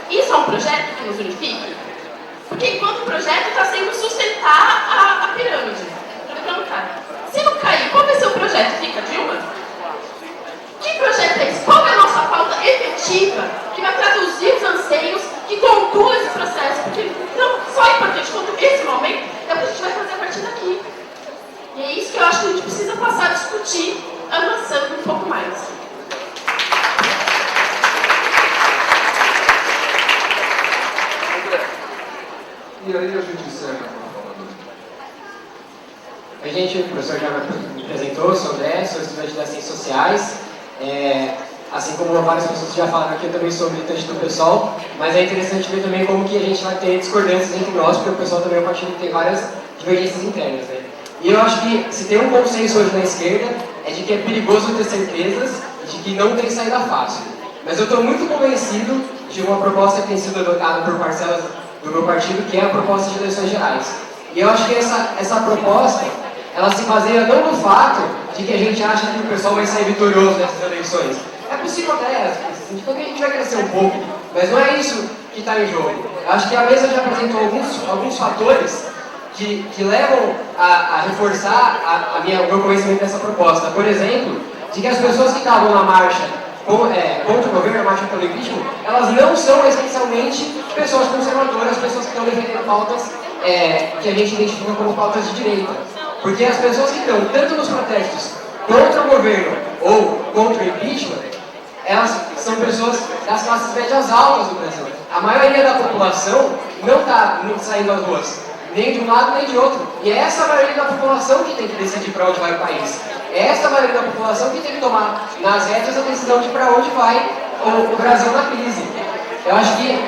Isso é um projeto que nos unifique? Porque enquanto o projeto está sendo sustentar a pirâmide. cara. Se não cair, qual vai ser o projeto? Fica Dilma? Que projeto é esse? Qual é a nossa pauta efetiva que vai traduzir os anseios, que conclua esse processo? Porque não só é importante quanto esse momento, é o que a gente vai fazer a partir daqui. E é isso que eu acho que a gente precisa passar a discutir, avançando um pouco mais. E aí a gente encerra com a fala do... A gente, o professor já me apresentou, sou estudante das ciências sociais, assim como várias pessoas já falaram aqui, eu também sou militante do PSOL, mas é interessante ver também como que a gente vai ter discordâncias entre nós, porque o PSOL também é um partido que tem várias divergências internas, né? E eu acho que se tem um consenso hoje na esquerda, é de que é perigoso ter certezas e de que não tem saída fácil. Mas eu estou muito convencido de uma proposta que tem sido adotada por parcelas do meu partido, que é a proposta de eleições gerais. E eu acho que essa proposta, ela se baseia não no fato de que a gente acha que o pessoal vai sair vitorioso nessas eleições. É possível até, que a gente vai crescer um pouco, mas não é isso que está em jogo. Eu acho que a mesa já apresentou alguns fatores que levam a reforçar o meu conhecimento dessa proposta. Por exemplo, de que as pessoas que estavam na marcha contra o governo, a marcha pelo impeachment, elas não são essencialmente pessoas conservadoras, pessoas que estão defendendo pautas que a gente identifica como pautas de direita. Porque as pessoas que estão tanto nos protestos contra o governo ou contra o impeachment, elas são pessoas das classes médias altas do Brasil. A maioria da população não está saindo às ruas, nem de um lado nem de outro. E é essa maioria da população que tem que decidir para onde vai o país. É essa maioria da população que tem que tomar nas rédeas a decisão de para onde vai o Brasil na crise. Eu acho que,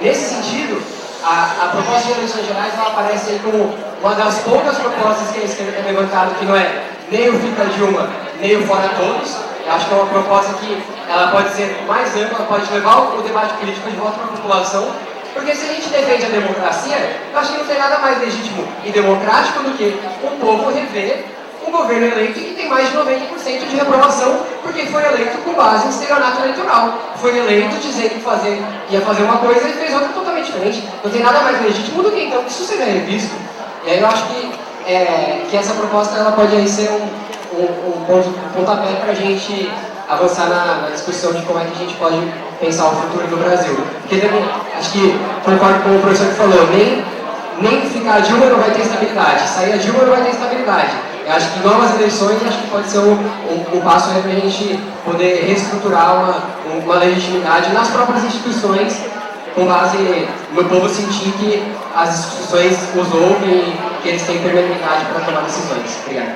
nesse sentido, a proposta de eleições gerais ela aparece aí como uma das poucas propostas que a esquerda tem levantado, que não é nem o Fica Dilma, nem o Fora Todos. Eu acho que é uma proposta que ela pode ser mais ampla, pode levar o debate político de volta para a população. Porque se a gente defende a democracia, eu acho que não tem nada mais legítimo e democrático do que o povo rever um governo eleito que tem mais de 90% de reprovação, porque foi eleito com base em estelionato eleitoral. Foi eleito dizendo que ia fazer uma coisa e fez outra totalmente diferente. Não tem nada mais legítimo do que então que isso seja revisto. E aí eu acho que essa proposta ela pode aí ser um pontapé para a gente avançar na discussão de como é que a gente pode pensar o futuro do Brasil. Porque também, acho que concordo com o professor que falou, nem ficar a Dilma não vai ter estabilidade, sair a Dilma não vai ter estabilidade. Eu acho que novas eleições acho que pode ser um passo para a gente poder reestruturar uma legitimidade nas próprias instituições, com base no povo sentir que as instituições os ouvem e que eles têm permeabilidade para tomar decisões. Obrigado.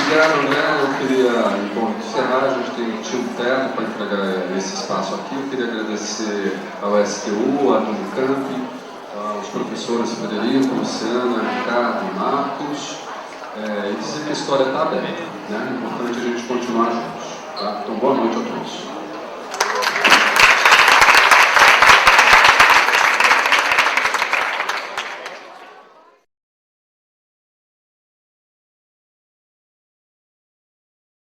Obrigado, né? Eu queria, bom, encerrar, a gente tinha um terno para entregar esse espaço aqui. Eu queria agradecer ao STU, à Unicamp, aos professores Frederico, Luciana, Ricardo e Marcos, e dizer que a história está aberta, né? É importante a gente continuar juntos. Tá? Então, boa noite a todos.